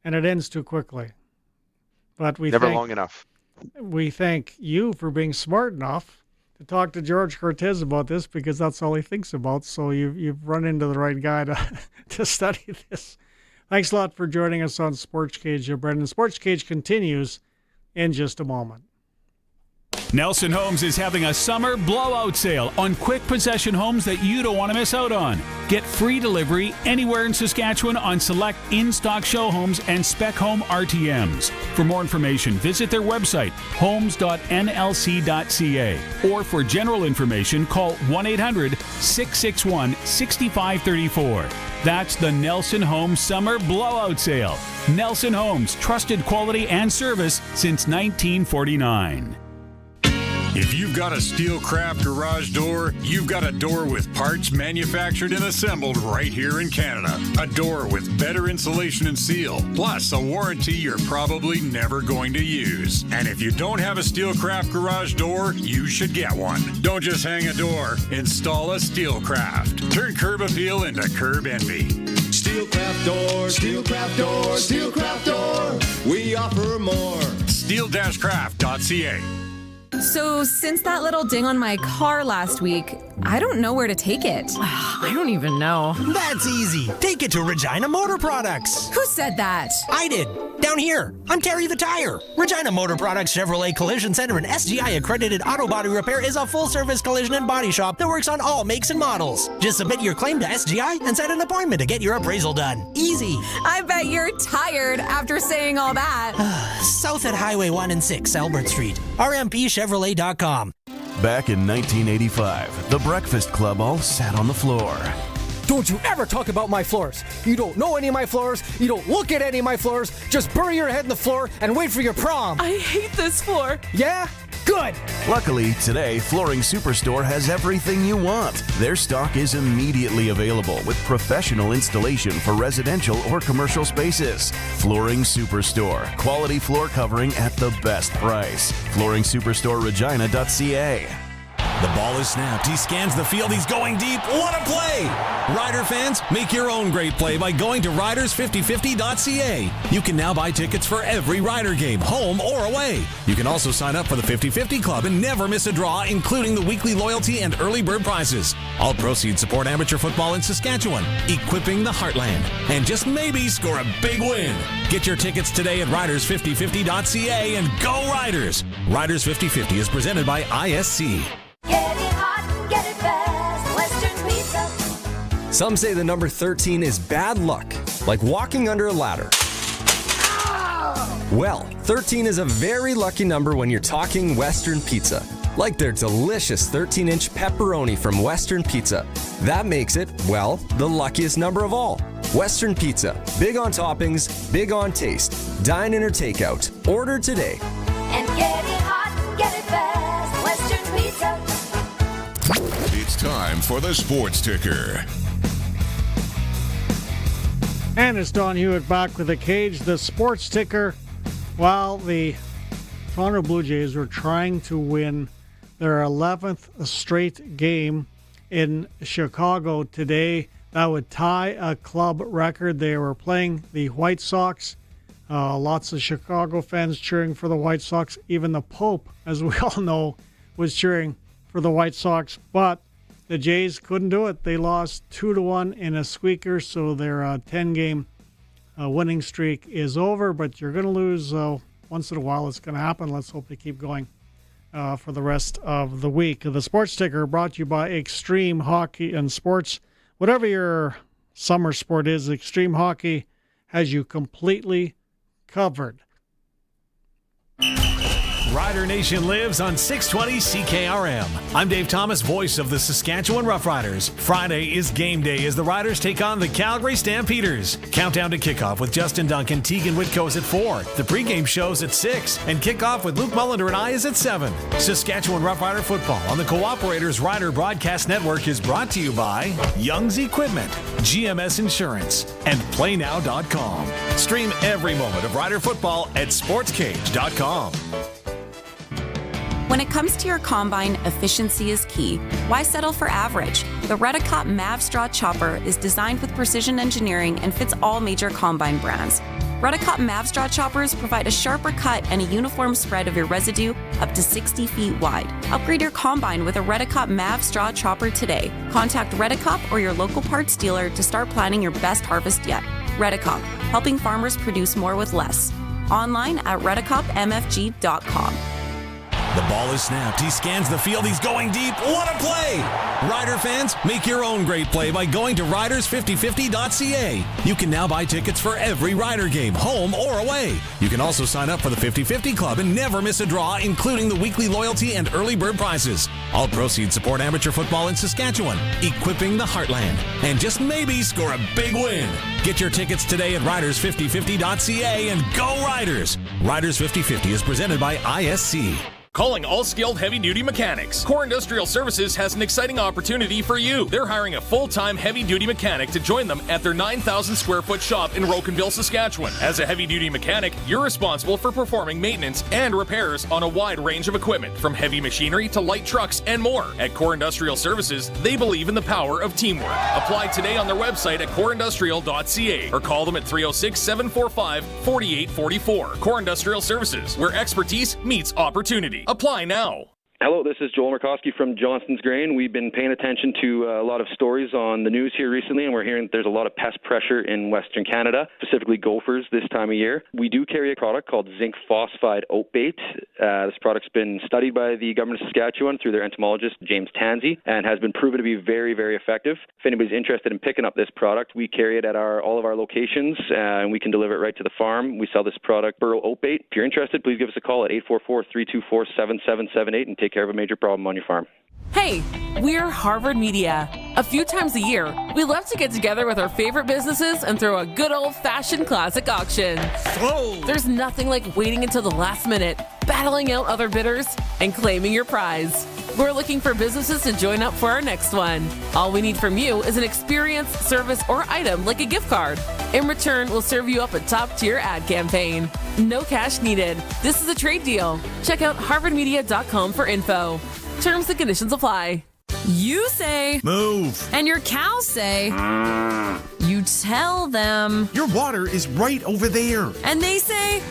and it ends too quickly. But long enough. We thank you for being smart enough to talk to George Cortez about this because that's all he thinks about. So you've run into the right guy to study this. Thanks a lot for joining us on Sportscage, Brendan. Sportscage continues in just a moment. Nelson Homes is having a summer blowout sale on quick possession homes that you don't want to miss out on. Get free delivery anywhere in Saskatchewan on select in-stock show homes and spec home RTMs. For more information, visit their website, homes.nlc.ca. Or for general information, call 1-800-661-6534. That's the Nelson Homes Summer Blowout Sale. Nelson Homes, trusted quality and service since 1949. If you've got a Steelcraft garage door, you've got a door with parts manufactured and assembled right here in Canada. A door with better insulation and seal, plus a warranty you're probably never going to use. And if you don't have a Steelcraft garage door, you should get one. Don't just hang a door, install a Steelcraft. Turn curb appeal into curb envy. Steelcraft door, Steelcraft door, Steelcraft door. We offer more. Steel-craft.ca. So, since that little ding on my car last week, I don't know where to take it. I don't even know. That's easy. Take it to Regina Motor Products. Who said that? I did. Down here. I'm Terry the Tire. Regina Motor Products Chevrolet Collision Center and SGI accredited auto body repair is a full-service collision and body shop that works on all makes and models. Just submit your claim to SGI and set an appointment to get your appraisal done. Easy. I bet you're tired after saying all that. South at Highway 1 and 6, Albert Street. RMPChevrolet.com. Back in 1985, the Breakfast Club all sat on the floor. Don't you ever talk about my floors. You don't know any of my floors. You don't look at any of my floors. Just bury your head in the floor and wait for your prom. I hate this floor. Yeah? Good. Luckily, today, Flooring Superstore has everything you want. Their stock is immediately available with professional installation for residential or commercial spaces. Flooring Superstore. Quality floor covering at the best price. FlooringSuperstoreRegina.ca. The ball is snapped. He scans the field. He's going deep. What a play! Rider fans, make your own great play by going to riders5050.ca. You can now buy tickets for every Rider game, home or away. You can also sign up for the 50-50 Club and never miss a draw, including the weekly loyalty and early bird prizes. All proceeds support amateur football in Saskatchewan, equipping the heartland, and just maybe score a big win. Get your tickets today at riders5050.ca and go Riders! Riders 50-50 is presented by ISC. Get it hot, get it fast, Western Pizza. Some say the number 13 is bad luck, like walking under a ladder. Well, 13 is a very lucky number when you're talking Western Pizza, like their delicious 13-inch pepperoni from Western Pizza. That makes it, well, the luckiest number of all. Western Pizza, big on toppings, big on taste. Dine in or take out. Order today. And get it hot, get it fast, Western Pizza. It's time for the Sports Ticker. And it's Don Hewitt back with the Cage, the Sports Ticker. While the Toronto Blue Jays were trying to win their 11th straight game in Chicago today, that would tie a club record. They were playing the White Sox. Lots of Chicago fans cheering for the White Sox. Even the Pope, as we all know, was cheering for the White Sox. But the Jays couldn't do it. They lost 2-1 in a squeaker, so their 10-game winning streak is over. But you're going to lose once in a while. It's going to happen. Let's hope they keep going for the rest of the week. The Sports Ticker brought to you by Extreme Hockey and Sports. Whatever your summer sport is, Extreme Hockey has you completely covered. Rider Nation lives on 620 CKRM. I'm Dave Thomas, voice of the Saskatchewan Roughriders. Friday is game day as the Riders take on the Calgary Stampeders. Countdown to kickoff with Justin Duncan, Tegan Whitco's at 4. The pregame show's at 6. And kickoff with Luke Mullender and I is at 7. Saskatchewan Roughrider football on the Cooperators Rider Broadcast Network is brought to you by Young's Equipment, GMS Insurance, and PlayNow.com. Stream every moment of Rider football at Sportscage.com. When it comes to your combine, efficiency is key. Why settle for average? The Redicop Mav Straw Chopper is designed with precision engineering and fits all major combine brands. Redicop Mav Straw Choppers provide a sharper cut and a uniform spread of your residue up to 60 feet wide. Upgrade your combine with a Redicop Mav Straw Chopper today. Contact Redicop or your local parts dealer to start planning your best harvest yet. Redicop, helping farmers produce more with less. Online at redicopmfg.com. The ball is snapped. He scans the field. He's going deep. What a play! Rider fans, make your own great play by going to riders5050.ca. You can now buy tickets for every Rider game, home or away. You can also sign up for the 50-50 Club and never miss a draw, including the weekly loyalty and early bird prizes. All proceeds support amateur football in Saskatchewan, equipping the heartland, and just maybe score a big win. Get your tickets today at riders5050.ca and go Riders! Riders 50-50 is presented by ISC. Calling all skilled heavy-duty mechanics. Core Industrial Services has an exciting opportunity for you. They're hiring a full-time heavy-duty mechanic to join them at their 9,000-square-foot shop in Rocanville, Saskatchewan. As a heavy-duty mechanic, you're responsible for performing maintenance and repairs on a wide range of equipment, from heavy machinery to light trucks and more. At Core Industrial Services, they believe in the power of teamwork. Apply today on their website at coreindustrial.ca or call them at 306-745-4844. Core Industrial Services, where expertise meets opportunity. free. Apply now. Hello, this is Joel Murkowski from Johnston's Grain. We've been paying attention to a lot of stories on the news here recently, and we're hearing that there's a lot of pest pressure in Western Canada, specifically gophers this time of year. We do carry a product called zinc phosphide oat bait. This product's been studied by the government of Saskatchewan through their entomologist, James Tansey, and has been proven to be very, very effective. If anybody's interested in picking up this product, we carry it at all of our locations, and we can deliver it right to the farm. We sell this product, Burrow Oat Bait. If you're interested, please give us a call at 844-324-7778 and take care of a major problem on your farm. Hey, we're Harvard Media. A few times a year, we love to get together with our favorite businesses and throw a good old-fashioned classic auction. There's nothing like waiting until the last minute, battling out other bidders, and claiming your prize. We're looking for businesses to join up for our next one. All we need from you is an experience, service, or item like a gift card. In return, we'll serve you up a top-tier ad campaign. No cash needed. This is a trade deal. Check out harvardmedia.com for info. Terms and conditions apply. You say move, and your cows say you tell them your water is right over there, and they say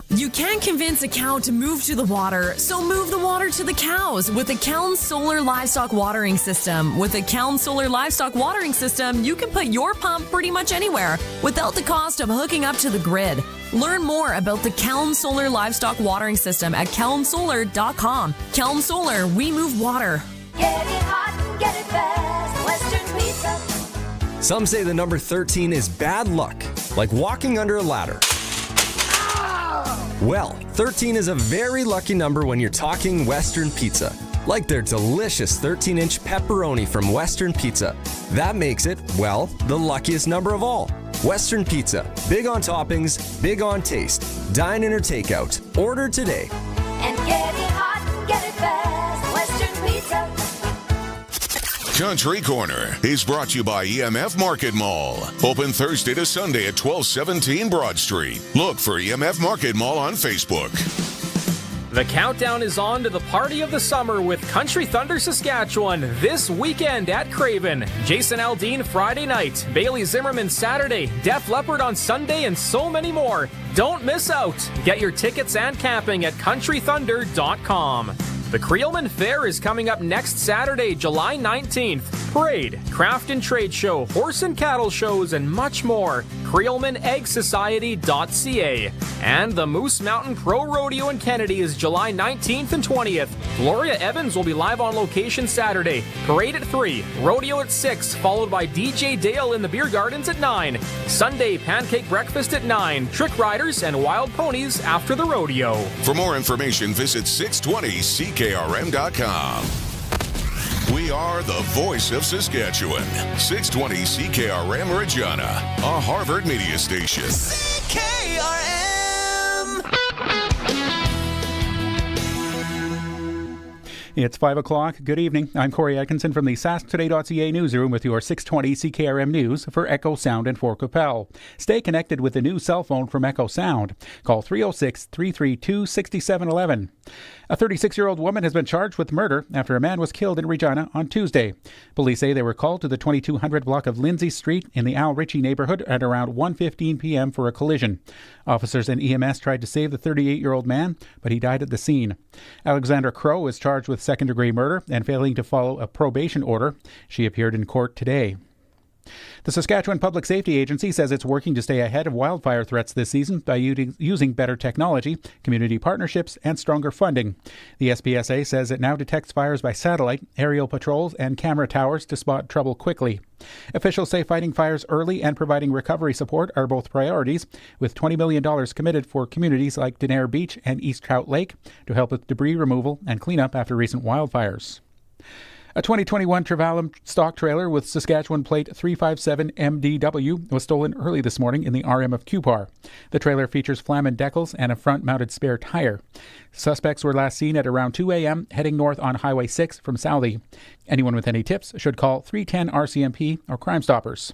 you can't convince a cow to move to the water, so move the water to the cows with the Keln Solar Livestock Watering System. With the Keln Solar Livestock Watering System, you can put your pump pretty much anywhere without the cost of hooking up to the grid. Learn more about the Keln Solar Livestock Watering System at kelnsolar.com. Keln Solar, we move water. Get it hot, get it fast, Western Pizza. Some say the number 13 is bad luck, like walking under a ladder. Well, 13 is a very lucky number when you're talking Western Pizza, like their delicious 13-inch pepperoni from Western Pizza. That makes it, well, the luckiest number of all. Western Pizza, big on toppings, big on taste. Dine in or takeout. Order today. And get it hot, get it fast, Western Pizza. Country Corner is brought to you by EMF Market Mall. Open Thursday to Sunday at 1217 Broad Street. Look for EMF Market Mall on Facebook. The countdown is on to the party of the summer with Country Thunder Saskatchewan this weekend at Craven. Jason Aldean Friday night, Bailey Zimmerman Saturday, Def Leppard on Sunday, and so many more. Don't miss out. Get your tickets and camping at countrythunder.com. The Creelman Fair is coming up next Saturday, July 19th. Parade, craft and trade show, horse and cattle shows, and much more. CreelmanEggSociety.ca. And the Moose Mountain Pro Rodeo in Kennedy is July 19th and 20th. Gloria Evans will be live on location Saturday. Parade at 3, rodeo at 6, followed by DJ Dale in the Beer Gardens at 9. Sunday, pancake breakfast at 9, trick riders and wild ponies after the rodeo. For more information, visit 620ckrm.com. We are the voice of Saskatchewan. 620 CKRM Regina, a Harvard media station. CKRM! It's 5 o'clock. Good evening. I'm Corey Atkinson from the SaskToday.ca newsroom with your 620 CKRM News for Echo Sound and Fort Qu'Appelle. Stay connected with the new cell phone from Echo Sound. Call 306-332-6711. A 36-year-old woman has been charged with murder after a man was killed in Regina on Tuesday. Police say they were called to the 2200 block of Lindsay Street in the Al Ritchie neighborhood at around 1:15 p.m. for a collision. Officers and EMS tried to save the 38-year-old man, but he died at the scene. Alexandra Crow is charged with second-degree murder and failing to follow a probation order. She appeared in court today. The Saskatchewan Public Safety Agency says it's working to stay ahead of wildfire threats this season by using better technology, community partnerships, and stronger funding. The SPSA says it now detects fires by satellite, aerial patrols, and camera towers to spot trouble quickly. Officials say fighting fires early and providing recovery support are both priorities, with $20 million committed for communities like Denair Beach and East Trout Lake to help with debris removal and cleanup after recent wildfires. A 2021 Trevalum stock trailer with Saskatchewan plate 357 MDW was stolen early this morning in the RM of Cupar. The trailer features Flamin decals and a front-mounted spare tire. Suspects were last seen at around 2 a.m. heading north on Highway 6 from Southie. Anyone with any tips should call 310 RCMP or Crime Stoppers.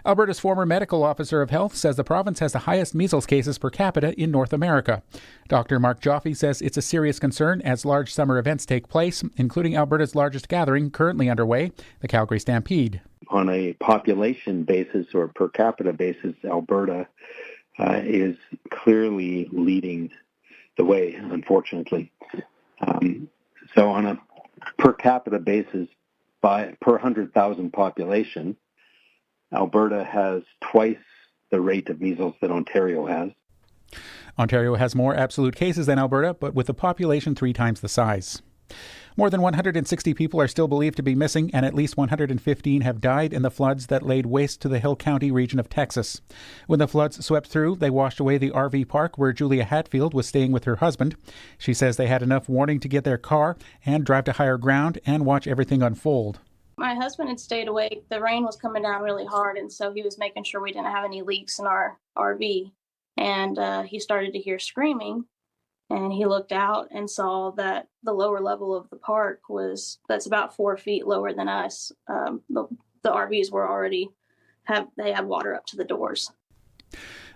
Alberta's former medical officer of health says the province has the highest measles cases per capita in North America. Dr. Mark Joffe says it's a serious concern as large summer events take place, including Alberta's largest gathering currently underway, the Calgary Stampede. On a population basis or per capita basis, Alberta is clearly leading the way, unfortunately. So on a per capita basis, per 100,000 population, Alberta has twice the rate of measles that Ontario has. Ontario has more absolute cases than Alberta, but with a population 3 times the size. More than 160 people are still believed to be missing, and at least 115 have died in the floods that laid waste to the Hill County region of Texas. When the floods swept through, they washed away the RV park where Julia Hatfield was staying with her husband. She says they had enough warning to get their car and drive to higher ground and watch everything unfold. My husband had stayed awake. The rain was coming down really hard, and so he was making sure we didn't have any leaks in our RV. And he started to hear screaming. And he looked out and saw that the lower level of the park that's about 4 feet lower than us. The RVs were already had water up to the doors.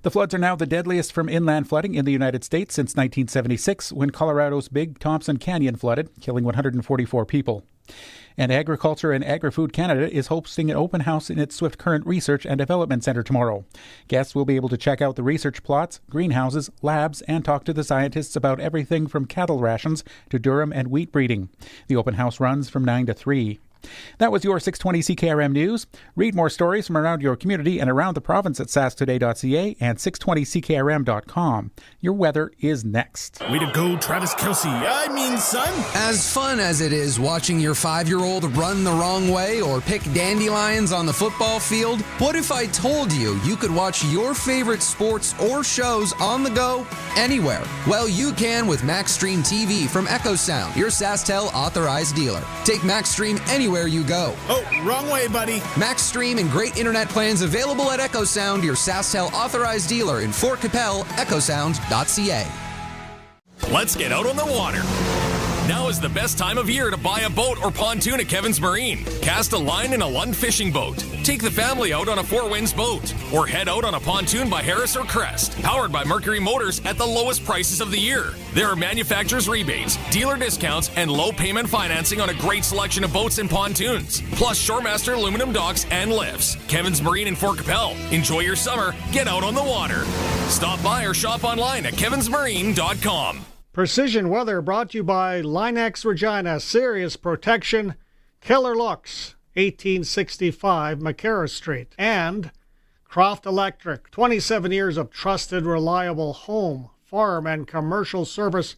The floods are now the deadliest from inland flooding in the United States since 1976, when Colorado's Big Thompson Canyon flooded, killing 144 people. And Agriculture and Agri-Food Canada is hosting an open house in its Swift Current Research and Development Centre tomorrow. Guests will be able to check out the research plots, greenhouses, labs, and talk to the scientists about everything from cattle rations to durum and wheat breeding. The open house runs from 9 to 3. That was your 620 CKRM News. Read more stories from around your community and around the province at sasktoday.ca and 620ckrm.com. Your weather is next. Way to go, Travis Kelce. Son. As fun as it is watching your 5-year-old run the wrong way or pick dandelions on the football field, what if I told you you could watch your favorite sports or shows on the go anywhere? Well, you can with MaxStream TV from EchoSound, your SaskTel authorized dealer. Take MaxStream anywhere you go. Oh, wrong way, buddy. MaxStream and great internet plans available at EchoSound, your SaskTel authorized dealer in Fort Capel, echosound.ca. Let's get out on the water. Now is the best time of year to buy a boat or pontoon at Kevin's Marine. Cast a line in a Lund fishing boat. Take the family out on a Four Winds boat. Or head out on a pontoon by Harris or Crest. Powered by Mercury Motors at the lowest prices of the year. There are manufacturer's rebates, dealer discounts, and low payment financing on a great selection of boats and pontoons. Plus Shoremaster aluminum docks and lifts. Kevin's Marine in Fort Capel. Enjoy your summer. Get out on the water. Stop by or shop online at kevinsmarine.com. Precision Weather brought to you by Linex Regina, Serious Protection, Killer Looks, 1865 McCarra Street, and Croft Electric, 27 years of trusted, reliable home, farm, and commercial service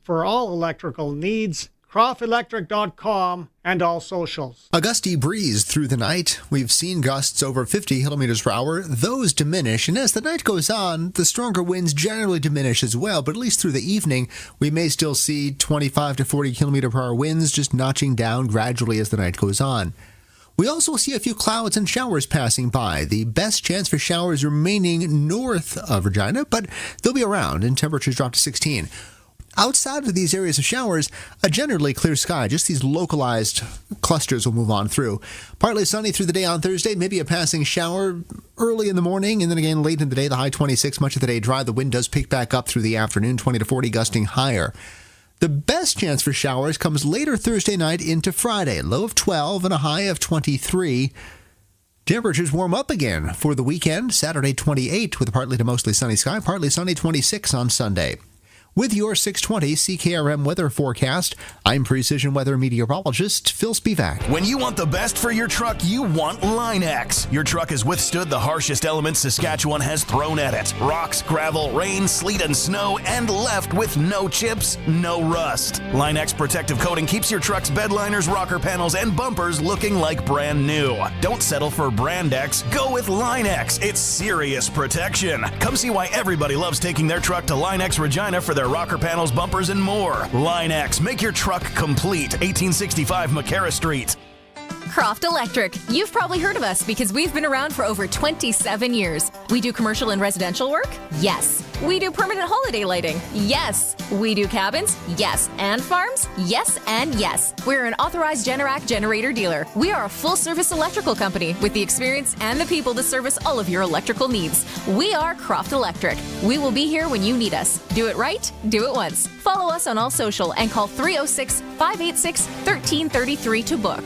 for all electrical needs. CroftElectric.com and all socials. A gusty breeze through the night. We've seen gusts over 50 kilometers per hour. Those diminish, and as the night goes on, the stronger winds generally diminish as well, but at least through the evening, we may still see 25 to 40 kilometer per hour winds just notching down gradually as the night goes on. We also see a few clouds and showers passing by. The best chance for showers remaining north of Regina, but they'll be around, and temperatures drop to 16. Outside of these areas of showers, a generally clear sky. Just these localized clusters will move on through. Partly sunny through the day on Thursday, maybe a passing shower early in the morning, and then again late in the day, the high 26, much of the day dry. The wind does pick back up through the afternoon, 20 to 40, gusting higher. The best chance for showers comes later Thursday night into Friday, low of 12 and a high of 23. Temperatures warm up again for the weekend, Saturday 28 with a partly to mostly sunny sky, partly sunny 26 on Sunday. With your 620 CKRM weather forecast, I'm Precision Weather Meteorologist Phil Spivak. When you want the best for your truck, you want Line-X. Your truck has withstood the harshest elements Saskatchewan has thrown at it. Rocks, gravel, rain, sleet, and snow, and left with no chips, no rust. Line-X protective coating keeps your truck's bed liners, rocker panels, and bumpers looking like brand new. Don't settle for Brand X. Go with Line-X. It's serious protection. Come see why everybody loves taking their truck to Line-X Regina for their rocker panels, bumpers, and more. Line-X, make your truck complete. 1865 McCarra Street. Croft Electric. You've probably heard of us because we've been around for over 27 years. We do commercial and residential work? Yes. We do permanent holiday lighting? Yes. We do cabins? Yes. And farms? Yes and yes. We're an authorized Generac generator dealer. We are a full-service electrical company with the experience and the people to service all of your electrical needs. We are Croft Electric. We will be here when you need us. Do it right, do it once. Follow us on all social and call 306-586-1333 to book.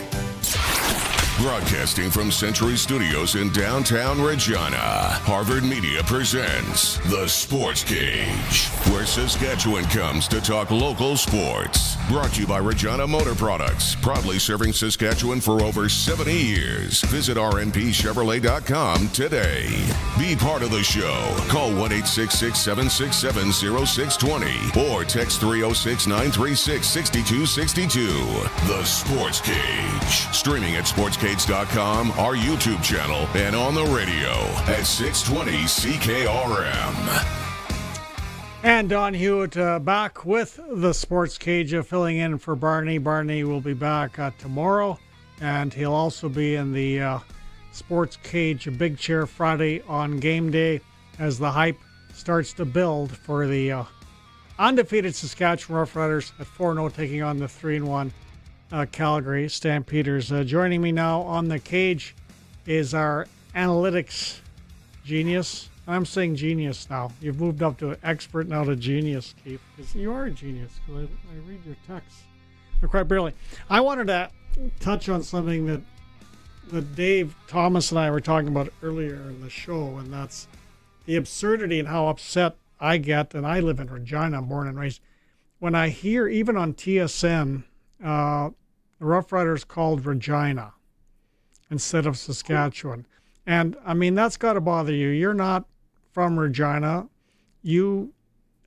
Broadcasting from Century Studios in downtown Regina, Harvard Media presents The Sports Cage, where Saskatchewan comes to talk local sports. Brought to you by Regina Motor Products, proudly serving Saskatchewan for over 70 years. Visit rnpchevrolet.com today. Be part of the show. Call 1-866-767-0620 or text 306-936-6262. The Sports Cage. Streaming at sportscage.com, our YouTube channel, and on the radio at 620 CKRM. And Don Hewitt back with the Sports Cage, filling in for Barney. Barney will be back tomorrow, and he'll also be in the Sports Cage Big Chair Friday on game day as the hype starts to build for the undefeated Saskatchewan Roughriders at 4-0, taking on the 3-1 Calgary Stampeders. Joining me now on the cage is our analytics genius. I'm saying genius now. You've moved up to expert, now to genius, Keith. Because you are a genius, because I read your texts. But quite barely. I wanted to touch on something that Dave Thomas and I were talking about earlier in the show, and that's the absurdity and how upset I get, and I live in Regina, I'm born and raised, when I hear, even on TSN, the Roughriders called Regina instead of Saskatchewan. And, I mean, that's got to bother you. You're not from Regina. You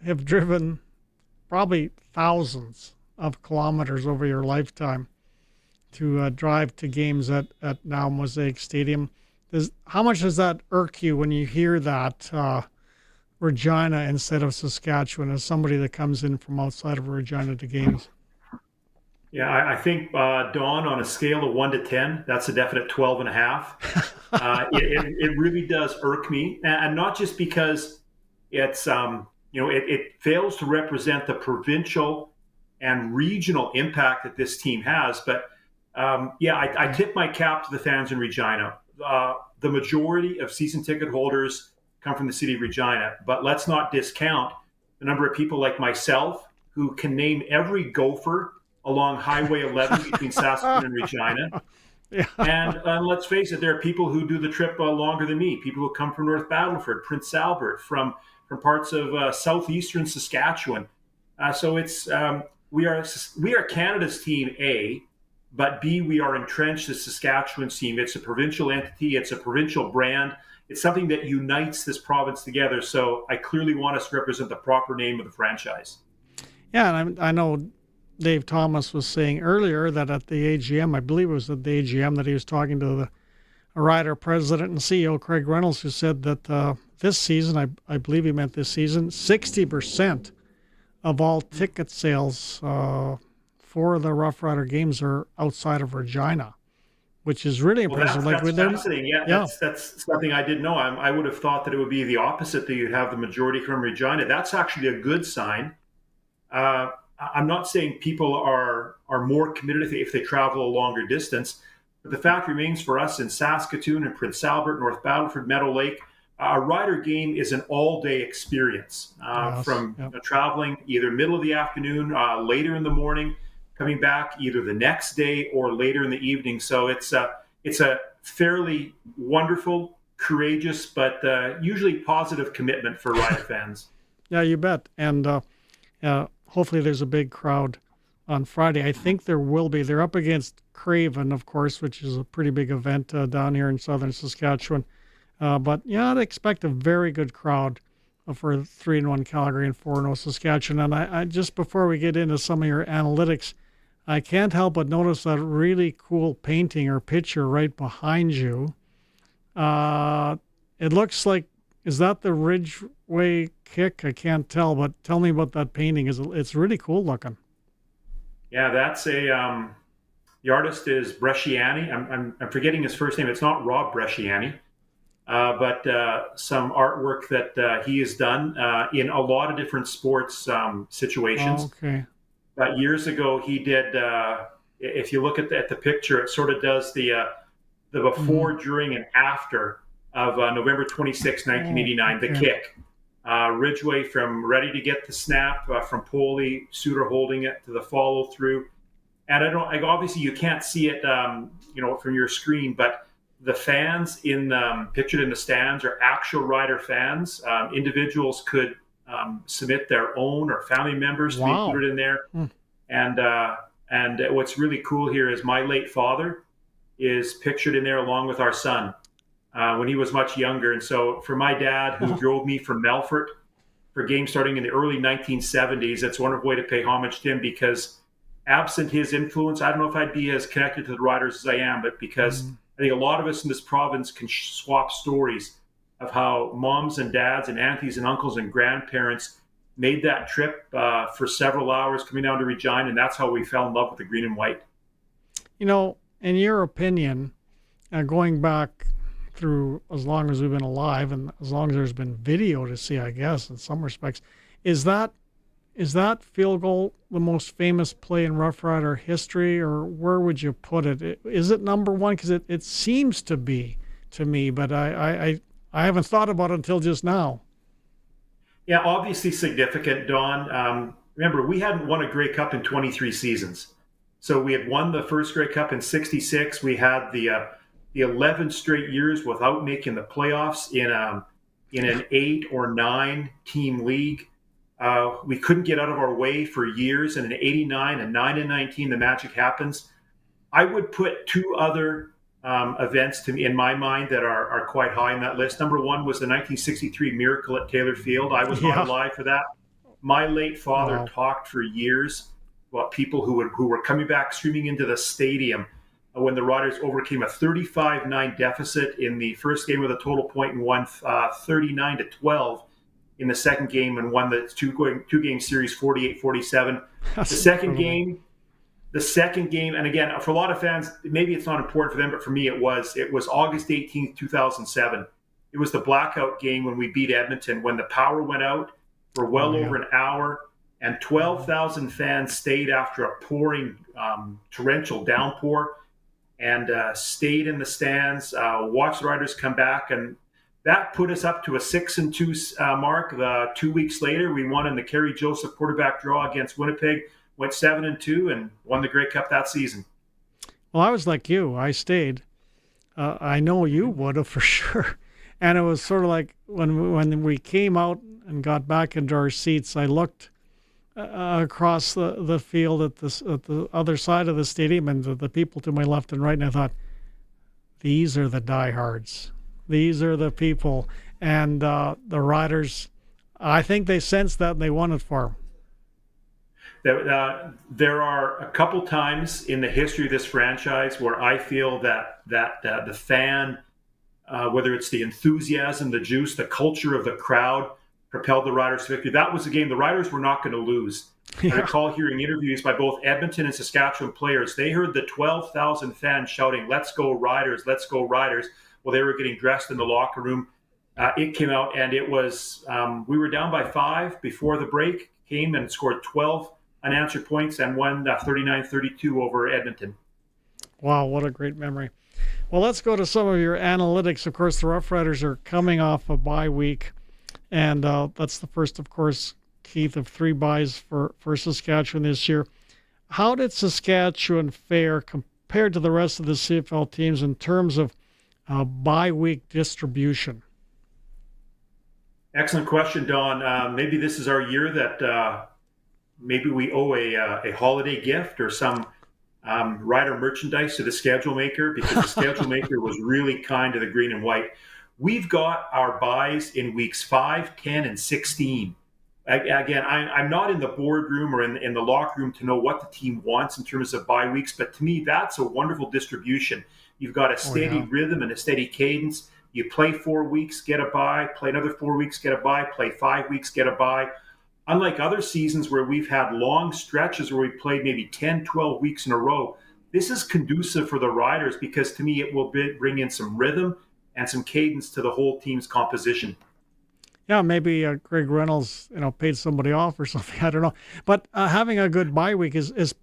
have driven probably thousands of kilometers over your lifetime to drive to games at now Mosaic Stadium. How much does that irk you when you hear that Regina instead of Saskatchewan, as somebody that comes in from outside of Regina to games? Yeah, I think, Don, on a scale of 1 to 10, that's a definite 12.5. It really does irk me, and not just because it's, it fails to represent the provincial and regional impact that this team has. But I tip my cap to the fans in Regina. The majority of season ticket holders come from the city of Regina, but let's not discount the number of people like myself who can name every Gopher along Highway 11 between Saskatchewan and Regina. Yeah. And let's face it, there are people who do the trip longer than me, people who come from North Battleford, Prince Albert, from parts of southeastern Saskatchewan. So it's we are Canada's team, A, but B, we are entrenched as Saskatchewan's team. It's a provincial entity. It's a provincial brand. It's something that unites this province together. So I clearly want us to represent the proper name of the franchise. Yeah, and I know Dave Thomas was saying earlier that at the AGM, I believe it was at the AGM, that he was talking to the Rider president and CEO, Craig Reynolds, who said that this season, I believe he meant this season, 60% of all ticket sales for the Rough Rider games are outside of Regina, which is really impressive. That's fascinating. Yeah. That's something I didn't know. I would have thought that it would be the opposite, that you'd have the majority from Regina. That's actually a good sign. I'm not saying people are more committed if they travel a longer distance, but the fact remains for us in Saskatoon and Prince Albert, North Battleford, Meadow Lake, a Rider game is an all-day experience. From traveling either middle of the afternoon, later in the morning, coming back either the next day or later in the evening. So it's a fairly wonderful, courageous, but usually positive commitment for Rider fans. Yeah, you bet. And hopefully there's a big crowd on Friday. I think there will be. They're up against Craven, of course, which is a pretty big event down here in southern Saskatchewan. But yeah, I'd expect a very good crowd for 3-1 Calgary and 4-0 Saskatchewan. And I just before we get into some of your analytics, I can't help but notice that really cool painting or picture right behind you. It looks like, is that the Ridgeway kick? I can't tell, but tell me about that painting. It's really cool looking. Yeah, that's the artist is Bresciani. I'm forgetting his first name. It's not Rob Bresciani, but some artwork that he has done in a lot of different sports situations. Oh, okay. But years ago, he did. If you look at the picture, it sort of does the before, during, and after of November 26, 1989, the kick. Ridgeway from ready to get the snap from Poley, Suter holding it to the follow through. And obviously you can't see it, from your screen, but the fans pictured in the stands are actual Rider fans. Individuals could submit their own or family members to be included in there. And what's really cool here is my late father is pictured in there along with our son when he was much younger. And so for my dad, who drove me from Melfort for games starting in the early 1970s, it's a wonderful way to pay homage to him, because absent his influence, I don't know if I'd be as connected to the Riders as I am, but because I think a lot of us in this province can swap stories of how moms and dads and aunties and uncles and grandparents made that trip for several hours coming down to Regina, and that's how we fell in love with the green and white. In your opinion, going back through as long as we've been alive and as long as there's been video to see, I guess, in some respects, is that field goal the most famous play in Rough Rider history, or where would you put it? Is it number one? Because it seems to be to me, but I haven't thought about it until just now. Yeah, obviously significant, Don. Remember, we hadn't won a Grey Cup in 23 seasons. So we had won the first Grey Cup in 66. We had the 11 straight years without making the playoffs in an 8 or 9 team league. We couldn't get out of our way for years. And in 89 and 9 and 19, the magic happens. I would put 2 other events in my mind that are quite high on that list. Number one was the 1963 Miracle at Taylor Field. I was not alive for that. My late father talked for years about people who were coming back streaming into the stadium when the Riders overcame a 35-9 deficit in the first game with a total point and won 39-12 in the second game, and won the two-game series 48-47. The second game, and again, for a lot of fans, maybe it's not important for them, but for me it was August 18th, 2007. It was the blackout game when we beat Edmonton, when the power went out for well over an hour, and 12,000 fans stayed after a pouring torrential downpour, and stayed in the stands, watched the Riders come back, and that put us up to a 6-2 mark. 2 weeks later, we won in the Kerry Joseph quarterback draw against Winnipeg, went 7-2, and won the Grey Cup that season. Well, I was like you. I stayed. I know you would have for sure. And it was sort of like when we came out and got back into our seats, I looked across the field at the other side of the stadium and the people to my left and right, and I thought, these are the diehards. These are the people. And the Riders, I think they sensed that and they won it for them. There are a couple times in the history of this franchise where I feel that the fan, whether it's the enthusiasm, the juice, the culture of the crowd, propelled the Riders to victory. That was the game the Riders were not going to lose. I recall hearing interviews by both Edmonton and Saskatchewan players. They heard the 12,000 fans shouting, "Let's go Riders, let's go Riders," while they were getting dressed in the locker room. It came out, and it was we were down by 5 before the break, came and scored 12 unanswered points and won 39-32 over Edmonton. Wow, what a great memory. Well, let's go to some of your analytics. Of course, the Rough Riders are coming off a bye week, and that's the first, of course, Keith, of 3 byes for Saskatchewan this year. How did Saskatchewan fare compared to the rest of the CFL teams in terms of bye week distribution? Excellent question, Don. Maybe this is our year that maybe we owe a holiday gift or some Rider merchandise to the schedule maker, because the schedule maker was really kind to the green and white. We've got our byes in weeks 5, 10, and 16. Again, I'm not in the boardroom or in the locker room to know what the team wants in terms of bye weeks, but to me, that's a wonderful distribution. You've got a steady rhythm and a steady cadence. You play 4 weeks, get a bye, play another 4 weeks, get a bye, play 5 weeks, get a bye. Unlike other seasons where we've had long stretches where we played maybe 10, 12 weeks in a row, this is conducive for the Riders because to me it will bring in some rhythm and some cadence to the whole team's composition. Yeah, maybe Greg Reynolds, paid somebody off or something. I don't know. But having a good bye week is,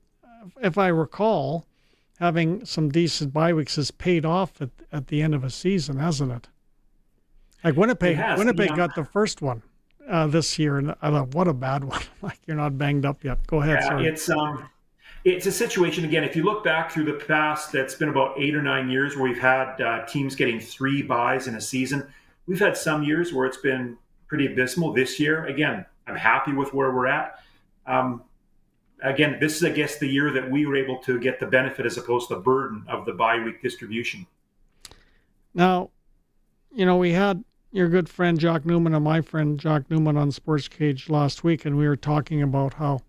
if I recall, having some decent bye weeks has paid off at the end of a season, hasn't it? Like Winnipeg got the first one this year, and I thought, what a bad one. Like, you're not banged up yet. Go ahead, sorry. It's it's a situation, again, if you look back through the past, that's been about 8 or 9 years where we've had teams getting 3 buys in a season. We've had some years where it's been pretty abysmal. This year, again, I'm happy with where we're at. Again, this is, I guess, the year that we were able to get the benefit as opposed to the burden of the bye week distribution. Now, we had your good friend Jock Newman and my friend Jock Newman on Sportscage last week, and we were talking about how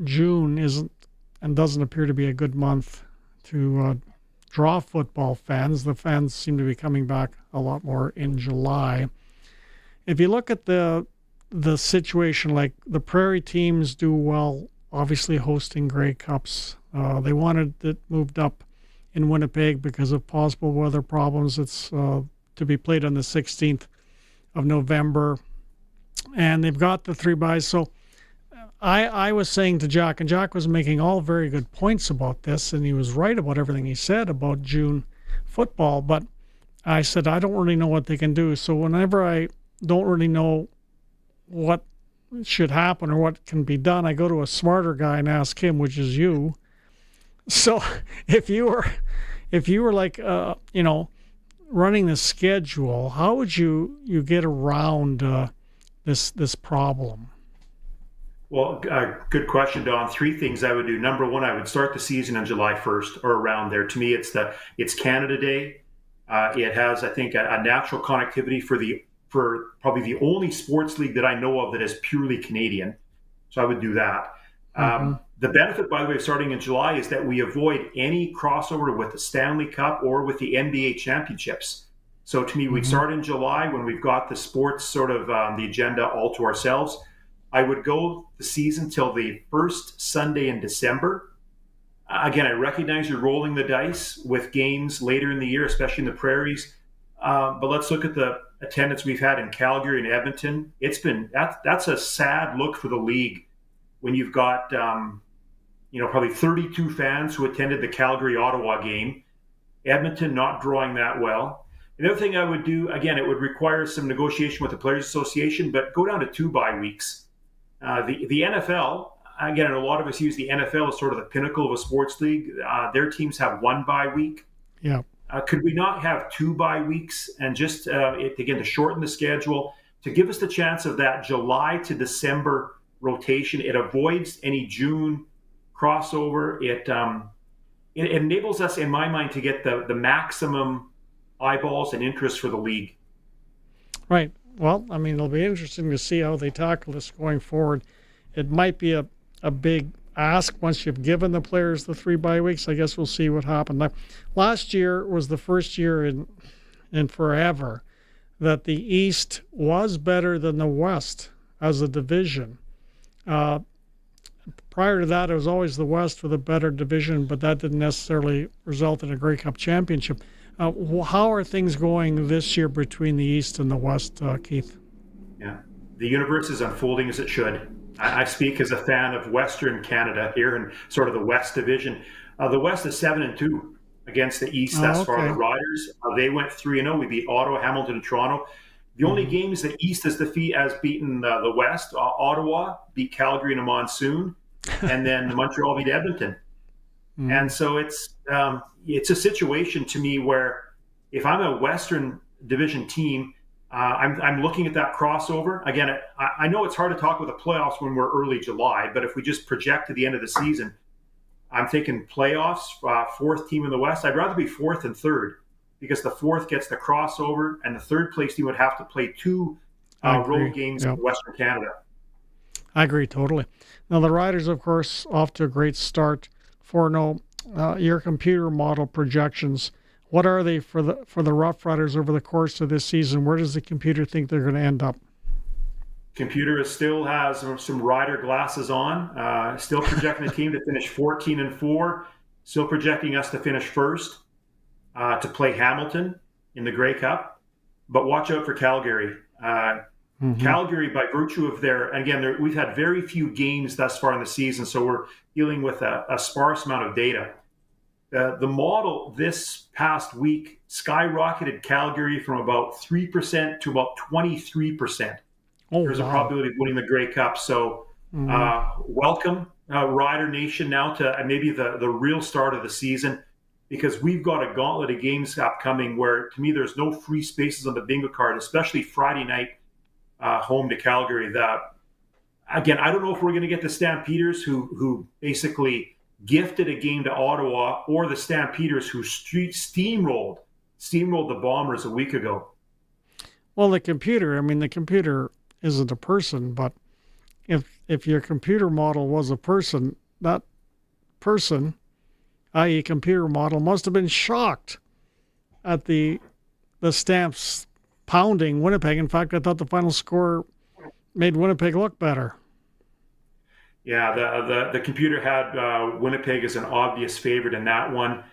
June isn't and doesn't appear to be a good month to draw football fans. The fans seem to be coming back a lot more in July. If you look at the situation, like the Prairie teams do well, obviously hosting Grey Cups. They wanted it moved up in Winnipeg because of possible weather problems. It's to be played on the 16th of November. And they've got the 3 buys. So I was saying to Jack, and Jack was making all very good points about this, and he was right about everything he said about June football. But I said, I don't really know what they can do. So whenever I don't really know what should happen or what can be done, I go to a smarter guy and ask him, which is you. So if you were like, running the schedule, how would you get around this problem? Well, good question, Don. 3 things I would do. Number 1, I would start the season on July 1st or around there. To me, it's Canada Day. It has, I think, a natural connectivity for probably the only sports league that I know of that is purely Canadian. So I would do that. The benefit, by the way, of starting in July is that we avoid any crossover with the Stanley Cup or with the NBA championships. So to me, we'd start in July when we've got the sports sort of the agenda all to ourselves. I would go the season till the first Sunday in December. Again, I recognize you're rolling the dice with games later in the year, especially in the Prairies. But let's look at the attendance we've had in Calgary and Edmonton. That's a sad look for the league when you've got probably 32 fans who attended the Calgary-Ottawa game. Edmonton not drawing that well. The other thing I would do, again, it would require some negotiation with the Players Association, but go down to 2 bye weeks. The NFL, again, and a lot of us use the NFL as sort of the pinnacle of a sports league. Their teams have 1 bye week. Yeah. Could we not have 2 bye weeks and just, again, to shorten the schedule, to give us the chance of that July to December rotation? It avoids any June crossover. It enables us, in my mind, to get the maximum eyeballs and interest for the league. Right. Well, I mean, it'll be interesting to see how they tackle this going forward. It might be a big ask once you've given the players the 3 bye weeks. I guess we'll see what happens. Now, last year was the first year in forever that the East was better than the West as a division. Prior to that, it was always the West with a better division, but that didn't necessarily result in a Grey Cup championship. How are things going this year between the East and the West, Keith? Yeah, the universe is unfolding as it should. I speak as a fan of Western Canada here in sort of the West Division. The West is 7-2 against the East thus far. The Riders, they went 3-0. We beat Ottawa, Hamilton, and Toronto. The only games the East has beaten the West. Ottawa beat Calgary in a monsoon, and then Montreal beat Edmonton. And so it's a situation to me where if I'm a Western Division team, I'm looking at that crossover. Again, I know it's hard to talk with the playoffs when we're early July, but if we just project to the end of the season, I'm thinking playoffs, 4th team in the West. I'd rather be 4th and 3rd because the 4th gets the crossover, and the 3rd place team would have to play 2 road games in Western Canada. I agree totally. Now, the Riders, of course, off to a great start. 4-0. Your computer model projections, what are they for the Roughriders over the course of this season? Where does the computer think they're going to end up? Computer still has some Rider glasses on, still projecting the team to finish 14-4, still projecting us to finish first, to play Hamilton in the Grey Cup. But watch out for Calgary. Calgary, by virtue of we've had very few games thus far in the season, so we're dealing with a sparse amount of data. The model this past week skyrocketed Calgary from about 3% to about 23%. There's a probability of winning the Grey Cup. So welcome Rider Nation now to maybe the real start of the season, because we've got a gauntlet of games upcoming where, to me, there's no free spaces on the bingo card, especially Friday night home to Calgary. Again, I don't know if we're going to get the Stampeders who basically gifted a game to Ottawa, or the Stampeders who steamrolled the Bombers a week ago. Well, the computer isn't a person, but if your computer model was a person, that person, i.e. computer model, must have been shocked at the Stamps pounding Winnipeg. In fact, I thought the final score made Winnipeg look better. Yeah, the computer had Winnipeg as an obvious favorite in that one.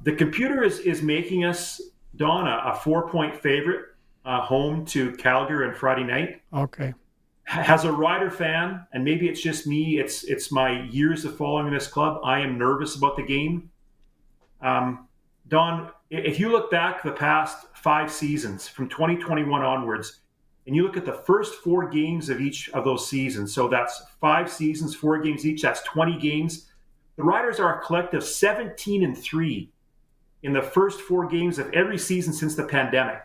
The computer is making us, Donna, a 4-point favorite home to Calgary on Friday night. Okay. As a Rider fan, and maybe it's just me, it's my years of following this club, I am nervous about the game. Don, if you look back the past 5 seasons, from 2021 onwards, and you look at the first 4 games of each of those seasons, so that's 5 seasons, 4 games each, that's 20 games. The Riders are a collective 17-3 in the first 4 games of every season since the pandemic.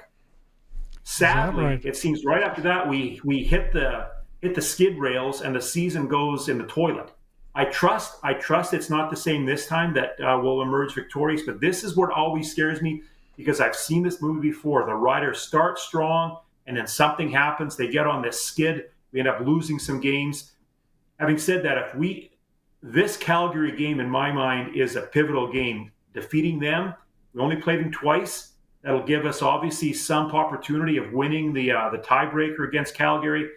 Sadly, right? It seems right after that we hit the skid rails and the season goes in the toilet. I trust it's not the same this time, that we'll emerge victorious, but this is what always scares me, because I've seen this movie before. The Riders start strong, and then something happens. They get on this skid. We end up losing some games. Having said that, this Calgary game, in my mind, is a pivotal game. Defeating them, we only played them twice. That'll give us obviously some opportunity of winning the tiebreaker against Calgary.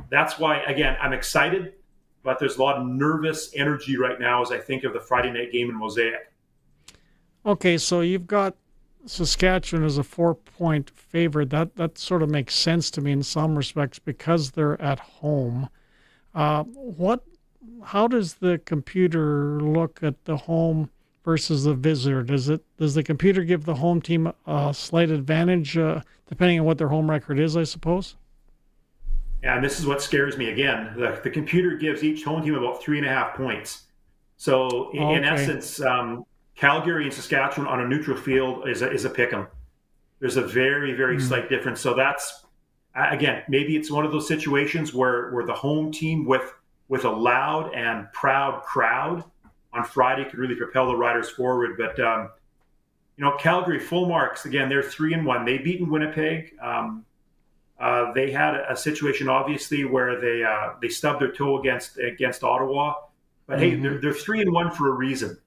That's why, again, I'm excited, but there's a lot of nervous energy right now as I think of the Friday night game in Mosaic. Okay, so you've got Saskatchewan as a 4-point favorite. That sort of makes sense to me in some respects because they're at home. How does the computer look at the home versus the visitor? Does the computer give the home team a slight advantage depending on what their home record is, I suppose? Yeah, and this is what scares me again. The computer gives each home team about 3.5 points. So in essence, Calgary and Saskatchewan on a neutral field is a pick'em. There's a very, very slight difference. So that's, again, maybe it's one of those situations where the home team with a loud and proud crowd on Friday could really propel the Riders forward. But, Calgary, full marks. Again, they're 3-1. They've beaten Winnipeg. They had a situation, obviously, where they stubbed their toe against Ottawa. But, hey, they're 3-1 for a reason.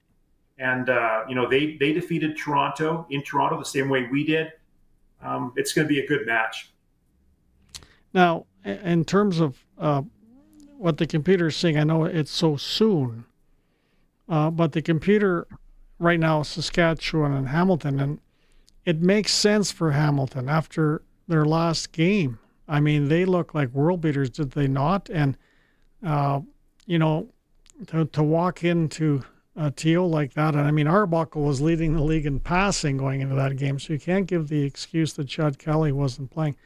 And, they defeated Toronto in Toronto the same way we did. It's going to be a good match. Now, in terms of what the computer is saying, I know it's so soon, but the computer right now, Saskatchewan and Hamilton, and it makes sense for Hamilton after their last game. I mean, they look like world beaters, did they not? And, to walk into Teal like that. And I mean, Arbuckle was leading the league in passing going into that game, so you can't give the excuse that Chad Kelly wasn't playing.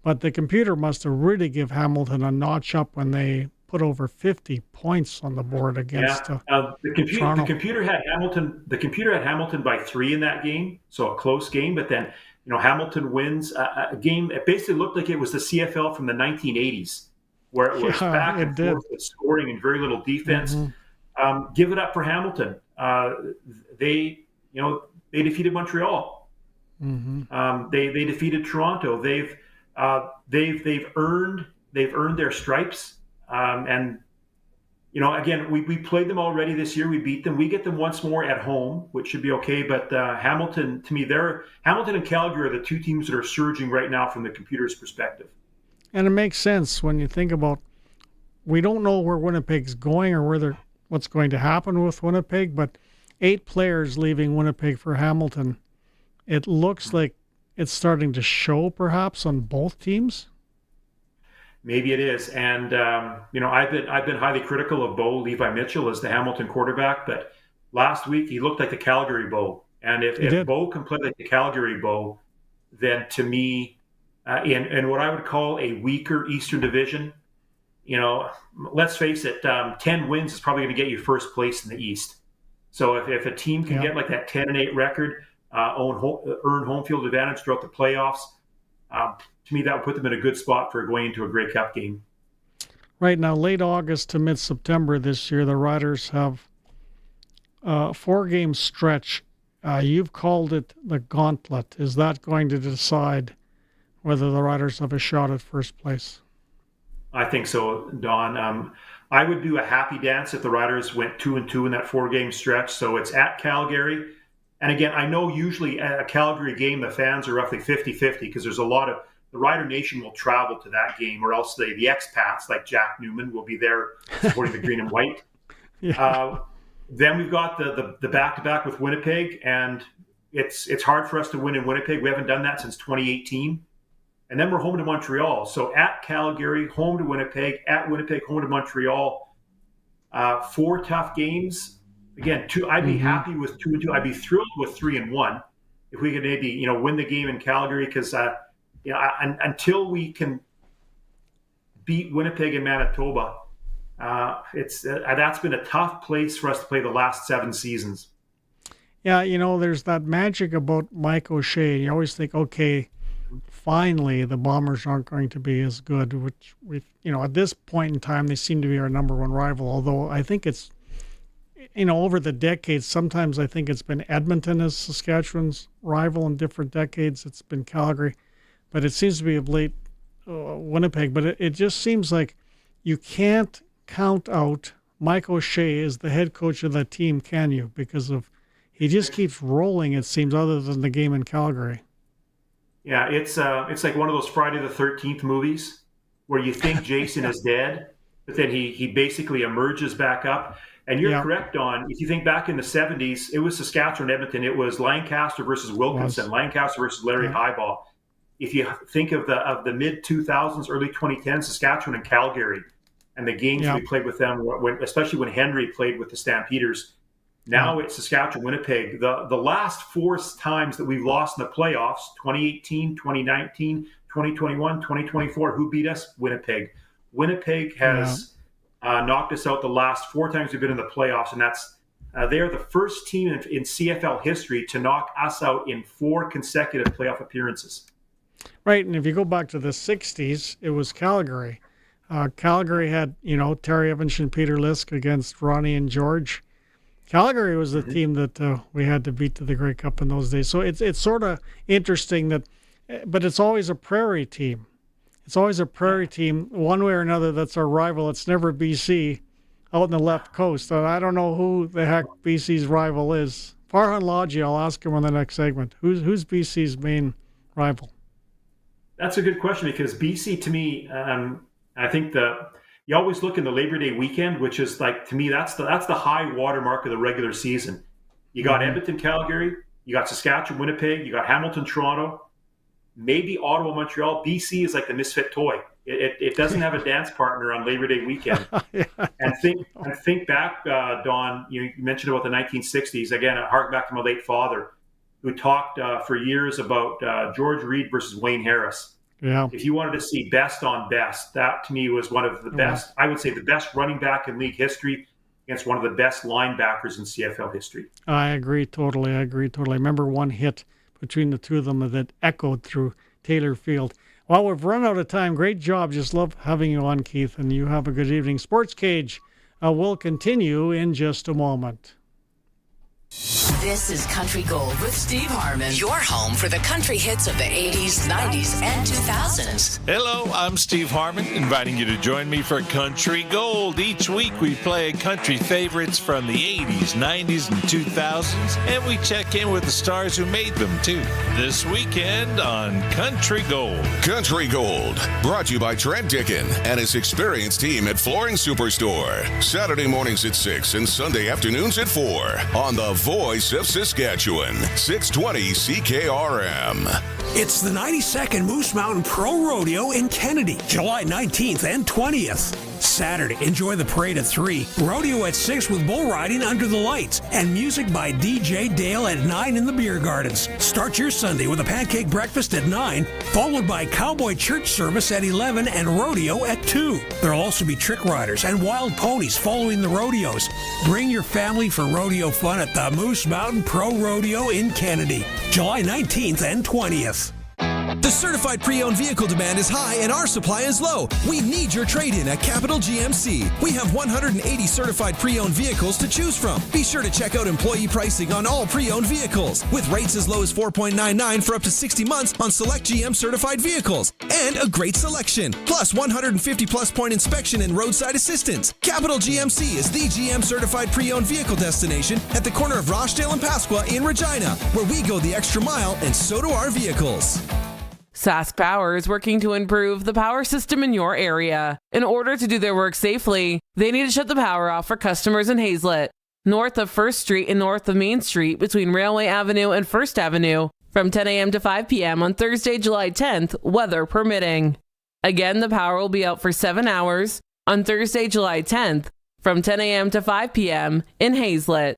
But the computer must have really give Hamilton a notch up when they put over 50 points on the board against Toronto. The computer had Hamilton by 3 in that game, so a close game. But then, Hamilton wins a game. It basically looked like it was the CFL from the 1980s, where it was back and forth with scoring and very little defense. Give it up for Hamilton. They defeated Montreal. They defeated Toronto. They've earned their stripes. Again, we played them already this year. We beat them. We get them once more at home, which should be okay. But Hamilton, to me, Hamilton and Calgary are the 2 teams that are surging right now from the computer's perspective. And it makes sense when you think about, we don't know where Winnipeg's going or what's going to happen with Winnipeg, but 8 players leaving Winnipeg for Hamilton. It looks like it's starting to show perhaps on both teams. Maybe it is. And, I've been highly critical of Bo Levi Mitchell as the Hamilton quarterback, but last week he looked like the Calgary Bo. And if Bo can play like the Calgary Bo, then to me, in what I would call a weaker Eastern Division, let's face it, 10 wins is probably going to get you first place in the East. So if a team can get like that 10-8 record, earn home field advantage throughout the playoffs, to me that would put them in a good spot for going into a Grey Cup game. Right now, late August to mid-September this year, the Riders have a 4-game stretch. You've called it the gauntlet. Is that going to decide whether the Riders have a shot at first place? I think so, Don. I would do a happy dance if the Riders went 2-2 in that 4-game stretch. So it's at Calgary. And again, I know usually at a Calgary game, the fans are roughly 50-50 because there's a lot of the Rider Nation will travel to that game, or else the expats like Jack Newman will be there supporting the green and white. Yeah. Then we've got the back-to-back with Winnipeg, and it's hard for us to win in Winnipeg. We haven't done that since 2018. And then we're home to Montreal. So at Calgary, home to Winnipeg, at Winnipeg, home to Montreal. 4 tough games. Again, I'd be happy with 2-2. I'd be thrilled with 3-1 if we could maybe win the game in Calgary, because until we can beat Winnipeg and Manitoba, that's been a tough place for us to play the last 7 seasons. Yeah, there's that magic about Mike O'Shea. You always think, okay, finally the Bombers aren't going to be as good, which at this point in time they seem to be our number 1 rival. Although I think it's over the decades, sometimes I think it's been Edmonton as Saskatchewan's rival in different decades. It's been Calgary, but it seems to be of late Winnipeg. But it just seems like you can't count out Mike O'Shea as the head coach of that team, can you? Because he just keeps rolling, it seems, other than the game in Calgary. Yeah, it's like one of those Friday the 13th movies where you think Jason is dead, but then he basically emerges back up. And you're correct, Don. If you think back in the 70s, it was Saskatchewan, Edmonton. It was Lancaster versus Wilkinson, Lancaster versus Larry Highball. If you think of the mid-2000s, early 2010s, Saskatchewan and Calgary, and the games we played with them, especially when Henry played with the Stampeders. Now it's Saskatchewan, Winnipeg. The last 4 times that we've lost in the playoffs, 2018, 2019, 2021, 2024, who beat us? Winnipeg. Winnipeg has knocked us out the last 4 times we've been in the playoffs, and that's they are the first team in CFL history to knock us out in 4 consecutive playoff appearances. Right, and if you go back to the 60s, it was Calgary. Calgary had, Terry Evans and Peter Lisk against Ronnie and George. Calgary was the team that we had to beat to the Grey Cup in those days. So it's sort of interesting but it's always a prairie team. It's always a prairie team, one way or another, that's our rival. It's never BC out in the left coast. And I don't know who the heck BC's rival is. Farhan Lodgy, I'll ask him on the next segment. Who's BC's main rival? That's a good question, because BC, to me, I think you always look in the Labor Day weekend, which is like, to me, that's the high watermark of the regular season. You got Edmonton, Calgary, you got Saskatchewan, Winnipeg, you got Hamilton, Toronto, maybe Ottawa, Montreal. BC is like the misfit toy. It doesn't have a dance partner on Labor Day weekend. And think back, Don, you mentioned about the 1960s. Again, I hark back to my late father, who talked for years about George Reed versus Wayne Harris. Yeah. If you wanted to see best on best, that to me was one of the best, I would say the best running back in league history against one of the best linebackers in CFL history. I agree totally. I remember one hit between the two of them that echoed through Taylor Field. Well, we've run out of time. Great job. Just love having you on, Keith, and you have a good evening. Sports Cage will continue in just a moment. This is Country Gold with Steve Harmon, your home for the country hits of the 80s, 90s, and 2000s. Hello, I'm Steve Harmon, inviting you to join me for Country Gold. Each week we play country favorites from the 80s, 90s, and 2000s, and we check in with the stars who made them, too. This weekend on Country Gold. Country Gold, brought to you by Trent Dickin and his experienced team at Flooring Superstore. Saturday mornings at 6 and Sunday afternoons at 4 on the Voice of Saskatchewan, 620 CKRM. It's the 92nd Moose Mountain Pro Rodeo in Kennedy, July 19th and 20th. Saturday, enjoy the parade at 3, rodeo at 6 with bull riding under the lights, and music by DJ Dale at 9 in the beer gardens. Start your Sunday with a pancake breakfast at 9, followed by cowboy church service at 11 and rodeo at 2. There'll also be trick riders and wild ponies following the rodeos. Bring your family for rodeo fun at the Moose Mountain Pro Rodeo in Kennedy, July 19th and 20th. The certified pre-owned vehicle demand is high and our supply is low. We need your trade-in at Capital GMC. We have 180 certified pre-owned vehicles to choose from. Be sure to check out employee pricing on all pre-owned vehicles, with rates as low as 4.99 for up to 60 months on select GM certified vehicles, and a great selection, plus 150 plus point inspection and roadside assistance. Capital GMC is the GM certified pre-owned vehicle destination at the corner of Rochdale and Pasqua in Regina, where we go the extra mile and so do our vehicles. Sask Power is working to improve the power system in your area. In order to do their work safely, they need to shut the power off for customers in Hazlet, north of 1st Street and north of Main Street between Railway Avenue and 1st Avenue, from 10 a.m. to 5 p.m. on Thursday, July 10th, weather permitting. Again, the power will be out for 7 hours on Thursday, July 10th, from 10 a.m. to 5 p.m. in Hazlet.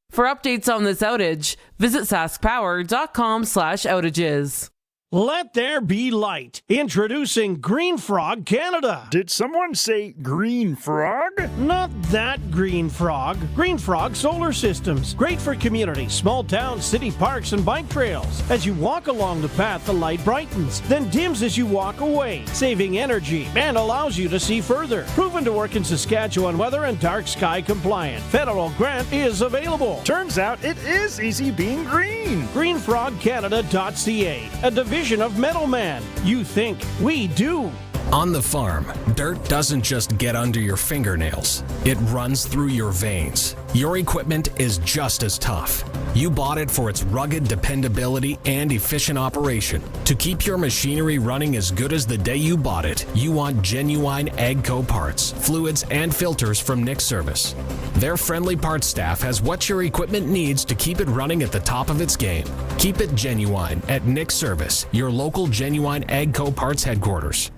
For updates on this outage, visit saskpower.com/outages. Let there be light. Introducing Green Frog Canada. Did someone say Green Frog? Not that Green Frog. Green Frog Solar Systems. Great for communities, small towns, city parks, and bike trails. As you walk along the path, the light brightens, then dims as you walk away, saving energy and allows you to see further. Proven to work in Saskatchewan weather and dark sky compliant. Federal grant is available. Turns out it is easy being green. GreenFrogCanada.ca, a division of Meadowman. You think, we do. On the farm, dirt doesn't just get under your fingernails. It runs through your veins. Your equipment is just as tough. You bought it for its rugged dependability and efficient operation. To keep your machinery running as good as the day you bought it, you want genuine AGCO parts, fluids, and filters from Nick Service. Their friendly parts staff has what your equipment needs to keep it running at the top of its game. Keep it genuine at Nick Service, your local genuine AGCO parts headquarters.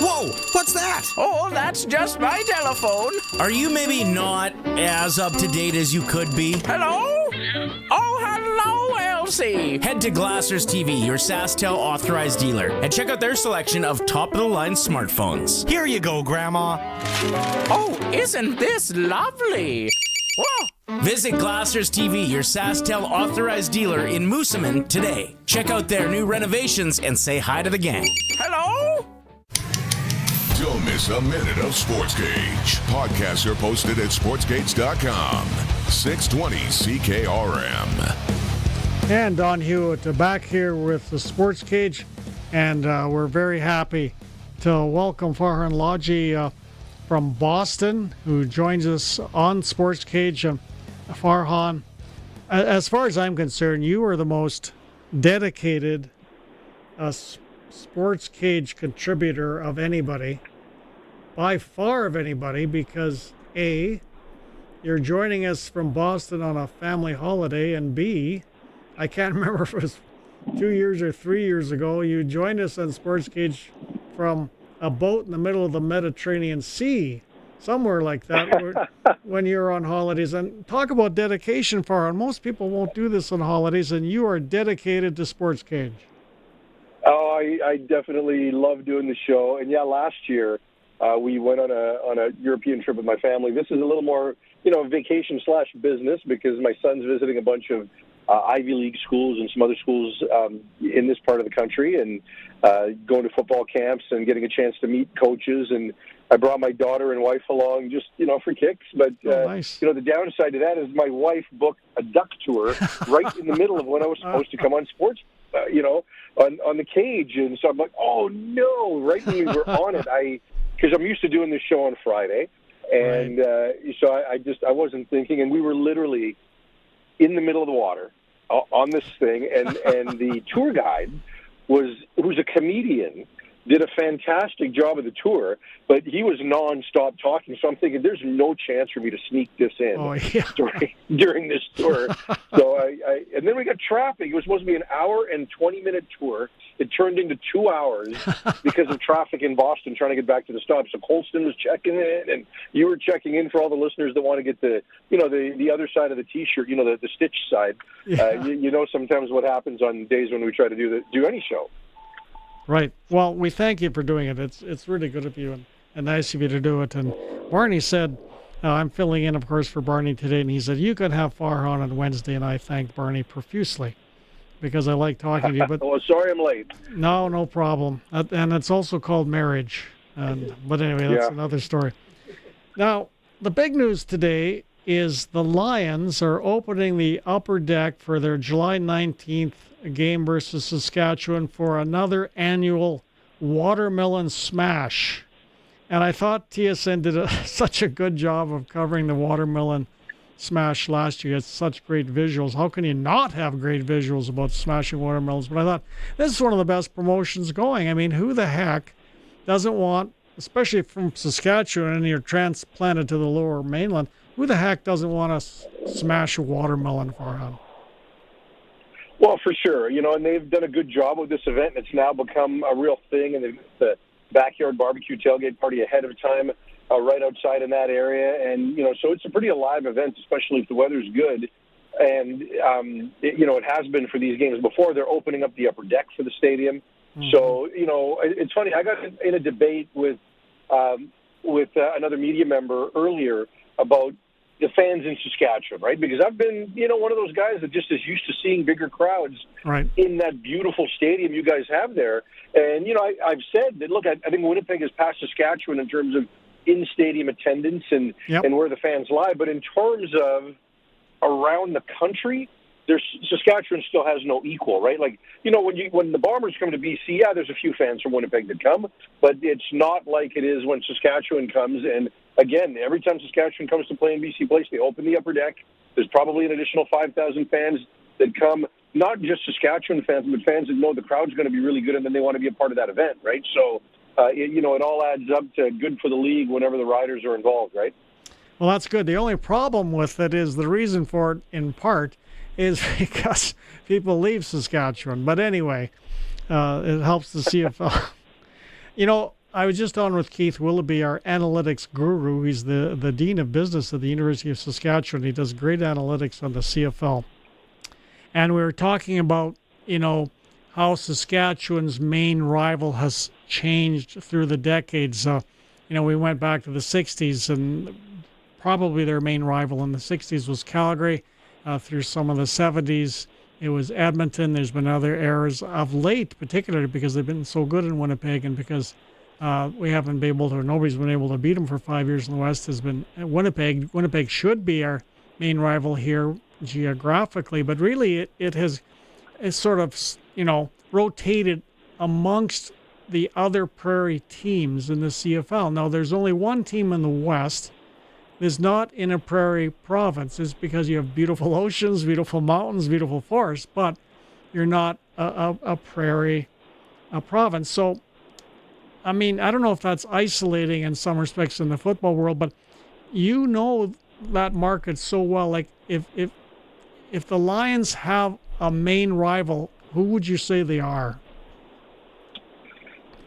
Whoa, what's that? Oh, that's just my telephone. Are you maybe not as up to date as you could be? Hello? Oh, hello, Elsie. Head to Glassers TV, your SaskTel authorized dealer, and check out their selection of top-of-the-line smartphones. Here you go, Grandma. Oh, isn't this lovely? Whoa. Visit Glassers TV, your SaskTel authorized dealer in Moosomin today. Check out their new renovations and say hi to the gang. Hello? Don't miss a minute of Sportscage. Podcasts are posted at sportscage.com. 620 CKRM. And Don Hewitt back here with the Sportscage, and we're very happy to welcome Farhan Laji from Boston, who joins us on Sportscage. Farhan, as far as I'm concerned, you are the most dedicated Sportscage contributor of anybody, by far of anybody, because A, you're joining us from Boston on a family holiday, and B, I can't remember if it was 2 years or 3 years ago, you joined us on Sportscage from a boat in the middle of the Mediterranean Sea, somewhere like that, when you're on holidays. And talk about dedication, Farhan. Most people won't do this on holidays, and you are dedicated to Sportscage. Oh, I definitely love doing the show. And yeah, last year we went on a European trip with my family. This is a little more, vacation / business, because my son's visiting a bunch of Ivy League schools and some other schools in this part of the country, and going to football camps and getting a chance to meet coaches. And I brought my daughter and wife along just, for kicks. But, nice. The downside to that is my wife booked a duck tour right in the middle of when I was supposed to come on sports, on the cage. And so I'm like, oh, no, right when we were on it, because I'm used to doing this show on Friday. And so I wasn't thinking. And we were literally in the middle of the water on this thing. And the tour guide who's a comedian, did a fantastic job of the tour, but he was nonstop talking. So I'm thinking, there's no chance for me to sneak this in during this tour. So and then we got traffic. It was supposed to be an hour and 20-minute tour, it turned into 2 hours because of traffic in Boston trying to get back to the stop. So Colston was checking in, and you were checking in for all the listeners that want to get the other side of the T-shirt, the stitch side. Yeah. You know sometimes what happens on days when we try to do any show. Right. Well, we thank you for doing it. It's really good of you and nice of you to do it. And Barney said, I'm filling in, of course, for Barney today, and he said, you could have Farhan on Wednesday, and I thanked Barney profusely because I like talking to you. But well, sorry I'm late. No problem. And it's also called marriage. But anyway, that's another story. Now, the big news today is the Lions are opening the upper deck for their July 19th game versus Saskatchewan for another annual Watermelon Smash. And I thought TSN did such a good job of covering the Watermelon Smash last year. It's such great visuals. How can you not have great visuals about smashing watermelons? But I thought, this is one of the best promotions going. I mean, who the heck doesn't want, especially from Saskatchewan and you're transplanted to the lower mainland, who the heck doesn't want to smash a watermelon, Farhan? Well, for sure. And they've done a good job with this event. It's now become a real thing, and the backyard barbecue tailgate party ahead of time right outside in that area. And, so it's a pretty alive event, especially if the weather's good. And, it has been for these games before. They're opening up the upper deck for the stadium. Mm-hmm. So, it's funny. I got in a debate with another media member earlier about the fans in Saskatchewan, right? Because I've been, one of those guys that just is used to seeing bigger crowds in that beautiful stadium you guys have there. And, I've said that, look, I think Winnipeg has passed Saskatchewan in terms of in-stadium attendance and where the fans lie. But in terms of around the country, Saskatchewan still has no equal, right? Like, when the Bombers come to BC, there's a few fans from Winnipeg that come, but it's not like it is when Saskatchewan comes. And again, every time Saskatchewan comes to play in BC Place, they open the upper deck. There's probably an additional 5,000 fans that come, not just Saskatchewan fans, but fans that know the crowd's going to be really good and then they want to be a part of that event, right? So, it all adds up to good for the league whenever the Riders are involved, right? Well, that's good. The only problem with it is the reason for it, in part, is because people leave Saskatchewan. But anyway, it helps the CFL. I was just on with Keith Willoughby, our analytics guru. He's the Dean of Business at the University of Saskatchewan. He does great analytics on the CFL. And we were talking about, how Saskatchewan's main rival has changed through the decades. We went back to the 60s, and probably their main rival in the 60s was Calgary. Through some of the 70s, it was Edmonton. There's been other eras of late, particularly because they've been so good in Winnipeg, and because we haven't been able to, or nobody's been able to beat them for 5 years in the West, has been Winnipeg. Winnipeg should be our main rival here geographically, but really it's sort of, rotated amongst the other prairie teams in the CFL. Now, there's only one team in the West is not in a prairie province. It's because you have beautiful oceans, beautiful mountains, beautiful forests, but you're not a prairie province. So, I mean, I don't know if that's isolating in some respects in the football world, but that market so well. Like, if the Lions have a main rival, who would you say they are?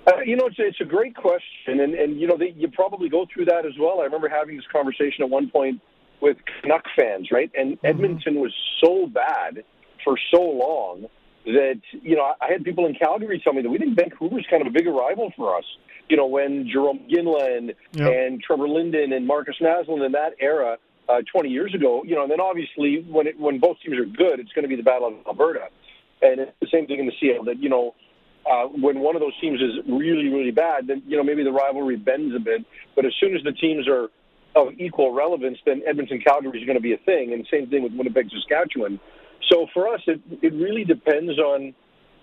It's a great question, and you probably go through that as well. I remember having this conversation at one point with Canuck fans, right? And Edmonton was so bad for so long that, I had people in Calgary tell me that we think Vancouver's kind of a bigger rival for us. When Jerome Ginla and Trevor Linden and Marcus Naslund in that era 20 years ago, and then obviously when both teams are good, it's going to be the Battle of Alberta. And it's the same thing in the CFL that, when one of those teams is really, really bad, then, maybe the rivalry bends a bit. But as soon as the teams are of equal relevance, then Edmonton-Calgary is going to be a thing. And same thing with Winnipeg-Saskatchewan. So for us, it really depends on,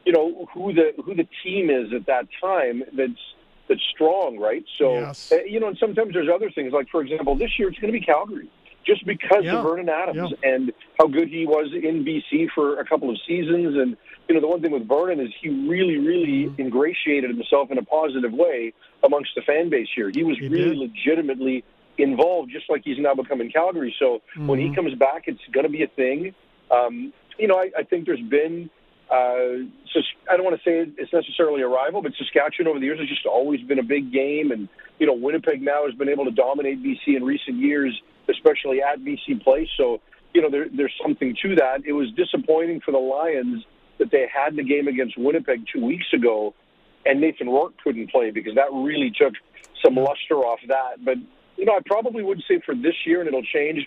who the team is at that time that's strong, right? So, yes. And sometimes there's other things. Like, for example, this year it's going to be Calgary. Just because of Vernon Adams and how good he was in BC for a couple of seasons. And, the one thing with Vernon is he really, really ingratiated himself in a positive way amongst the fan base here. He was legitimately involved, just like he's now become in Calgary. So when he comes back, it's going to be a thing. I think there's been I don't want to say it's necessarily a rival, but Saskatchewan over the years has just always been a big game. And, Winnipeg now has been able to dominate BC in recent years, especially at BC Place. So, there's something to that. It was disappointing for the Lions that they had the game against Winnipeg 2 weeks ago, and Nathan Rourke couldn't play because that really took some luster off that. But, I probably would say for this year, and it'll change,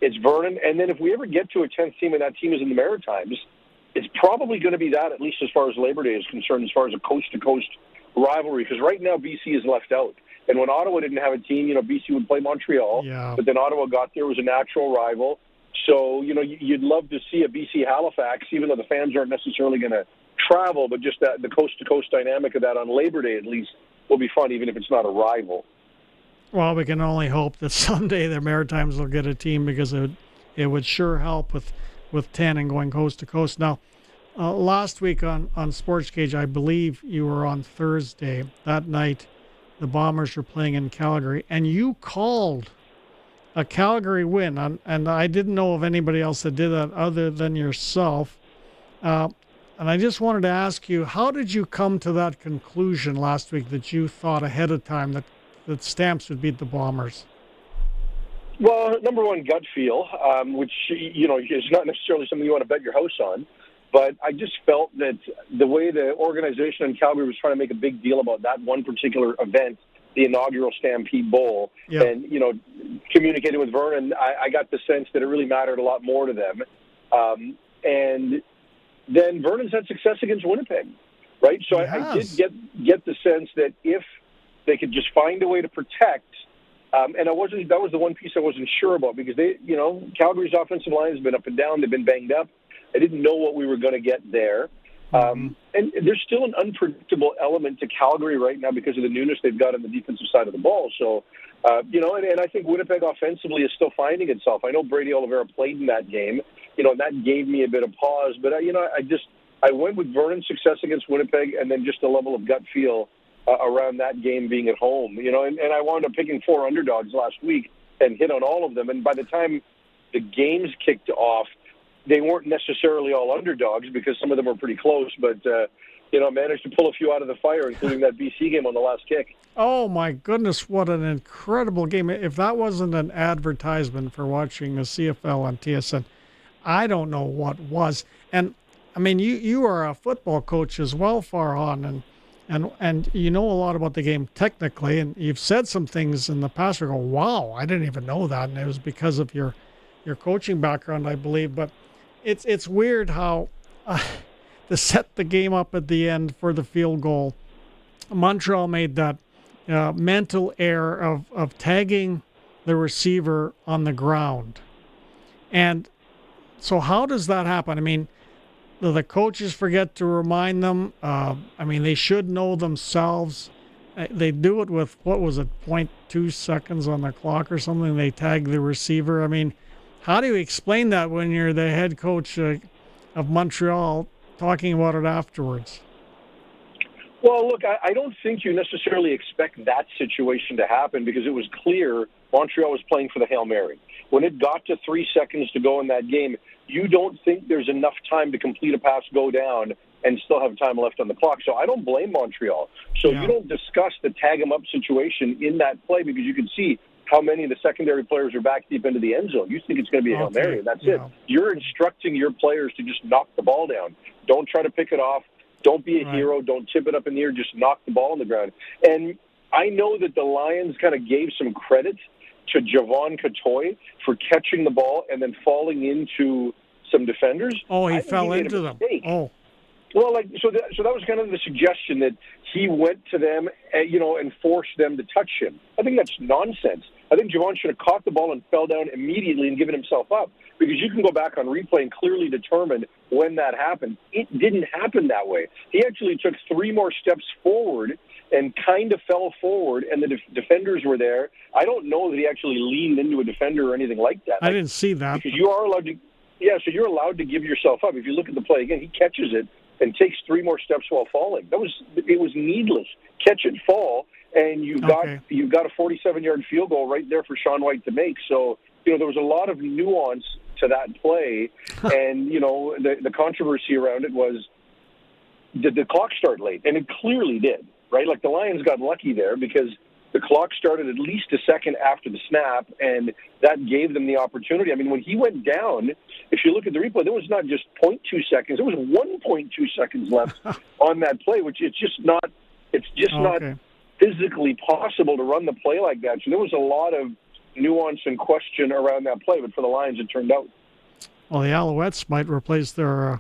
it's Vernon. And then if we ever get to a 10th team and that team is in the Maritimes, it's probably going to be that, at least as far as Labor Day is concerned, as far as a coast-to-coast rivalry, because right now BC is left out. And when Ottawa didn't have a team, BC would play Montreal, but then Ottawa got there, was a natural rival. So, you'd love to see a BC Halifax, even though the fans aren't necessarily going to travel, but just the coast-to-coast dynamic of that on Labor Day, at least, will be fun, even if it's not a rival. Well, we can only hope that someday the Maritimes will get a team, because it would sure help with 10 and going coast to coast. Now, last week on Sportscage, I believe you were on Thursday. That night, the Bombers were playing in Calgary, and you called a Calgary win, and I didn't know of anybody else that did that other than yourself. And I just wanted to ask you, how did you come to that conclusion last week that you thought ahead of time that Stamps would beat the Bombers? Well, number one, gut feel, which, is not necessarily something you want to bet your house on. But I just felt that the way the organization in Calgary was trying to make a big deal about that one particular event, the inaugural Stampede Bowl, and, communicating with Vernon, I got the sense that it really mattered a lot more to them. And then Vernon's had success against Winnipeg, right? So I did get the sense that if they could just find a way to protect, and that was the one piece I wasn't sure about, because Calgary's offensive line has been up and down. They've been banged up. I didn't know what we were going to get there. And there's still an unpredictable element to Calgary right now because of the newness they've got on the defensive side of the ball. So, and I think Winnipeg offensively is still finding itself. I know Brady Oliveira played in that game, and that gave me a bit of pause. But, I went with Vernon's success against Winnipeg and then just a level of gut feel around that game being at home. And I wound up picking 4 underdogs last week and hit on all of them. And by the time the games kicked off, they weren't necessarily all underdogs because some of them were pretty close, but, managed to pull a few out of the fire, including that BC game on the last kick. Oh, my goodness, what an incredible game. If that wasn't an advertisement for watching the CFL on TSN, I don't know what was. And, I mean, you are a football coach as well, Farhan, and you know a lot about the game technically, and you've said some things in the past where you go, wow, I didn't even know that, and it was because of your coaching background, I believe, but it's weird how to set the game up at the end for the field goal. Montreal made that mental error of tagging the receiver on the ground. And so how does that happen? I mean, do the coaches forget to remind them? They should know themselves. They do it with, 0.2 seconds on the clock or something. They tag the receiver. I mean, how do you explain that when you're the head coach of Montreal talking about it afterwards? Well, look, I don't think you necessarily expect that situation to happen because it was clear Montreal was playing for the Hail Mary. When it got to 3 seconds to go in that game, you don't think there's enough time to complete a pass, go down, and still have time left on the clock. So I don't blame Montreal. So you don't discuss the tag-em-up situation in that play because you can see how many of the secondary players are back deep into the end zone. You think it's going to be a Hail Mary, and that's it. You're instructing your players to just knock the ball down. Don't try to pick it off. Don't be a hero. Don't tip it up in the air. Just knock the ball on the ground. And I know that the Lions kind of gave some credit to Javon Catoy for catching the ball and then falling into some defenders. Oh, he fell into them. Oh. Well, so that was kind of the suggestion that he went to them, and forced them to touch him. I think that's nonsense. I think Javon should have caught the ball and fell down immediately and given himself up because you can go back on replay and clearly determine when that happened. It didn't happen that way. He actually took 3 more steps forward and kind of fell forward, and the defenders were there. I don't know that he actually leaned into a defender or anything like that. I didn't see that. Because you are allowed to, so you're allowed to give yourself up. If you look at the play again, he catches it and takes 3 more steps while falling. It was needless. Catch it, fall, and you've got a 47-yard field goal right there for Sean White to make. So, there was a lot of nuance to that play, and, the controversy around it was did the clock start late? And it clearly did, right? Like the Lions got lucky there because the clock started at least a second after the snap, and that gave them the opportunity. I mean, when he went down, if you look at the replay, there was not just 0.2 seconds. There was 1.2 seconds left on that play, which it's just not physically possible to run the play like that. So there was a lot of nuance and question around that play, but for the Lions, it turned out. Well, the Alouettes might replace the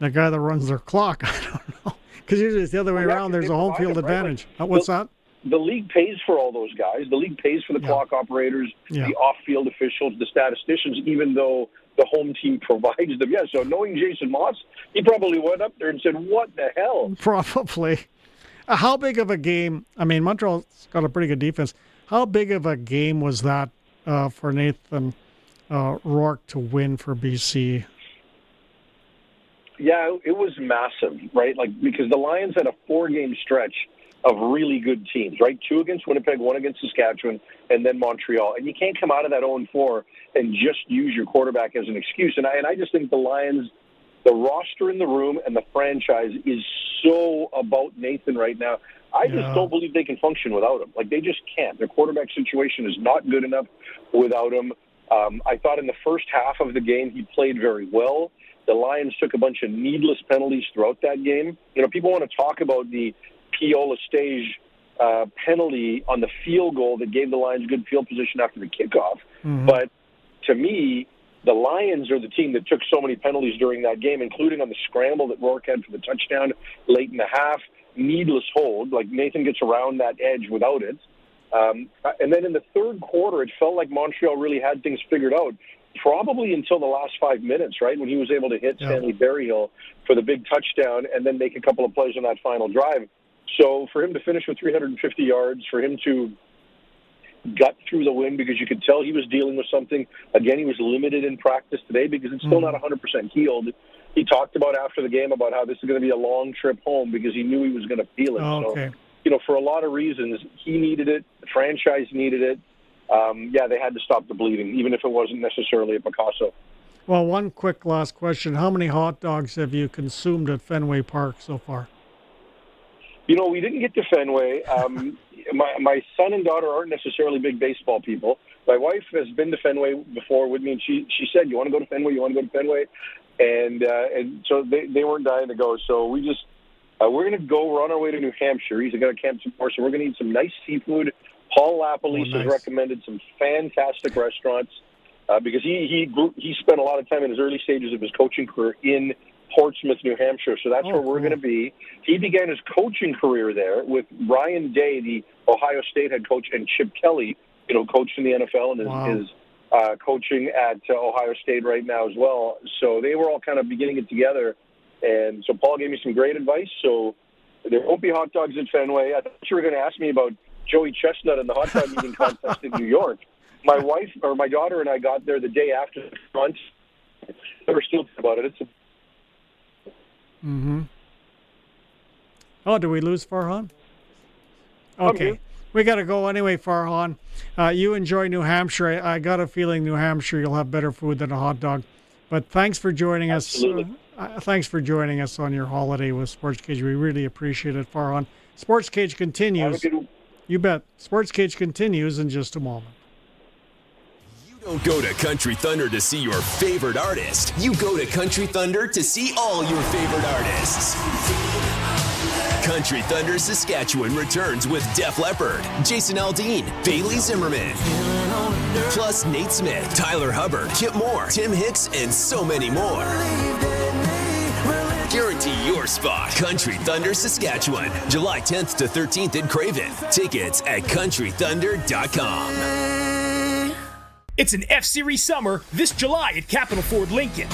guy that runs their clock. I don't know. Because usually it's the other way around. There's a home field advantage. Right? What's that? The league pays for all those guys. The league pays for the clock operators, the off-field officials, the statisticians, even though the home team provides them. Yeah, so knowing Jason Moss, he probably went up there and said, what the hell? Probably. How big of a game? I mean, Montreal's got a pretty good defense. How big of a game was that for Nathan Rourke to win for BC? Yeah, it was massive, right? Like, because the Lions had a 4-game stretch of really good teams, right? 2 against Winnipeg, 1 against Saskatchewan, and then Montreal. And you can't come out of that 0-4 and just use your quarterback as an excuse. And I just think the Lions, the roster in the room and the franchise is so about Nathan right now. I just don't believe they can function without him. Like, they just can't. Their quarterback situation is not good enough without him. I thought in the first half of the game he played very well. The Lions took a bunch of needless penalties throughout that game. You know, people want to talk about the Piola Stage penalty on the field goal that gave the Lions good field position after the kickoff. Mm-hmm. But to me, the Lions are the team that took so many penalties during that game, including on the scramble that Rourke had for the touchdown late in the half. Needless hold. Like, Nathan gets around that edge without it. And then in the third quarter, it felt like Montreal really had things figured out, probably until the last 5 minutes, right, when he was able to hit Stanley Berryhill for the big touchdown and then make a couple of plays on that final drive. So for him to finish with 350 yards, for him to gut through the win, because you could tell he was dealing with something. Again, he was limited in practice today because it's still not 100% healed. He talked about after the game about how this is going to be a long trip home because he knew he was going to feel it. So, you know, for a lot of reasons, he needed it. The franchise needed it. They had to stop the bleeding, even if it wasn't necessarily a Picasso. Well, one quick last question. How many hot dogs have you consumed at Fenway Park so far? You know, we didn't get to Fenway. My son and daughter aren't necessarily big baseball people. My wife has been to Fenway before with me, and she said, "You want to go to Fenway? You want to go to Fenway?" And so they weren't dying to go. So we just we're going to go. We're on our way to New Hampshire. He's going to camp tomorrow, so we're going to eat some nice seafood. Paul Lapalisse has recommended some fantastic restaurants because he spent a lot of time in his early stages of his coaching career in Portsmouth, New Hampshire. So that's where we're going to be. He began his coaching career there with Ryan Day, the Ohio State head coach, and Chip Kelly, you know, coached in the NFL and is coaching at Ohio State right now as well. So they were all kind of beginning it together. And so Paul gave me some great advice. So there won't be hot dogs at Fenway. I thought you were going to ask me about Joey Chestnut and the hot dog eating contest in New York. My wife or my daughter and I got there the day after the front. We're still about it. Oh, did we lose Farhan? Okay. We got to go anyway, Farhan. You enjoy New Hampshire. I got a feeling New Hampshire you'll have better food than a hot dog. But thanks for joining us. Thanks for joining us on your holiday with Sportscage. We really appreciate it, Farhan. Sportscage continues. You bet. Sportscage continues in just a moment. Don't go to Country Thunder to see your favorite artist. You go to Country Thunder to see all your favorite artists. Country Thunder Saskatchewan returns with Def Leppard, Jason Aldean, Bailey Zimmerman, plus Nate Smith, Tyler Hubbard, Kip Moore, Tim Hicks, and so many more. Guarantee your spot. Country Thunder Saskatchewan, July 10th to 13th in Craven. Tickets at countrythunder.com. It's an F-Series summer this July at Capital Ford Lincoln.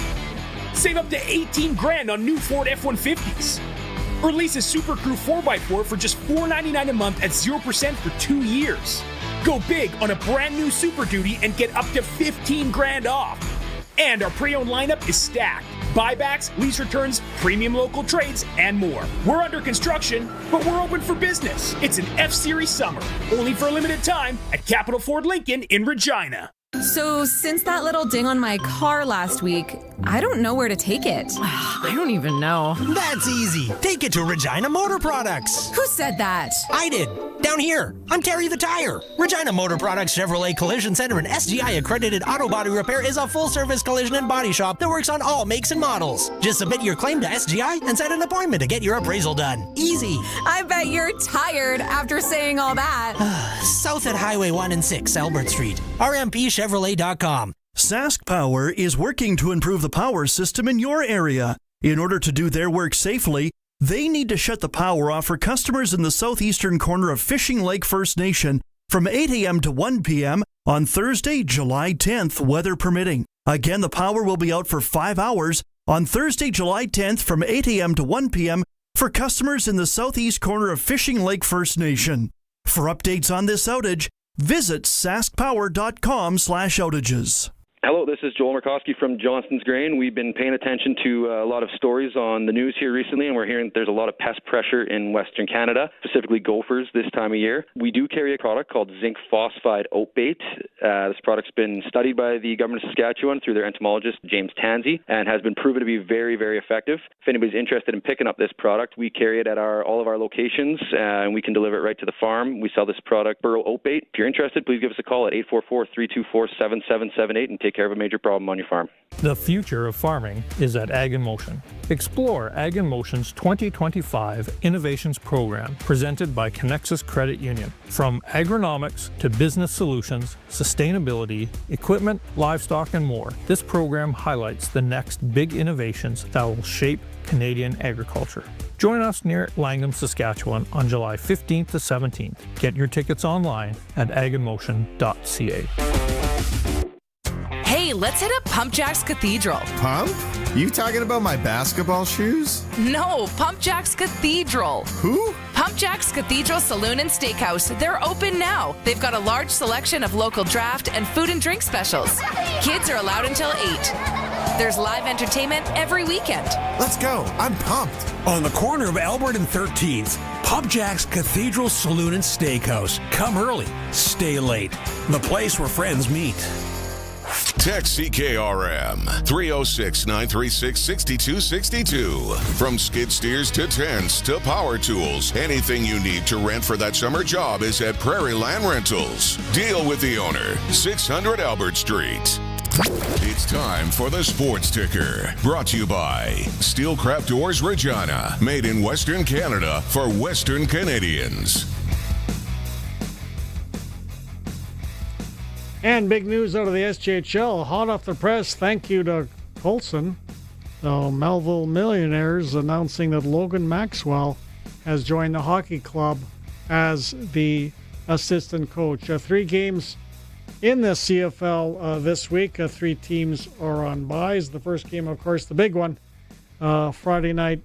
Save up to $18,000 on new Ford F-150s. Or lease a Super Crew 4x4 for just $499 a month at 0% for 2 years. Go big on a brand new Super Duty and get up to $15,000 off. And our pre-owned lineup is stacked. Buybacks, lease returns, premium local trades, and more. We're under construction, but we're open for business. It's an F-Series summer, only for a limited time at Capital Ford Lincoln in Regina. So since that little ding on my car last week, I don't know where to take it. I don't even know. That's easy. Take it to Regina Motor Products. Who said that? I did. Down here. I'm Terry the Tire. Regina Motor Products Chevrolet Collision Center and SGI accredited auto body repair is a full-service collision and body shop that works on all makes and models. Just submit your claim to SGI and set an appointment to get your appraisal done. Easy. I bet you're tired after saying all that. South at Highway 1 and 6, Albert Street. RMPChevrolet.com. Sask Power is working to improve the power system in your area. In order to do their work safely, they need to shut the power off for customers in the southeastern corner of Fishing Lake First Nation from 8 a.m. to 1 p.m. on Thursday, July 10th, weather permitting. Again, the power will be out for 5 hours on Thursday, July 10th from 8 a.m. to 1 p.m. for customers in the southeast corner of Fishing Lake First Nation. For updates on this outage, visit saskpower.com/outages. Hello, this is Joel Murkowski from Johnston's Grain. We've been paying attention to a lot of stories on the news here recently, and we're hearing there's a lot of pest pressure in Western Canada, specifically gophers this time of year. We do carry a product called zinc phosphide oat bait. This product's been studied by the government of Saskatchewan through their entomologist, James Tansey, and has been proven to be very, very effective. If anybody's interested in picking up this product, we carry it at all of our locations, and we can deliver it right to the farm. We sell this product, Burrow Oat Bait. If you're interested, please give us a call at 844-324-7778 and take care of a major problem on your farm. The future of farming is at Ag in Motion. Explore Ag in Motion's 2025 Innovations Program presented by Connexus Credit Union. From agronomics to business solutions, sustainability, equipment, livestock, and more, this program highlights the next big innovations that will shape Canadian agriculture. Join us near Langham, Saskatchewan on July 15th to 17th. Get your tickets online at aginmotion.ca. Hey, let's hit up Pump Jack's Cathedral. Pump? You talking about my basketball shoes? No, Pump Jack's Cathedral. Who? Pump Jack's Cathedral Saloon and Steakhouse. They're open now. They've got a large selection of local draft and food and drink specials. Kids are allowed until 8. There's live entertainment every weekend. Let's go. I'm pumped. On the corner of Albert and 13th, Pump Jack's Cathedral Saloon and Steakhouse. Come early, stay late. The place where friends meet. Text CKRM 306-936-6262. From skid steers to tents to power tools, anything you need to rent for that summer job is at Prairie Land Rentals. Deal with the owner, 600 Albert Street. It's time for the Sports Ticker, brought to you by Steelcraft Doors Regina, made in Western Canada for Western Canadians. And big news out of the SJHL, hot off the press, thank you to Colson. The Melville Millionaires announcing that Logan Maxwell has joined the hockey club as the assistant coach. 3 games in the CFL this week. 3 teams are on byes. The first game, of course, the big one, Friday night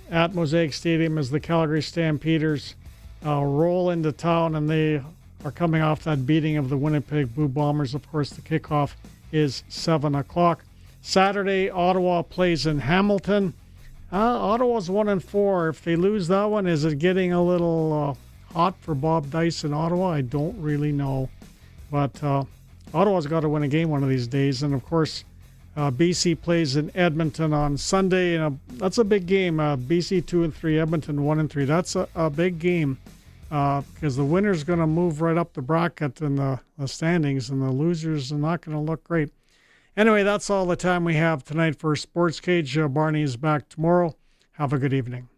at Mosaic Stadium as the Calgary Stampeders roll into town, and they are coming off that beating of the Winnipeg Blue Bombers. Of course, the kickoff is 7 o'clock. Saturday, Ottawa plays in Hamilton. Ottawa's 1-4. If they lose that one, is it getting a little hot for Bob Dice in Ottawa? I don't really know. But Ottawa's got to win a game one of these days. And, of course, BC plays in Edmonton on Sunday. And that's a big game. BC 2-3, Edmonton 1-3. That's a big game. Because the winner's going to move right up the bracket in the standings, and the losers are not going to look great. Anyway, that's all the time we have tonight for Sportscage. Barney is back tomorrow. Have a good evening.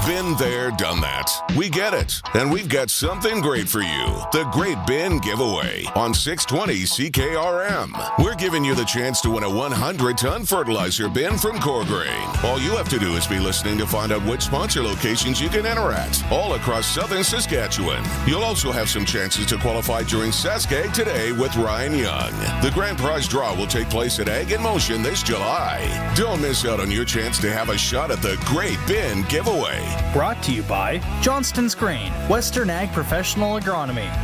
Been there, done that. We get it. And we've got something great for you. The Great Bin Giveaway on 620 CKRM. We're giving you the chance to win a 100-ton fertilizer bin from Coregrain. All you have to do is be listening to find out which sponsor locations you can enter at, all across southern Saskatchewan. You'll also have some chances to qualify during Saskag Today with Ryan Young. The grand prize draw will take place at Ag in Motion this July. Don't miss out on your chance to have a shot at the Great Bin Giveaway. Brought to you by Johnston's Grain, Western Ag Professional Agronomy.